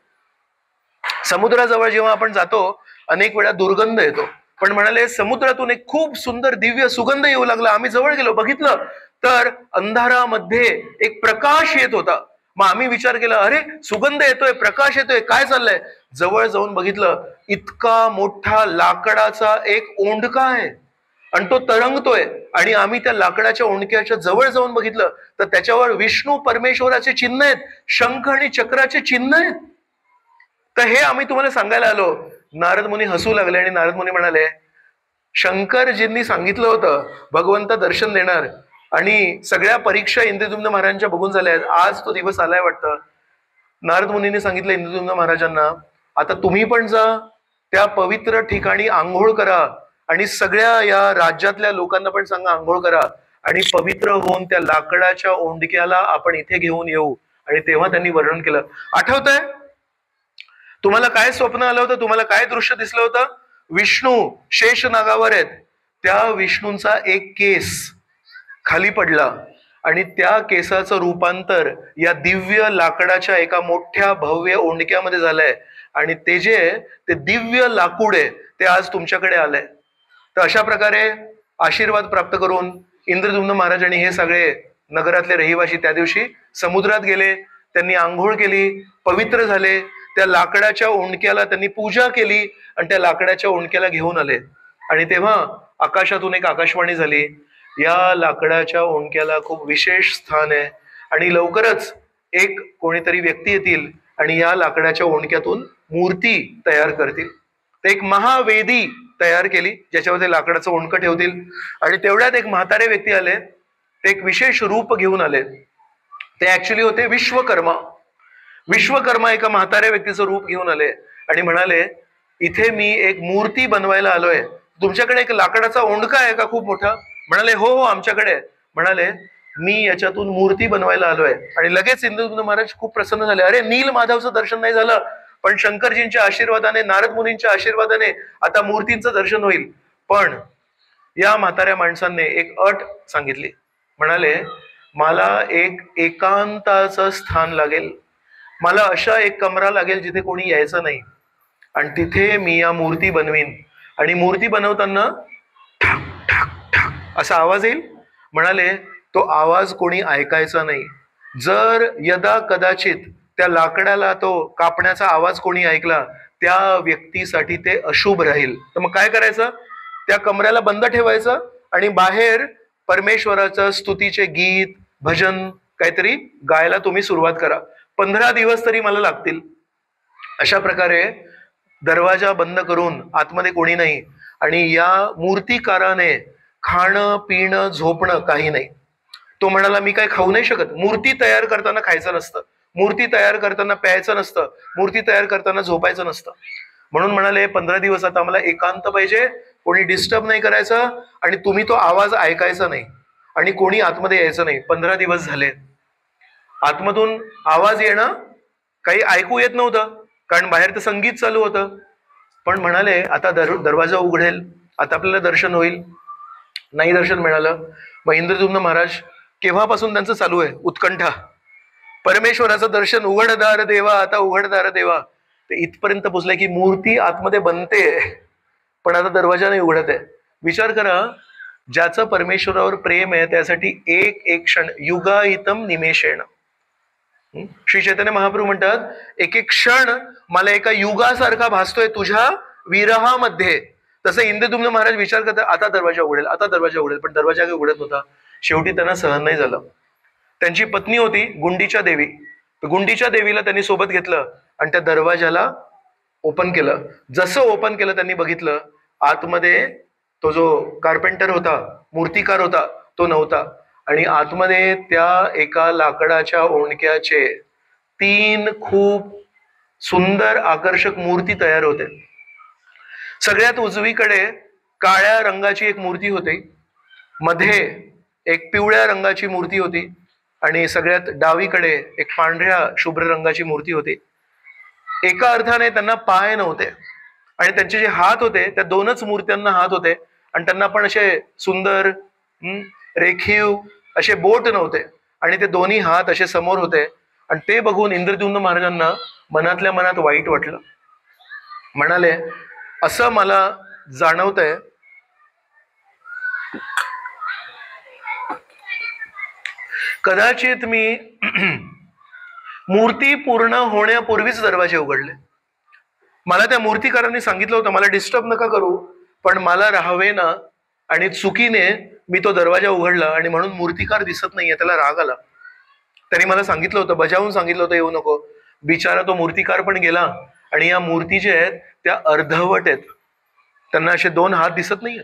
समुद्राजवळ जेव्हा आपण जातो अनेक वेळा दुर्गंध येतो, पण म्हणाले समुद्रातून एक खूप सुंदर दिव्य सुगंध येऊ लागला. आम्ही जवळ गेलो, बघितलं तर अंधारामध्ये एक प्रकाश येत होता. मग आम्ही विचार केला, अरे सुगंध येतोय, प्रकाश येतोय, काय चाललंय? जवळ जाऊन बघितलं, इतका मोठा लाकडाचा एक ओंडका आहे आणि तो तरंगतोय. आणि आम्ही त्या लाकडाच्या ओंडक्याच्या जवळ जाऊन बघितलं तर त्याच्यावर विष्णू परमेश्वराचे चिन्ह आहेत, शंख आणि चक्राचे चिन्ह आहेत. तर हे आम्ही तुम्हाला सांगायला आलो. नारद मुनी हसू लागले आणि नारद मुनी म्हणाले, शंकरजींनी सांगितलं होतं भगवंत दर्शन देणार आणि सगळ्या परीक्षा इंद्रद्युम्न महाराजांच्या बघून झाल्या आहेत, आज तो दिवस आलाय वाटतं. नारद मुनींनी सांगितलं इंद्रद्युम्न महाराजांना, आता तुम्ही पण जा त्या पवित्र ठिकाणी, आंघोळ करा आणि सगळ्या या राज्यातल्या लोकांना पण सांगा आंघोळ करा आणि पवित्र होऊन त्या लाकडाच्या ओंडक्याला आपण इथे घेऊन येऊ. आणि तेव्हा त्यांनी वर्णन केलं. आठवतंय तुम्हाला काय स्वप्न आलं होतं? तुम्हाला काय दृश्य दिसलं होतं? विष्णू शेषनागावर आहेत, त्या विष्णूंचा एक केस खाली पडला आणि त्या केसाचं रूपांतर या दिव्य लाकडाच्या एका मोठ्या भव्य ओंडक्यामध्ये झालंय आणि ते दिव्य लाकूड आहे ते आज तुमच्याकडे आलंय. तर अशा प्रकारे आशीर्वाद प्राप्त करून इंद्रद्युम्न महाराजांनी हे सगळे नगरातले रहिवासी त्या दिवशी समुद्रात गेले, त्यांनी आंघोळ केली, पवित्र झाले, त्या लाकडाच्या ओंडक्याला त्यांनी पूजा केली आणि त्या लाकडाच्या ओंडक्याला घेऊन आले. आणि तेव्हा आकाशातून एक आकाशवाणी झाली, या लाकडाच्या ओंडक्याला खूप विशेष स्थान आहे आणि लवकरच एक कोणीतरी व्यक्ती येतील आणि या लाकडाच्या ओंडक्यातून मूर्ती तयार करतील. ते एक महावेदी तयार केली ज्याच्यामध्ये लाकडाचं ओंडकं ठेवतील. आणि तेवढ्यात एक म्हातारे व्यक्ती आले, ते एक विशेष रूप घेऊन आले. ते ऍक्च्युली होते विश्वकर्मा. विश्वकर्मा एका म्हाताऱ्या व्यक्तीचं रूप घेऊन आले आणि म्हणाले, इथे मी एक मूर्ती बनवायला आलोय, तुमच्याकडे एक लाकडाचा ओंडका आहे का खूप मोठा? म्हणाले, हो हो आमच्याकडे. म्हणाले, मी याच्यातून मूर्ती बनवायला आलोय. आणि लगेच इंद्रद्युम्न महाराज खूप प्रसन्न झाले. अरे नील माधवचं दर्शन नाही झालं, पण शंकरजींच्या आशीर्वादाने, नारद मुनींच्या आशीर्वादाने आता मूर्तींचं दर्शन होईल. पण या म्हाताऱ्या माणसांनी एक अट सांगितली. म्हणाले, मला एक एकांताचं स्थान लागेल, मला अशा एक कमरा लागेल जिथे कोणी यायचं नाही आणि तिथे मी या मूर्ती बनवीन. आणि मूर्ती बनवताना ठाक ठाक ठाक असा आवाज येईल. म्हणाले, तो आवाज कोणी ऐकायचा नाही. जर यदा कदाचित त्या लाकडाला तो कापण्याचा आवाज कोणी ऐकला, त्या व्यक्तीसाठी ते अशुभ राहील. तर मग काय करायचं? त्या कमऱ्याला बंद ठेवायचं आणि बाहेर परमेश्वराचं स्तुतीचे गीत, भजन काहीतरी गायला तुम्ही सुरुवात करा. 15 दिवस तरी मला लागतील. अशा प्रकारे दरवाजा बंद करून आतमध्ये कोणी नाही आणि या मूर्तिकाराने खाणं पिणं झोपणं काही नाही. तो म्हणाला, मी काय खाऊ नाही शकत. मूर्ती तयार करताना खायचं नसतं, मूर्ती तयार करताना प्यायचं नसतं, मूर्ती तयार करताना झोपायचं नसतं. म्हणून म्हणाले, 15 दिवस आता आम्हाला एकांत पाहिजे, कोणी डिस्टर्ब नाही करायचं आणि तुम्ही तो आवाज ऐकायचा नाही आणि कोणी आतमध्ये यायचं नाही. 15 दिवस झाले. आतमधून आवाज येणं काही ऐकू येत नव्हतं कारण बाहेर तर संगीत चालू होतं. पण म्हणाले, आता दरवाजा उघडेल, आता आपल्याला दर्शन होईल. नाही दर्शन मिळालं. मग इंद्रद्युम्न महाराज, केव्हापासून त्यांचं चालू आहे उत्कंठा, परमेश्वराचं दर्शन, उघडदार देवा, आता उघडदार देवा. ते इथपर्यंत पोचलंय की मूर्ती आतमध्ये बनते पण आता दरवाजा नाही उघडत आहे. विचार करा, ज्याचं परमेश्वरावर प्रेम आहे त्यासाठी एक एक क्षण युगाहितम निमेषेण. श्री चैतन्य महाप्रभू म्हणतात, एक एक क्षण मला एका युगासारखा भासतोय तुझ्या विरहामध्ये. तसं इंद्रद्युम्न महाराज विचार करतात, आता दरवाजा उघडेल, आता दरवाजा उघडेल, पण दरवाजा काही उघडत नव्हता. शेवटी त्यांना सहन नाही झालं. त्यांची पत्नी होती गुंडीच्या देवी, गुंडीच्या देवीला त्यांनी सोबत घेतलं आणि त्या दरवाजाला ओपन केलं. जसं ओपन केलं त्यांनी बघितलं आतमध्ये तो जो कार्पेंटर होता, मूर्तिकार होता, तो नव्हता. आणि आतमध्ये त्या एका लाकडाच्या ओंडक्याचे 3 खूप सुंदर आकर्षक मूर्ती तयार होते. सगळ्यात उजवीकडे काळ्या रंगाची एक मूर्ती होती मध्ये एक पिवळ्या रंगाची मूर्ती होती आणि सगळ्यात डावीकडे एक पांढऱ्या शुभ्र रंगाची मूर्ती होती. एका अर्थाने त्यांना पाय नव्हते आणि त्यांचे जे हात होते त्या दोनच मूर्त्यांना हात होते आणि त्यांना पण असे सुंदर रेखीव असे बोट नव्हते आणि ते दोन्ही हात असे समोर होते. आणि ते बघून इंद्रद्युम्न महाराजांना मनातल्या मनात वाईट वाटलं. म्हणाले, असं मला जाणवतंय कदाचित मी मूर्ती पूर्ण होण्यापूर्वीच दरवाजे उघडले. मला त्या मूर्तिकारांनी सांगितलं होतं मला डिस्टर्ब नका करू, पण मला राहावे ना, आणि चुकीने मी तो दरवाजा उघडला आणि म्हणून मूर्तिकार दिसत नाहीये. त्याला राग आला. त्यांनी मला सांगितलं होतं, बजावून सांगितलं होतं येऊ नको. बिचारा तो मूर्तिकार पण गेला आणि या मूर्ती ज्या आहेत त्या अर्धवट आहेत, त्यांना असे दोन हात दिसत नाहीये.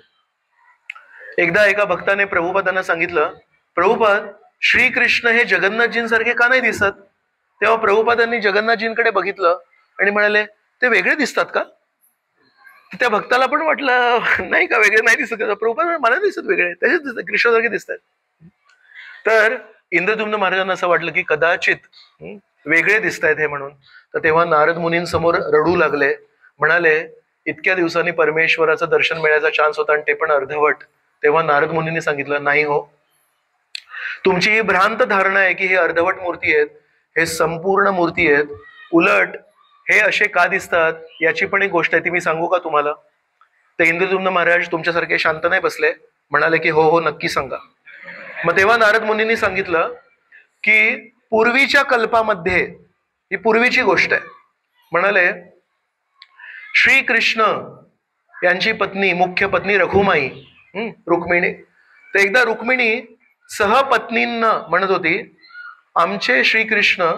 एकदा एका भक्ताने प्रभुपादांना सांगितलं, प्रभुपाद श्रीकृष्ण हे जगन्नाथजींसारखे का नाही दिसत? तेव्हा प्रभुपादांनी जगन्नाथजींकडे बघितलं आणि म्हणाले, ते वेगळे दिसतात का? त्या भक्ताला पण वाटलं नाही का वेगळे नाही दिसत. प्रभुपाद मला दिसत वेगळे, तसेच दिसतात, कृष्णासारखे दिसतात. तर इंद्रद्युम्न महाराजांना असं वाटलं की कदाचित वेगळे दिसतायत हे म्हणून. तर तेव्हा नारद मुनींसमोर रडू लागले. म्हणाले, इतक्या दिवसांनी परमेश्वराचं दर्शन मिळायचा चान्स होता आणि ते पण अर्धवट. तेव्हा नारद मुनींनी सांगितलं, नाही हो, तुमची ही भ्रांत धारणा आहे की हे अर्धवट मूर्ती आहेत, हे संपूर्ण मूर्ती आहेत. उलट हे असे का दिसतात याची पण एक गोष्ट आहे, ती मी सांगू का तुम्हाला? तर इंद्रद्युम्न महाराज तुमच्यासारखे शांत नाही बसले. म्हणाले की हो हो नक्की सांगा. मग तेव्हा नारद मुनींनी सांगितलं की पूर्वीच्या कल्पामध्ये, ही पूर्वीची गोष्ट आहे, म्हणाले श्रीकृष्ण यांची पत्नी, मुख्य पत्नी रखुमाई, रुक्मिणी. तर एकदा रुक्मिणी सहपत्नींना म्हणत होती, आमचे श्रीकृष्ण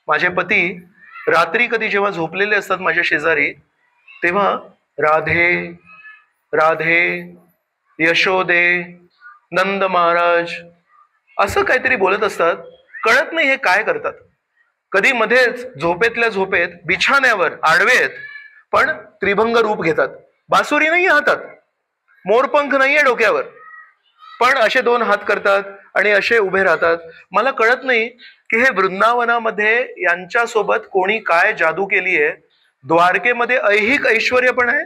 माझे पती रात्री कधी जेव्हा झोपलेले असतात माझ्या शेजारी, तेव्हा राधे राधे यशोदे नंद महाराज असं काहीतरी बोलत असतात. कळत नाही हे काय करतात. कधी मध्येच झोपेतल्या झोपेत बिछाण्यावर आडवे आहेत पण त्रिभंग रूप घेतात. बासुरी नाहीये हातात, मोरपंख नाहीये डोक्यावर, पण असे दोन हात करतात आणि असे उभे राहतात. मला कळत नाही की हे वृंदावनामध्ये यांच्यासोबत कोणी काय जादू केली आहे. द्वारकेमध्ये ऐहिक ऐश्वर्य पण आहे.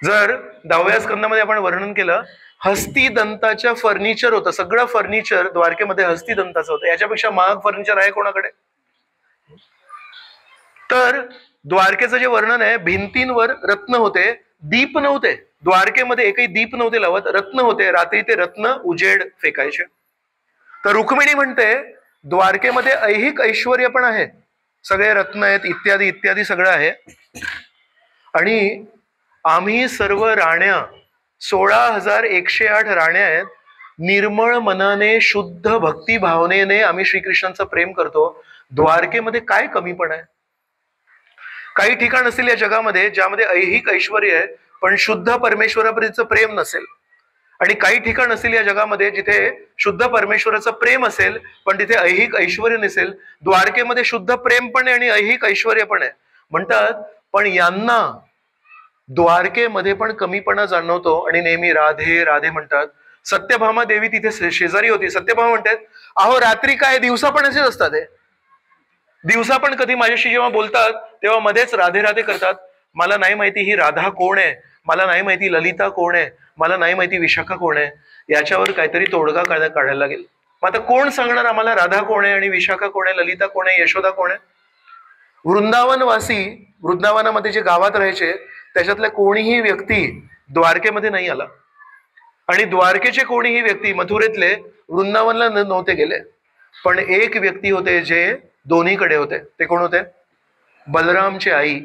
जर 10व्या स्कंदामध्ये आपण वर्णन केलं, हस्तिदंताच्या फर्निचर होतं, सगळं फर्निचर द्वारकेमध्ये हस्तिदंताचं होतं. याच्यापेक्षा महाग फर्निचर आहे कोणाकडे? तर द्वारकेचं जे वर्णन आहे, भिंतींवर रत्न होते, दीप नव्हते. द्वारकेमध्ये एकही दीप नव्हते लावत, रत्न होते. रात्री ते रत्न उजेड फेकायचे. तर रुक्मिणी म्हणते द्वारकेमध्ये ऐहिक ऐश्वर्य पण आहे, सगळे रत्न आहेत, इत्यादी इत्यादी सगळं आहे. आणि आम्ही सर्व राण्या 16,108 राण्या आहेत. निर्मळ मनाने शुद्ध भक्ती भावनेने आम्ही श्रीकृष्णांचं प्रेम करतो. द्वारकेमध्ये काय कमीपण आहे? काही ठिकाण असतील या जगामध्ये ज्यामध्ये ऐहिक ऐश्वर्य आहे पण शुद्ध परमेश्वरापर्यंतचं प्रेम नसेल, आणि काही ठिकाण असतील या जगामध्ये जिथे शुद्ध परमेश्वराचं प्रेम असेल पण तिथे ऐहिक ऐश्वर्य नसेल. द्वारकेमध्ये शुद्ध प्रेम पण आहे आणि ऐहिक ऐश्वर्य पण आहे. म्हणतात पण यांना द्वारकेमध्ये पण कमीपणा जाणवतो आणि नेहमी राधे राधे म्हणतात. सत्यभामा देवी तिथे शेजारी होती. सत्यभामा म्हणतात, अहो रात्री काय, दिवसा पण असेच असतात. हे दिवसा पण कधी माझ्याशी जेव्हा बोलतात तेव्हा मध्येच राधे राधे करतात. मला नाही माहिती ही राधा कोण आहे, मला नाही माहिती ललिता कोण आहे, मला नाही माहिती विशाखा कोण आहे. याच्यावर काहीतरी तोडगा काढायला लागेल. मग आता कोण सांगणार आम्हाला राधा कोण आहे आणि विशाखा कोण आहे, ललिता कोण आहे, यशोदा कोण आहे? वृंदावनवासी, वृंदावनामध्ये जे गावात राहायचे त्याच्यातल्या कोणीही व्यक्ती द्वारकेमध्ये नाही आला, आणि द्वारकेचे कोणीही व्यक्ती मथुरेतले वृंदावनला नव्हते गेले. पण एक व्यक्ती होते जे दोन्हीकडे होते. ते कोण होते? बलरामची आई.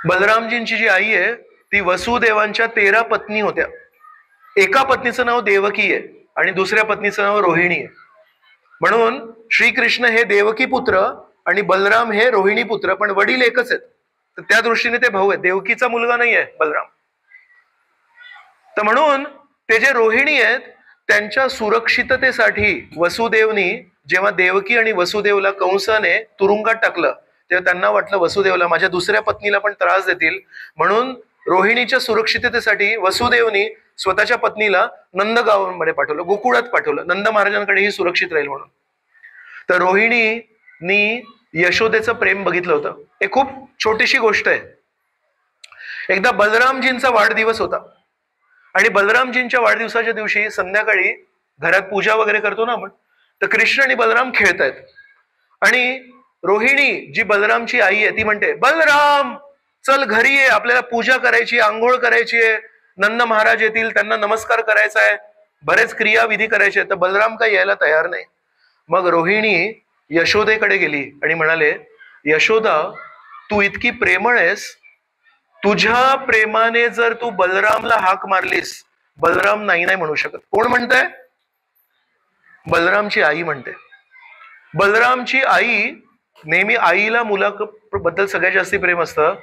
बलरामजींची जी आई आहे ती वसुदेवांच्या 13 पत्नी होत्या. एका पत्नीचं नाव देवकी आहे आणि दुसऱ्या पत्नीचं नाव रोहिणी आहे. म्हणून श्रीकृष्ण हे देवकी पुत्र आणि बलराम हे रोहिणी पुत्र, पण वडील एकच आहेत. तर त्या दृष्टीने ते भाऊ आहेत. देवकीचा मुलगा नाही आहे बलराम. तर म्हणून ते जे रोहिणी आहेत त्यांच्या सुरक्षिततेसाठी वसुदेवनी जेव्हा देवकी आणि वसुदेवला कंसाने तुरुंगात टाकलं तेव्हा त्यांना वाटलं वसुदेवला माझ्या दुसऱ्या पत्नीला पण त्रास देतील, म्हणून रोहिणीच्या सुरक्षिततेसाठी वसुदेवनी स्वतःच्या पत्नीला नंदगावमध्ये पाठवलं, गोकुळात पाठवलं, नंद महाराजांकडेही सुरक्षित राहील म्हणून. तर रोहिणीनी यशोदेचं प्रेम बघितलं होतं. एक खूप छोटीशी गोष्ट आहे. एकदा बलरामजींचा वाढदिवस होता आणि बलरामजींच्या वाढदिवसाच्या दिवशी संध्याकाळी घरात पूजा वगैरे करतो ना आपण, तर कृष्ण आणि बलराम खेळतायत आणि रोहिणी जी बलरामची आई आहे ती म्हणते, बलराम चल घरी ये, आपल्याला पूजा करायची, आंघोळ करायची आहे, नंद महाराज येतील, त्यांना नमस्कार करायचा आहे, बरेच क्रियाविधी करायचे. तर बलराम काही यायला तयार नाही. मग रोहिणी यशोदेकडे गेली आणि म्हणाले, यशोदा तू इतकी प्रेमळ आहेस, तुझ्या प्रेमाने जर तू बलरामला हाक मारलीस, बलराम नाही नाही म्हणू शकत. कोण म्हणतंय? बलरामची आई म्हणते. बलरामची आई, नेहमी आईला मुलाबद्दल सगळ्यात जास्ती प्रेम असतं,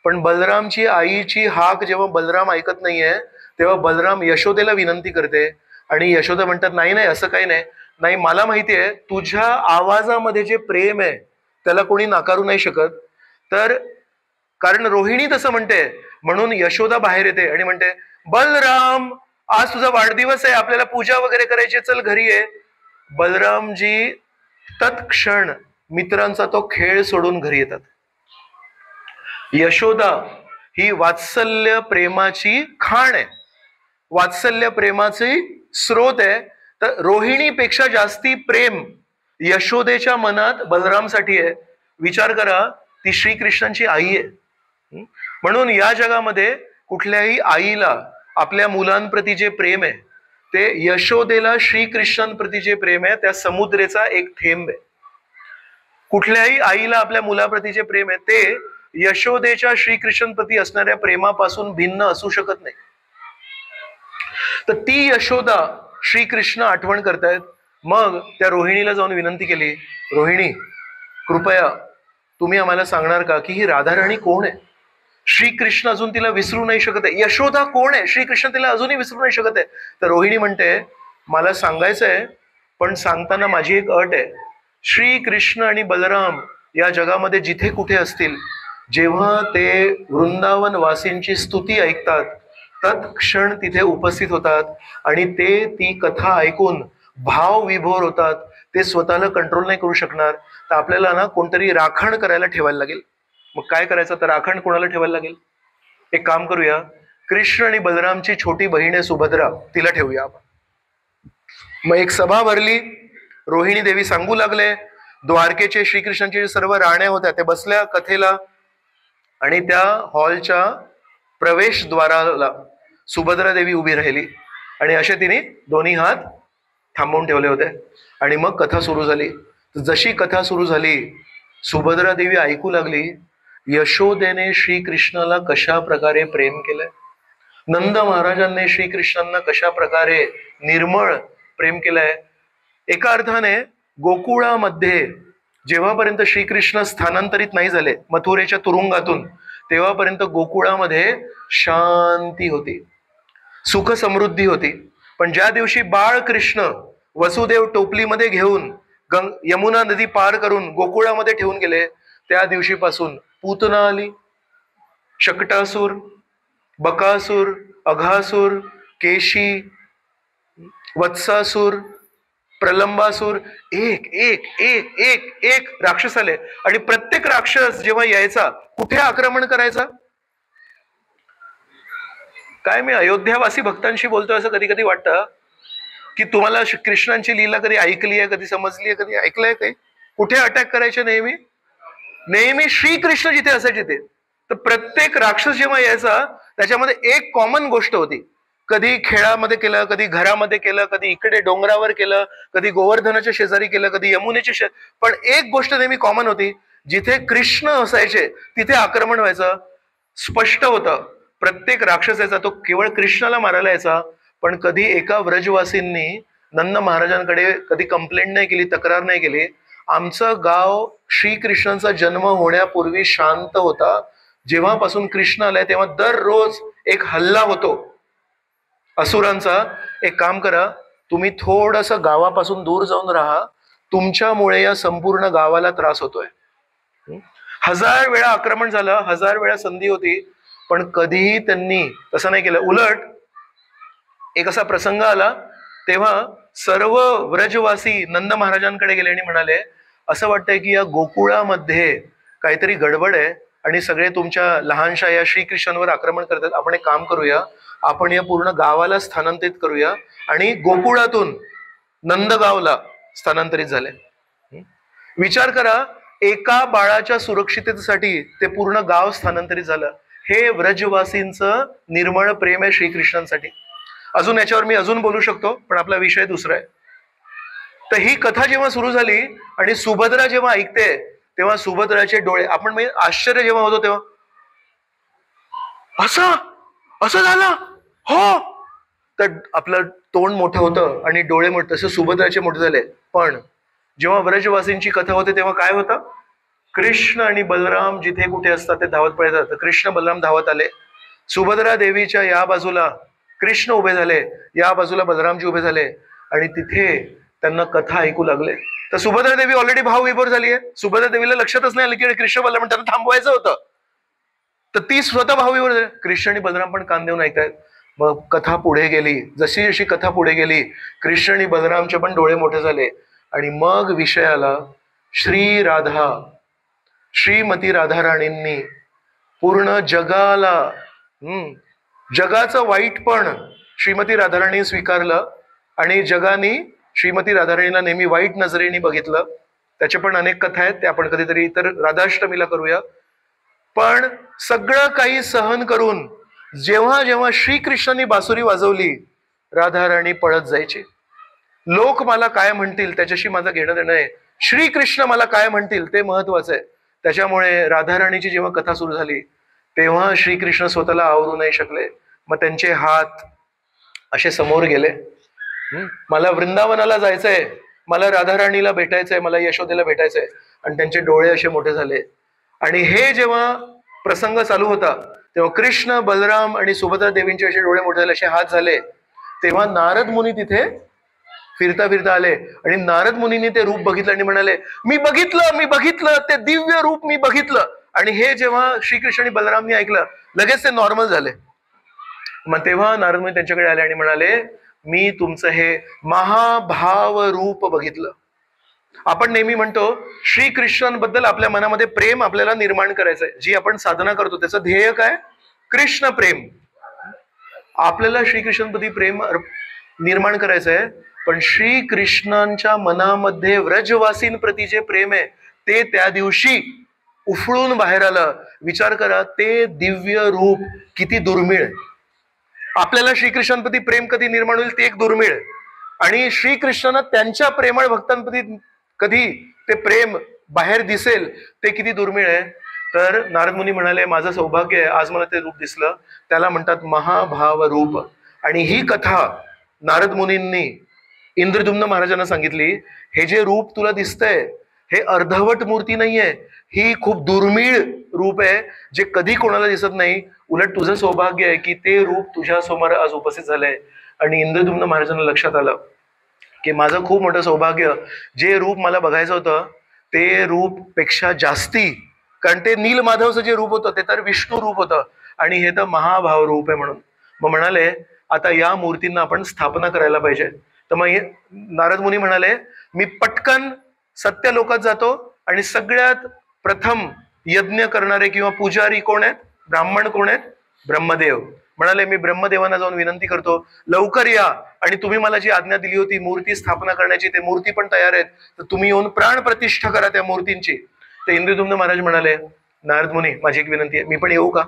पण बलरामची आईची हाक जेव्हा बलराम ऐकत नाहीये तेव्हा बलराम यशोदेला विनंती करते आणि यशोदा म्हणतात, नाही नाही असं काही नाही, नाही मला माहितीये तुझ्या आवाजामध्ये जे प्रेम आहे त्याला कोणी नाकारू नाही शकत. तर कारण रोहिणी तसं म्हणते म्हणून यशोदा बाहेर येते आणि म्हणते, बलराम आज तुझा वाढदिवस आहे, आपल्याला पूजा वगैरे करायची, चल घरी ये. बलरामजी तत्क्षण मित्रांचा तो खेळ सोडून घरी येतात. यशोदा ही वात्सल्य प्रेमाची खाण आहे, वात्सल्य प्रेमाची स्रोत आहे. तर रोहिणीपेक्षा जास्ती प्रेम यशोदेच्या मनात बलरामसाठी आहे. विचार करा, ती श्रीकृष्णांची आई आहे. म्हणून या जगामध्ये कुठल्याही आईला आपल्या मुलांप्रती जे प्रेम आहे ते यशोदेला श्रीकृष्णांप्रती जे प्रेम आहे त्या समुद्रेचा एक थेंब आहे. कुठल्याही आईला आपल्या मुलाप्रती जे प्रेम आहे ते यशोदेच्या श्रीकृष्णांप्रती असणाऱ्या प्रेमापासून भिन्न असू शकत नाही. तर ती यशोदा श्रीकृष्ण आठवण करतायत. मग त्या रोहिणीला जाऊन विनंती केली, रोहिणी कृपया तुम्ही आम्हाला सांगणार का की ही राधाराणी कोण आहे? श्रीकृष्ण अजून तिला विसरू नाही शकत आहे. यशोदा कोण आहे? श्रीकृष्ण तिला अजूनही विसरू नाही शकत आहे. तर रोहिणी म्हणते, मला सांगायचं आहे पण सांगताना माझी एक अट आहे. श्रीकृष्ण आणि बलराम या जगामध्ये जिथे कुठे असतील, जेव्हा ते वृंदावन वासींची स्तुती ऐकतात तत्क्षण तिथे उपस्थित होतात आणि ते ती कथा ऐकून भाव विभोर होतात. ते स्वतःला कंट्रोल नाही करू शकणार. तर आपल्याला ना कोणतरी राखण करायला ठेवायला लागेल. मग काय करायचं? तर राखण कोणाला ठेवायला लागेल? एक काम करूया, कृष्ण आणि बलरामची छोटी बहीण आहे सुभद्रा, तिला ठेवूया आपण. मग एक सभा भरली. रोहिणी देवी सांगू लागले, द्वारकेचे श्रीकृष्णांचे सर्व राण्या होत्या त्या बसल्या कथेला आणि त्या हॉलच्या प्रवेशद्वाराला सुभद्रा देवी उभी राहिली आणि असे तिने दोन्ही हात थांबवून ठेवले होते आणि मग कथा सुरू झाली. जशी कथा सुरू झाली सुभद्रा देवी ऐकू लागली, यशोदेने श्रीकृष्णाला कशा प्रकारे प्रेम केलंय, नंद महाराजांनी श्रीकृष्णांना कशा प्रकारे निर्मळ प्रेम केलंय. एका अर्थाने गोकुळामध्ये जेव्हापर्यंत श्रीकृष्ण स्थानांतरित नाही झाले मथुरेच्या तुरुंगातून, तेव्हापर्यंत गोकुळामध्ये शांती होती, सुख समृद्धी होती. पण ज्या दिवशी बाळ कृष्ण वसुदेव टोपलीमध्ये घेऊन यमुना नदी पार करून गोकुळामध्ये ठेवून गेले, त्या दिवशीपासून पूतना आली, शकटासूर, बकासूर, अघासूर, केशी, वत्सासूर, प्रलंबासूर, एक एक एक एक एक राक्षस आले आणि प्रत्येक राक्षस जेव्हा यायचा कुठे आक्रमण करायचा? काय मी अयोध्यावासी भक्तांशी बोलतोय असं कधी कधी वाटतं की तुम्हाला कृष्णांची लीला कधी ऐकली आहे, कधी समजली आहे, कधी ऐकलंय काही? कुठे अटॅक करायचे? नेहमी नेहमी श्रीकृष्ण जिथे असायचे ते. तर प्रत्येक राक्षस जेव्हा यायचा त्याच्यामध्ये एक कॉमन गोष्ट होती. कधी खेळामध्ये केलं, कधी घरामध्ये केलं, कधी इकडे डोंगरावर केलं, कधी गोवर्धनाच्या शेजारी केलं, कधी यमुनेच्या पण एक गोष्ट नेहमी कॉमन होती, जिथे कृष्ण असायचे तिथे आक्रमण व्हायचं. स्पष्ट होतं, प्रत्येक राक्षस यायचा तो केवळ कृष्णाला मारायला यायचा. पण कधी एका व्रजवासींनी नंद महाराजांकडे कधी कंप्लेंट नाही केली, तक्रार नाही केली, आमचं गाव श्रीकृष्णांचा जन्म होण्यापूर्वी शांत होता, जेव्हापासून कृष्ण आलाय तेव्हा दररोज एक हल्ला होतो असुरांचा. एक काम करा, तुम्ही थोडस गावापासून दूर जाऊन राहा, तुमच्यामुळे या संपूर्ण गावाला त्रास होतोय. 1000 वेळा आक्रमण झालं, 1000 वेळा संधी होती, पण कधीही त्यांनी तसं नाही केलं. उलट एक असा प्रसंग आला तेव्हा सर्व व्रजवासी नंद महाराजांकडे गेले आणि म्हणाले, असं वाटतंय की या गोकुळामध्ये काहीतरी गडबड आहे आणि सगळे तुमच्या लहानशा या श्रीकृष्णांवर आक्रमण करतात. आपण एक काम करूया, आपण या पूर्ण गावाला स्थानांतरित करूया. आणि गोकुळातून नंदगावला स्थानांतरित झाले. विचार करा, एका बाळाच्या सुरक्षिततेसाठी ते पूर्ण गाव स्थानांतरित झालं. हे व्रजवासींचं निर्मळ प्रेम आहे श्रीकृष्णांसाठी. अजून याच्यावर मी अजून बोलू शकतो, पण आपला विषय दुसरा आहे. तर ही कथा जेव्हा सुरू झाली आणि सुभद्रा जेव्हा ऐकते तेव्हा सुभद्राचे डोळे, आपण म्हणजे आश्चर्य जेव्हा होतो तेव्हा, असं असं झालं हो, तर आपलं तोंड मोठं होतं आणि डोळे मोठे, तसं सुभद्राचे मोठे झाले. पण जेव्हा व्रजवासींची कथा होते तेव्हा काय होतं, कृष्ण आणि बलराम जिथे कुठे असतात ते धावत पळत जातात. कृष्ण बलराम धावत आले, सुभद्रा देवीच्या या बाजूला कृष्ण उभे झाले, या बाजूला बलरामजी उभे झाले आणि तिथे त्यांना कथा ऐकू लागले. तर सुभद्रा देवी ऑलरेडी भावविभोर झाली आहे. सुभद्रा देवीला लक्षातच नाही आलं की कृष्ण बलराम त्यांना थांबवायचं होतं, तर ती स्वतः भावविभोर झाली. कृष्ण आणि बलराम पण कान देऊन ऐकतायत. मग कथा पुढे गेली. जशी जशी कथा पुढे गेली कृष्ण आणि बलरामचे पण डोळे मोठे झाले आणि मग विषय आला श्री राधा, श्रीमती राधा राणींनी पूर्ण जगाला जगाचं वाईट पण श्रीमती राधाराणी स्वीकारलं आणि जगाने श्रीमती राधाराणीला नेहमी वाईट नजरेने बघितलं. त्याचे पण अनेक कथा आहेत, ते आपण कधीतरी इतर राधाष्टमीला करूया. पण सगळं काही सहन करून जेव्हा जेव्हा श्रीकृष्णांनी बासुरी वाजवली राधाराणी पळत जायची. लोक मला काय म्हणतील त्याच्याशी माझं घेणं देणं आहे, श्रीकृष्ण मला काय म्हणतील ते महत्वाचं आहे. त्याच्यामुळे राधाराणीची जेव्हा कथा सुरू झाली तेव्हा श्रीकृष्ण स्वतःला आवरू नाही शकले. मग त्यांचे हात असे समोर गेले, मला वृंदावनाला जायचंय, मला राधाराणीला भेटायचंय, मला यशोदेला भेटायचंय. आणि त्यांचे डोळे असे मोठे झाले. आणि हे जेव्हा प्रसंग चालू होता तेव्हा कृष्ण बलराम आणि सुभद्रा देवींचे असे डोळे मोठे झाले, असे हात झाले. तेव्हा नारद मुनी तिथे फिरता फिरता आले आणि नारद मुनींनी ते रूप बघितलं आणि म्हणाले, मी बघितलं ते दिव्य रूप मी बघितलं. आणि हे जेव्हा श्रीकृष्ण आणि बलरामनी ऐकलं लगेच ते नॉर्मल झाले. मग तेव्हा नारद मुनी त्यांच्याकडे आले आणि म्हणाले, मी तुमचं हे महाभाव रूप बघितलं. आपण नेहमी म्हणतो श्रीकृष्णांबद्दल आपल्या मनामध्ये प्रेम आपल्याला निर्माण करायचंय. जी आपण साधना करतो त्याचं ध्येय काय, कृष्ण प्रेम. आपल्याला श्रीकृष्णांप्रती प्रेम निर्माण करायचंय. पण श्रीकृष्णांच्या मनामध्ये व्रजवासींप्रती जे प्रेम आहे ते त्या दिवशी उफळून बाहेर आलं. विचार करा, ते दिव्य रूप किती दुर्मिळ. आपल्याला श्रीकृष्णांप्रती प्रेम कधी निर्माण होईल ते एक दुर्मिळ, आणि श्रीकृष्णांना त्यांच्या प्रेमळ भक्तांप्रती कधी ते प्रेम बाहेर दिसेल ते किती दुर्मिळ आहे. तर नारद मुनी म्हणाले, माझं सौभाग्य आहे आज मला ते रूप दिसलं. त्याला म्हणतात महाभाव रूप. आणि ही कथा नारद मुनींनी इंद्रद्युम्न महाराजांना सांगितली. हे जे रूप तुला दिसतंय हे अर्धवट मूर्ती नाहीये, ही खूप दुर्मिळ रूप आहे जे कधी कोणाला दिसत नाही. उलट तुझं सौभाग्य आहे की ते रूप तुझ्या समोर आज उपस्थित झालंय. आणि इंद्रद्युम्न महाराजांना लक्षात आलं की माझं खूप मोठं सौभाग्य, जे रूप मला बघायचं होतं ते रूप पेक्षा जास्ती, कारण ते नीलमाधवचं जे रूप होतं ते तर विष्णू रूप होतं आणि हे तर महाभाव रूप आहे. म्हणून मग म्हणाले, आता या मूर्तींना आपण स्थापना करायला पाहिजे. तर मग नारद मुनी म्हणाले, मी पटकन सत्य लोकात जातो आणि सगळ्यात प्रथम यज्ञ करणारे किंवा पुजारी कोण आहेत, ब्राह्मण कोण आहेत, ब्रह्मदेव. म्हणाले, मी ब्रह्मदेवांना जाऊन विनंती करतो लवकर या आणि तुम्ही मला जी आज्ञा दिली होती मूर्ती स्थापना करण्याची ते मूर्ती पण तयार आहेत, तर तुम्ही येऊन प्राण प्रतिष्ठा करा त्या मूर्तींची. ते इंद्रद्युम्न महाराज म्हणाले, नारद मुनी माझी एक विनंती आहे, मी पण येऊ का?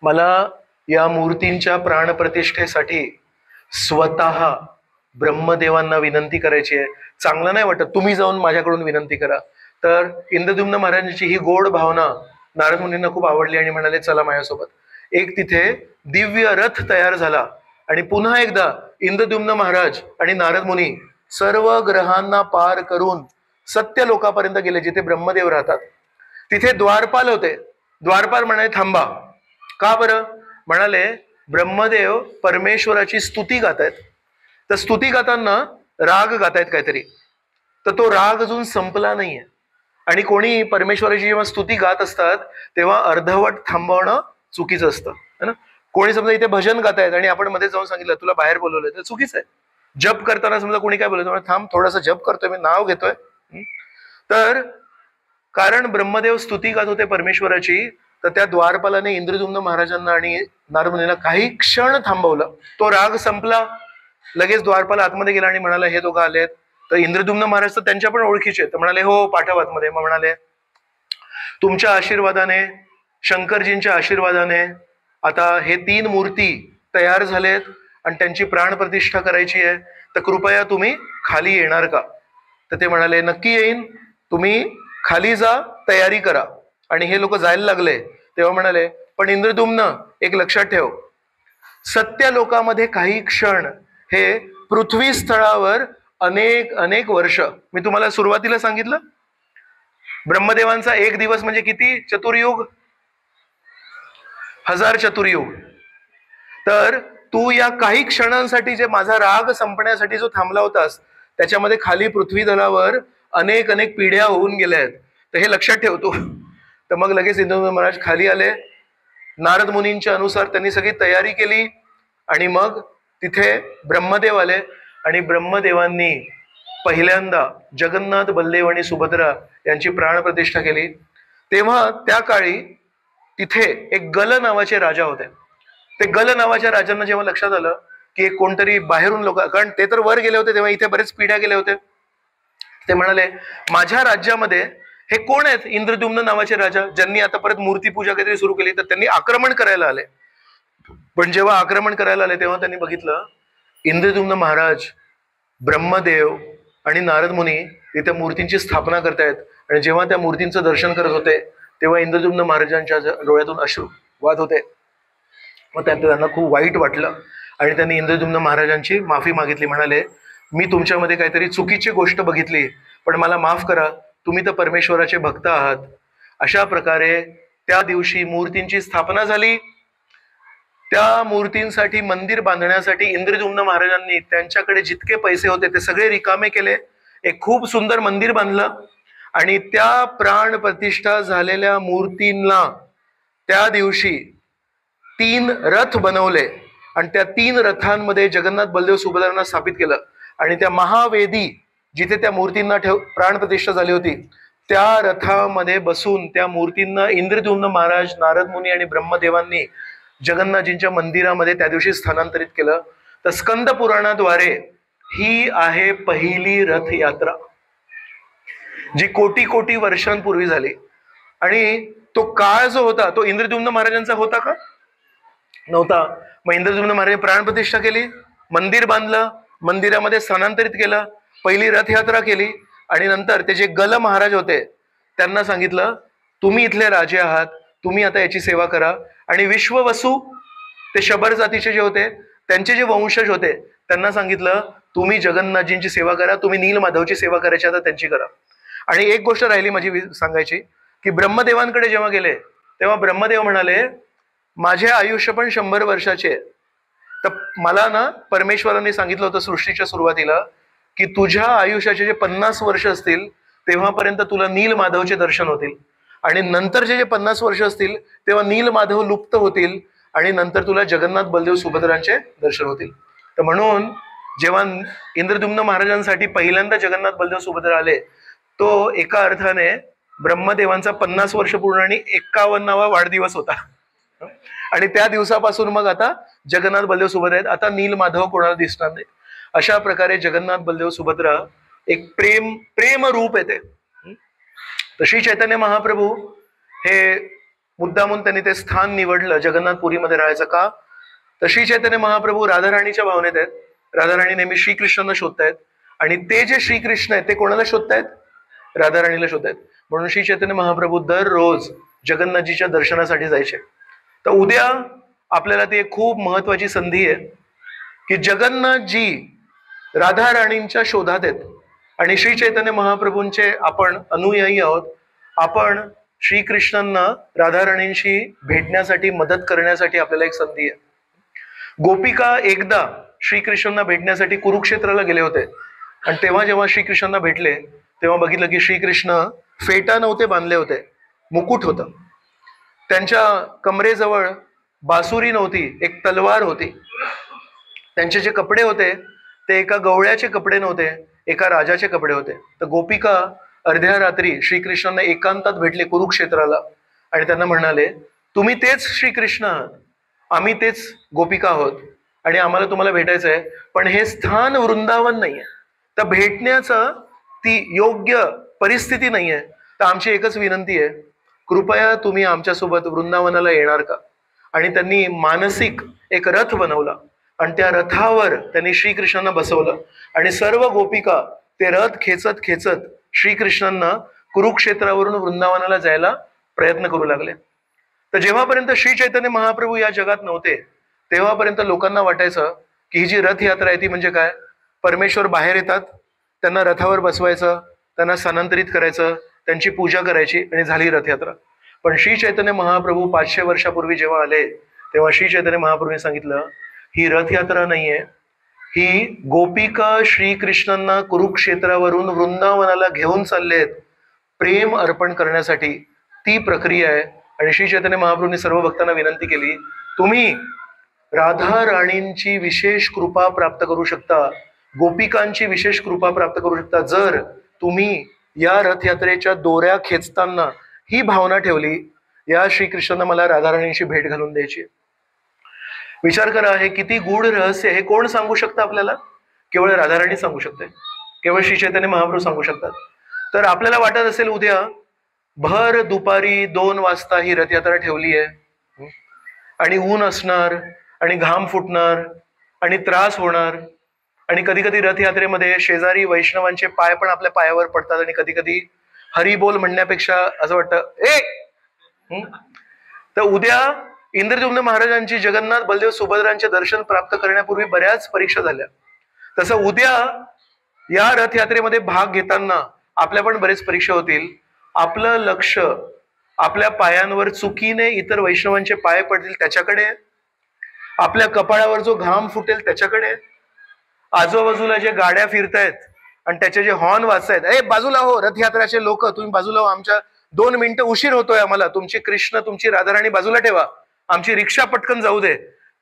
मला या मूर्तींच्या प्राण प्रतिष्ठेसाठी स्वतः ब्रह्मदेवांना विनंती करायची आहे. चांगलं नाही वाटत, तुम्ही जाऊन माझ्याकडून विनंती करा. तर इंद्रद्युम्न महाराजांची ही गोड भावना नारद मुनींना खूप आवडली आणि म्हणाले, चला माझ्यासोबत. एक तिथे दिव्य रथ तयार झाला आणि पुन्हा एकदा इंद्रद्युम्न महाराज आणि नारद मुनी सर्व ग्रहांना पार करून सत्य लोकापर्यंत गेले जिथे ब्रह्मदेव राहतात. तिथे द्वारपाल होते. द्वारपाल म्हणाले, थांबा. का बरं? म्हणाले, ब्रह्मदेव परमेश्वराची स्तुती गातायत. तर स्तुती गाताना राग गातायत काहीतरी, तर तो राग अजून संपला नाहीये. आणि कोणी परमेश्वराची जेव्हा स्तुती गात असतात तेव्हा अर्धवट थांबवणं चुकीचं असतं है ना. कोणी समजा इथे भजन गातायत आणि आपण मध्ये जाऊन सांगितलं तुला बाहेर बोलवलंय तर चुकीचं आहे. जप करताना समजा कोणी काय बोलतो थांब थोडासा जप करतोय मी नाव घेतोय. तर कारण ब्रह्मदेव स्तुती गात होते परमेश्वराची, तर त्या द्वारपालाने इंद्रद्युम्न महाराजांना आणि नारद मुनींना काही क्षण थांबवलं. तो राग संपला, लगेच द्वारपाल आतमध्ये गेला आणि म्हणाला हे दोघं आलेत. तर इंद्रद्युम्न महाराज तर त्यांच्या पण ओळखीचे, तर म्हणाले हो पाठव आतमध्ये. मग म्हणाले तुमच्या आशीर्वादाने, शंकरजींच्या आशीर्वादाने आता हे 3 मूर्ती तयार झालेत आणि त्यांची प्राणप्रतिष्ठा करायची आहे, तर कृपया तुम्ही खाली येणार का. तर ते म्हणाले नक्की येईन, तुम्ही खाली जा, तयारी करा. आणि हे लोक जायला लागले तेव्हा म्हणाले पण इंद्रद्युम्न एक लक्षात ठेव, सत्य लोकामध्ये काही क्षण हे पृथ्वी स्थळावर अनेक अनेक वर्ष. मी तुम्हाला सुरुवातीला सांगितलं ब्रह्मदेवांचा एक दिवस म्हणजे किती चतुर्युग, 1000 चतुर्युग. तर तू या काही क्षणांसाठी जे माझा राग संपण्यासाठी जो थांबला होतास त्याच्यामध्ये खाली पृथ्वी तलावर अनेक अनेक पिढ्या होऊन गेल्या आहेत, तर हे लक्षात ठेवतो. तर मग लगेच इंद्रद्युम्न महाराज खाली आले. नारद मुनींच्या अनुसार त्यांनी सगळी तयारी केली आणि मग तिथे ब्रह्मदेव आले आणि ब्रह्मदेवांनी पहिल्यांदा जगन्नाथ, बलदेव आणि सुभद्रा यांची प्राणप्रतिष्ठा केली. तेव्हा त्या काळी तिथे एक गल नावाचे राजा होते. ते गल नावाच्या राजांना जेव्हा लक्षात आलं की एक कोणतरी बाहेरून लोक, कारण ते तर वर गेले होते तेव्हा इथे बरेच पिढ्या गेले होते, ते म्हणाले माझ्या राज्यामध्ये हे कोण आहेत इंद्रद्युम्न नावाचे राजा, ज्यांनी आता परत मूर्तीपूजा काहीतरी सुरू केली. तर त्यांनी आक्रमण करायला आले. पण जेव्हा आक्रमण करायला आले तेव्हा त्यांनी बघितलं इंद्रद्युम्न महाराज, ब्रह्मदेव आणि नारद मुनी तिथे मूर्तींची स्थापना करतायत. आणि जेव्हा त्या मूर्तींचं दर्शन करत होते तेव्हा इंद्रद्युम्न महाराजांच्या डोळ्यातून अश्रू वाहत होते. मग त्यांना खूप वाईट वाटलं आणि त्यांनी इंद्रद्युम्न महाराजांची माफी मागितली. म्हणाले मी तुमच्यामध्ये काहीतरी चुकीची गोष्ट बघितली, पण मला माफ करा, तुम्ही तर परमेश्वराचे भक्त आहात. अशा प्रकारे त्या दिवशी मूर्तींची स्थापना झाली. त्या मूर्तींसाठी मंदिर बांधण्यासाठी इंद्रद्युम्न महाराजांनी त्यांच्याकडे जितके पैसे होते ते सगळे रिकामे केले, एक खूप सुंदर मंदिर बांधलं आणि त्या प्राण प्रतिष्ठा झालेल्या मूर्तींना त्या दिवशी 3 रथ बनवले आणि त्या 3 रथांमध्ये जगन्नाथ, बलदेव, सुभद्रांना स्थापित केलं. आणि त्या महावेदी जिथे त्या मूर्तींना प्राणप्रतिष्ठा झाली होती त्या रथामध्ये बसून त्या मूर्तींना इंद्रद्युम्न महाराज, नारद मुनी आणि ब्रह्मदेवांनी जगन्नाथजींच्या मंदिरामध्ये त्या दिवशी स्थानांतरित केलं. तर स्कंद पुराणाद्वारे ही आहे पहिली रथयात्रा जी कोटी कोटी वर्षांपूर्वी झाली. आणि तो काळ जो होता तो इंद्रद्युम्न महाराजांचा होता का? नव्हता. मग इंद्रद्युम्न महाराजांनी प्राणप्रतिष्ठा केली, मंदिर बांधलं, मंदिरामध्ये स्थानांतरित केलं, पहिली रथयात्रा केली आणि नंतर ते जे गल महाराज होते त्यांना सांगितलं तुम्ही इथले राजे आहात, तुम्ही आता याची सेवा करा. आणि विश्ववसू ते शबर जातीचे जे होते त्यांचे जे वंशज होते त्यांना सांगितलं तुम्ही जगन्नाथजींची सेवा करा, तुम्ही नीलमाधवची सेवा करायची आता त्यांची करा. आणि एक गोष्ट राहिली माझी सांगायची की ब्रह्मदेवांकडे जेव्हा गेले तेव्हा ब्रह्मदेव म्हणाले माझे आयुष्य पण 100 वर्षाचे. तर मला ना परमेश्वरांनी सांगितलं होतं सृष्टीच्या सुरुवातीला की तुझ्या आयुष्याचे जे 50 वर्ष असतील तेव्हापर्यंत तुला नीलमाधवचे दर्शन होतील आणि नंतरचे जे 50 वर्ष असतील तेव्हा नीलमाधव लुप्त होतील आणि नंतर तुला जगन्नाथ, बलदेव, सुभद्रांचे दर्शन होतील. तर म्हणून जेव्हा इंद्रद्युम्न महाराजांसाठी पहिल्यांदा जगन्नाथ, बलदेव, सुभद्रा आले तो एका अर्थाने ब्रह्मदेवांचा 50 वर्ष पूर्ण आणि 51वा वाढदिवस होता. आणि त्या दिवसापासून मग आता जगन्नाथ, बलदेव, सुभद्रा आहेत. आता नीलमाधव कोणाला दिसणार नाही. अशा प्रकारे जगन्नाथ, बलदेव, सुभद्रा एक प्रेम रूप येते. तर श्री चैतन्य महाप्रभू हे मुद्दामून त्यांनी ते स्थान निवडलं जगन्नाथपुरीमध्ये राहायचं का? तर श्री चैतन्य महाप्रभू राधाराणीच्या भावनेत आहेत. राधाराणी नेहमी श्रीकृष्णांना शोधतायत आणि ते जे श्रीकृष्ण आहेत ते कोणाला शोधतायत? राधाराणीला शोधतायत. म्हणून श्री चैतन्य महाप्रभू दररोज जगन्नाथजीच्या दर्शनासाठी जायचे. तर उद्या आपल्याला ती एक खूप महत्वाची संधी आहे की जगन्नाथजी राधाराणींच्या शोधात आहेत आणि श्री चैतन्य महाप्रभूंचे आपण अनुयायी आहोत. आपण श्रीकृष्णांना राधाराणींशी भेटण्यासाठी, मदत करण्यासाठी आपल्याला एक संधी आहे. गोपिका एकदा श्रीकृष्णांना भेटण्यासाठी कुरुक्षेत्राला गेले होते आणि तेव्हा जेव्हा श्रीकृष्णांना भेटले तेव्हा बघितलं की श्रीकृष्ण फेटा नव्हते बांधले होते, मुकुट होतं. त्यांच्या कमरेजवळ बासुरी नव्हती, एक तलवार होती. त्यांचे जे कपडे होते ते एका गवळ्याचे कपडे नव्हते, एका राजाचे कपडे होते. तर गोपिका अर्ध्या रात्री श्रीकृष्णांना एकांतात भेटले कुरुक्षेत्राला आणि त्यांना म्हणाले, तुम्ही तेच श्रीकृष्ण आहात, आम्ही तेच गोपिका आहोत आणि आम्हाला तुम्हाला भेटायचं आहे, पण हे स्थान वृंदावन नाहीये, तर भेटण्याचं ती योग्य परिस्थिती नाहीये. तर आमची एकच विनंती आहे, कृपया तुम्ही आमच्यासोबत वृंदावनाला येणार का? आणि त्यांनी मानसिक एक रथ बनवला आणि त्या रथावर त्यांनी श्रीकृष्णांना बसवलं आणि सर्व गोपिका ते रथ खेचत खेचत श्रीकृष्णांना कुरुक्षेत्रावरून वृंदावनाला जायला प्रयत्न करू लागले. तर जेव्हापर्यंत श्री चैतन्य महाप्रभू या जगात नव्हते तेव्हापर्यंत लोकांना वाटायचं की ही जी रथयात्रा आहे ती म्हणजे काय, परमेश्वर बाहेर येतात, त्यांना रथावर बसवायचं, त्यांना स्थानांतरित करायचं, त्यांची पूजा करायची आणि झाली रथयात्रा. पण श्री चैतन्य महाप्रभू 500 वर्षापूर्वी जेव्हा आले तेव्हा श्री चैतन्य महाप्रभूंनी सांगितलं, ही रथयात्रा नाहीये, ही गोपिका श्रीकृष्णांना कुरुक्षेत्रावरून वृंदावनाला घेऊन चाललेत प्रेम अर्पण करण्यासाठी, ती प्रक्रिया आहे. आणि श्री चैतन्य महाप्रभूंनी सर्व भक्तांना विनंती केली, तुम्ही राधा राणींची विशेष कृपा प्राप्त करू शकता, गोपिकांची विशेष कृपा प्राप्त करू शकता जर तुम्ही या रथयात्रेच्या दोऱ्या खेचताना ही भावना ठेवली, या श्रीकृष्णांना मला राधाराणींची भेट घालून द्यायची. विचार करा, हे किती गूढ रहस्य, हे कोण सांगू शकतं आपल्याला? केवळ राधाराणी सांगू शकते, केवळ श्री चैतन्य महाप्रभू सांगू शकतात. तर आपल्याला वाटत असेल उद्या भर दुपारी 2 वाजता ही रथयात्रा ठेवली आहे आणि ऊन असणार आणि घाम फुटणार आणि त्रास होणार आणि कधी कधी रथयात्रेमध्ये शेजारी वैष्णवांचे पाय पण आपल्या पायावर पडतात आणि कधी कधी हरिबोल म्हणण्यापेक्षा असं वाटतं ए. तर उद्या इंद्रद्युम्न महाराजांची जगन्नाथ बलदेव सुभद्रांचे दर्शन प्राप्त करण्यापूर्वी बऱ्याच परीक्षा झाल्या. तसं उद्या या रथयात्रेमध्ये भाग घेताना आपल्या पण बरेच परीक्षा होतील. आपलं लक्ष आपल्या पायांवर चुकीने इतर वैष्णवांचे पाय पडतील त्याच्याकडे, आपल्या कपाळावर जो घाम फुटेल त्याच्याकडे, आजूबाजूला जे गाड्या फिरतायत आणि त्याचे जे हॉर्न वाजतायत, ए बाजूला हो रथयात्राचे लोक, तुम्ही बाजूला हो, आमच्या 2 मिनिटं उशीर होतोय आम्हाला, तुमची कृष्ण तुमची राधाराणी बाजूला ठेवा, आमची रिक्षा पटकन जाऊ दे,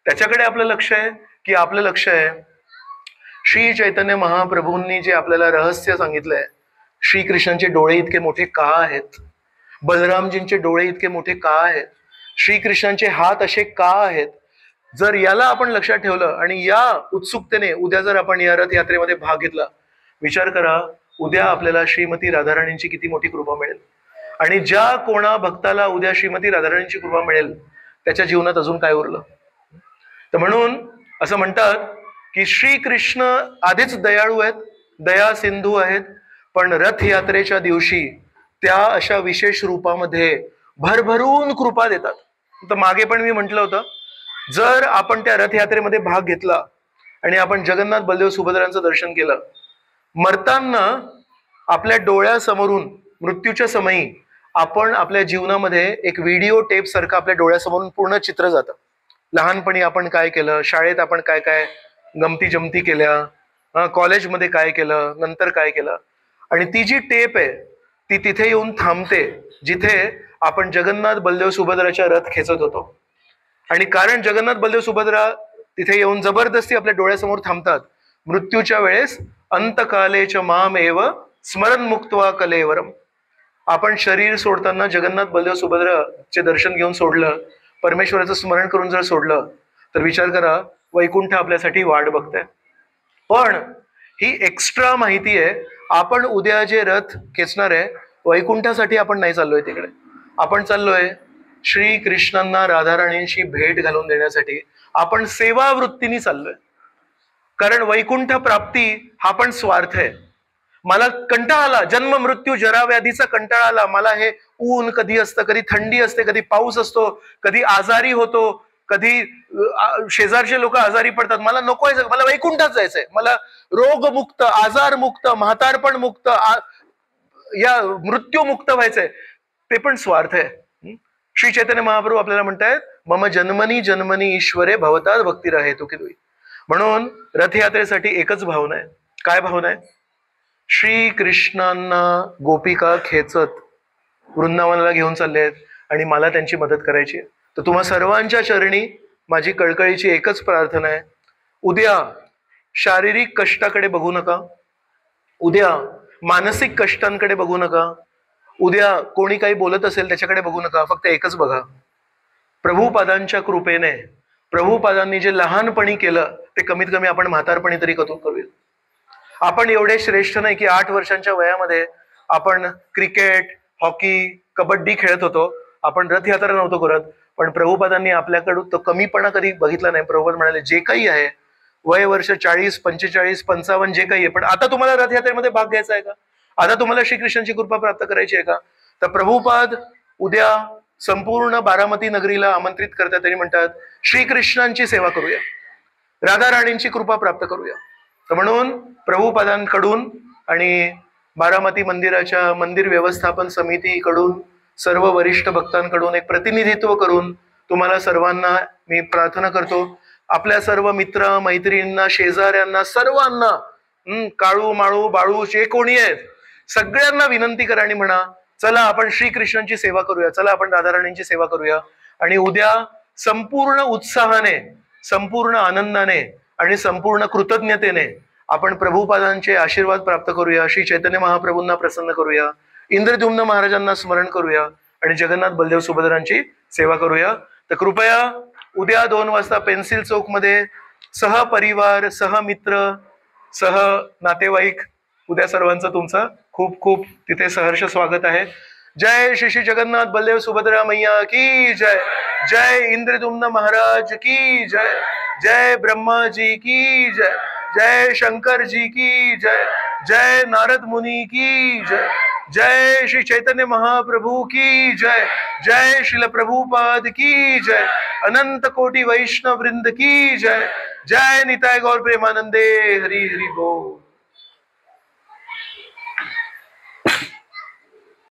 त्याच्याकडे आपलं लक्ष आहे की आपलं लक्ष आहे श्री चैतन्य महाप्रभूंनी जे आपल्याला रहस्य सांगितलंय, श्रीकृष्णांचे डोळे इतके मोठे का आहेत, बलरामजींचे डोळे इतके मोठे का आहेत, श्रीकृष्णांचे हात असे का आहेत, जर याला आपण लक्षात ठेवलं आणि या उत्सुकतेने उद्या जर आपण या रथयात्रेमध्ये भाग घेतला, विचार करा उद्या आपल्याला श्रीमती राधाराणींची किती मोठी कृपा मिळेल. आणि ज्या कोणा भक्ताला उद्या श्रीमती राधाराणींची कृपा मिळेल त्याच्या जीवनात अजून काय उरलं. तर म्हणून असं म्हणतात की श्रीकृष्ण आधीच दयाळू आहेत, दया सिंधू आहेत, पण रथयात्रेच्या दिवशी त्या अशा विशेष रूपामध्ये भरभरून कृपा देतात. तर मागे पण मी म्हटलं होतं, जर आपण त्या रथयात्रेमध्ये भाग घेतला आणि आपण जगन्नाथ बलदेव सुभद्रांचं दर्शन केलं, मरताना आपल्या डोळ्यासमोरून मृत्यूच्या समयी आपण आपल्या जीवनामध्ये एक व्हिडिओ टेप सारखं आपल्या डोळ्यासमोरून पूर्ण चित्र जातं. लहानपणी आपण काय केलं, शाळेत आपण काय काय गमती जमती केल्या, कॉलेजमध्ये काय केलं, नंतर काय केलं, आणि ती जी टेप आहे ती तिथे येऊन थांबते जिथे आपण जगन्नाथ बलदेव सुभद्राच्या रथ खेचत होतो. आणि कारण जगन्नाथ बलदेव सुभद्रा तिथे येऊन जबरदस्ती आपल्या डोळ्यासमोर थांबतात, मृत्यूच्या वेळेस अंतकालेच माम एव स्मरण मुक्त्वा कलेवरम. आपण शरीर सोडताना जगन्नाथ बलदेव सुभद्राचे दर्शन घेऊन सोडलं, परमेश्वराचं स्मरण करून जर सोडलं, तर विचार करा वैकुंठ आपल्यासाठी वाट बघतंय. पण ही एक्स्ट्रा माहिती आहे, आपण उद्या जे रथ खेचणार आहे वैकुंठासाठी आपण नाही चाललोय तिकडे, आपण चाललोय श्री कृष्णांना राधाराणींशी भेट घालून देण्यासाठी. आपण सेवा वृत्तीने चाललोय, कारण वैकुंठ प्राप्ती हा पण स्वार्थ आहे. मला कंटाळा आला, जन्म मृत्यू जरा व्याधीचा कंटाळा आला, मला हे ऊन कधी असतं, कधी थंडी असते, कधी पाऊस असतो, कधी आजारी होतो, कधी शेजारचे लोक आजारी पडतात, मला नकोय, मला वैकुंठात जायचंय, मला रोगमुक्त, आजारमुक्त, म्हातारपण मुक्त, या मृत्यूमुक्त व्हायचंय, ते पण स्वार्थ आहे. श्री चैतन्य महाप्रभू आपल्याला म्हणतायत, मम जन्मनी जन्मनी ईश्वरे भवतात भक्ती राहे तो की. म्हणून रथयात्रेसाठी एकच भावना आहे. काय भावना आहे? श्री कृष्णांना गोपिका खेचत वृंदावनाला घेऊन चालले आहेत आणि मला त्यांची मदत करायची आहे. तर तुम्हा सर्वांच्या चरणी माझी कळकळीची एकच प्रार्थना आहे, उद्या शारीरिक कष्टाकडे बघू नका, उद्या मानसिक कष्टांकडे बघू नका, उद्या कोणी काही बोलत असेल त्याच्याकडे बघू नका, फक्त एकच बघा, प्रभुपादांच्या कृपेने प्रभुपादांनी जे लहानपणी केलं ते कमीत कमी आपण म्हातारपणी तरी करूया. आपण एवढे श्रेष्ठ नाही की 8 वर्षांच्या वयामध्ये आपण क्रिकेट, हॉकी, कबड्डी खेळत होतो, आपण रथयात्रा नव्हतो करत, पण प्रभुपादांनी आपल्याकडून तो कमीपणा कधी बघितला नाही. प्रभुपाद म्हणाले जे काही आहे वय वर्ष 40, 45, 55 जे काही आहे, पण आता तुम्हाला रथयात्रेमध्ये भाग घ्यायचा आहे का? आता तुम्हाला श्रीकृष्णांची कृपा प्राप्त करायची आहे का? तर प्रभुपाद उद्या संपूर्ण बारामती नगरीला आमंत्रित करतात. त्यांनी म्हणतात श्रीकृष्णांची सेवा करूया, राधा राणींची कृपा प्राप्त करूया. तर म्हणून प्रभुपादांकडून आणि बारामती मंदिराच्या मंदिर व्यवस्थापन समितीकडून सर्व वरिष्ठ भक्तांकडून एक प्रतिनिधित्व करून तुम्हाला सर्वांना मी प्रार्थना करतो, आपल्या सर्व मित्र मैत्रिणींना, शेजाऱ्यांना, सर्वांना, काळू माळू बाळू जे कोणी आहेत सगळ्यांना विनंती करा आणि म्हणा चला आपण श्रीकृष्णांची सेवा करूया, चला आपण राधाराणींची सेवा करूया. आणि उद्या संपूर्ण उत्साहाने, संपूर्ण आनंदाने आणि संपूर्ण कृतज्ञतेने आपण प्रभुपादांचे आशीर्वाद प्राप्त करूया, श्री चैतन्य महाप्रभूंना प्रसन्न करूया, इंद्रद्युम्न महाराजांना स्मरण करूया आणि जगन्नाथ बलदेव सुभद्रांची सेवा करूया. तर कृपया उद्या 2 वाजता पेन्सिल चौक मध्ये सहपरिवार, सहमित्र, सह नातेवाईक, उद्या सर्वांचं तुमचं खूप खूप तिथे सहर्ष स्वागत आहे. जय श्री श्री जगन्नाथ बलदेव सुभद्रा मैया की जय, जय इंद्रद्युम्न महाराज की जय, जय ब्रह्मा जी की जय, जय शंकर जी की जय, जय नारद मुनि की जय, जय श्री चैतन्य महाप्रभु की जय, जय श्रील प्रभुपाद की जय, अनंत कोटि वैष्णव वृंद की जय, जय निताय गौर प्रेमानंदे, हरि हरि बोल.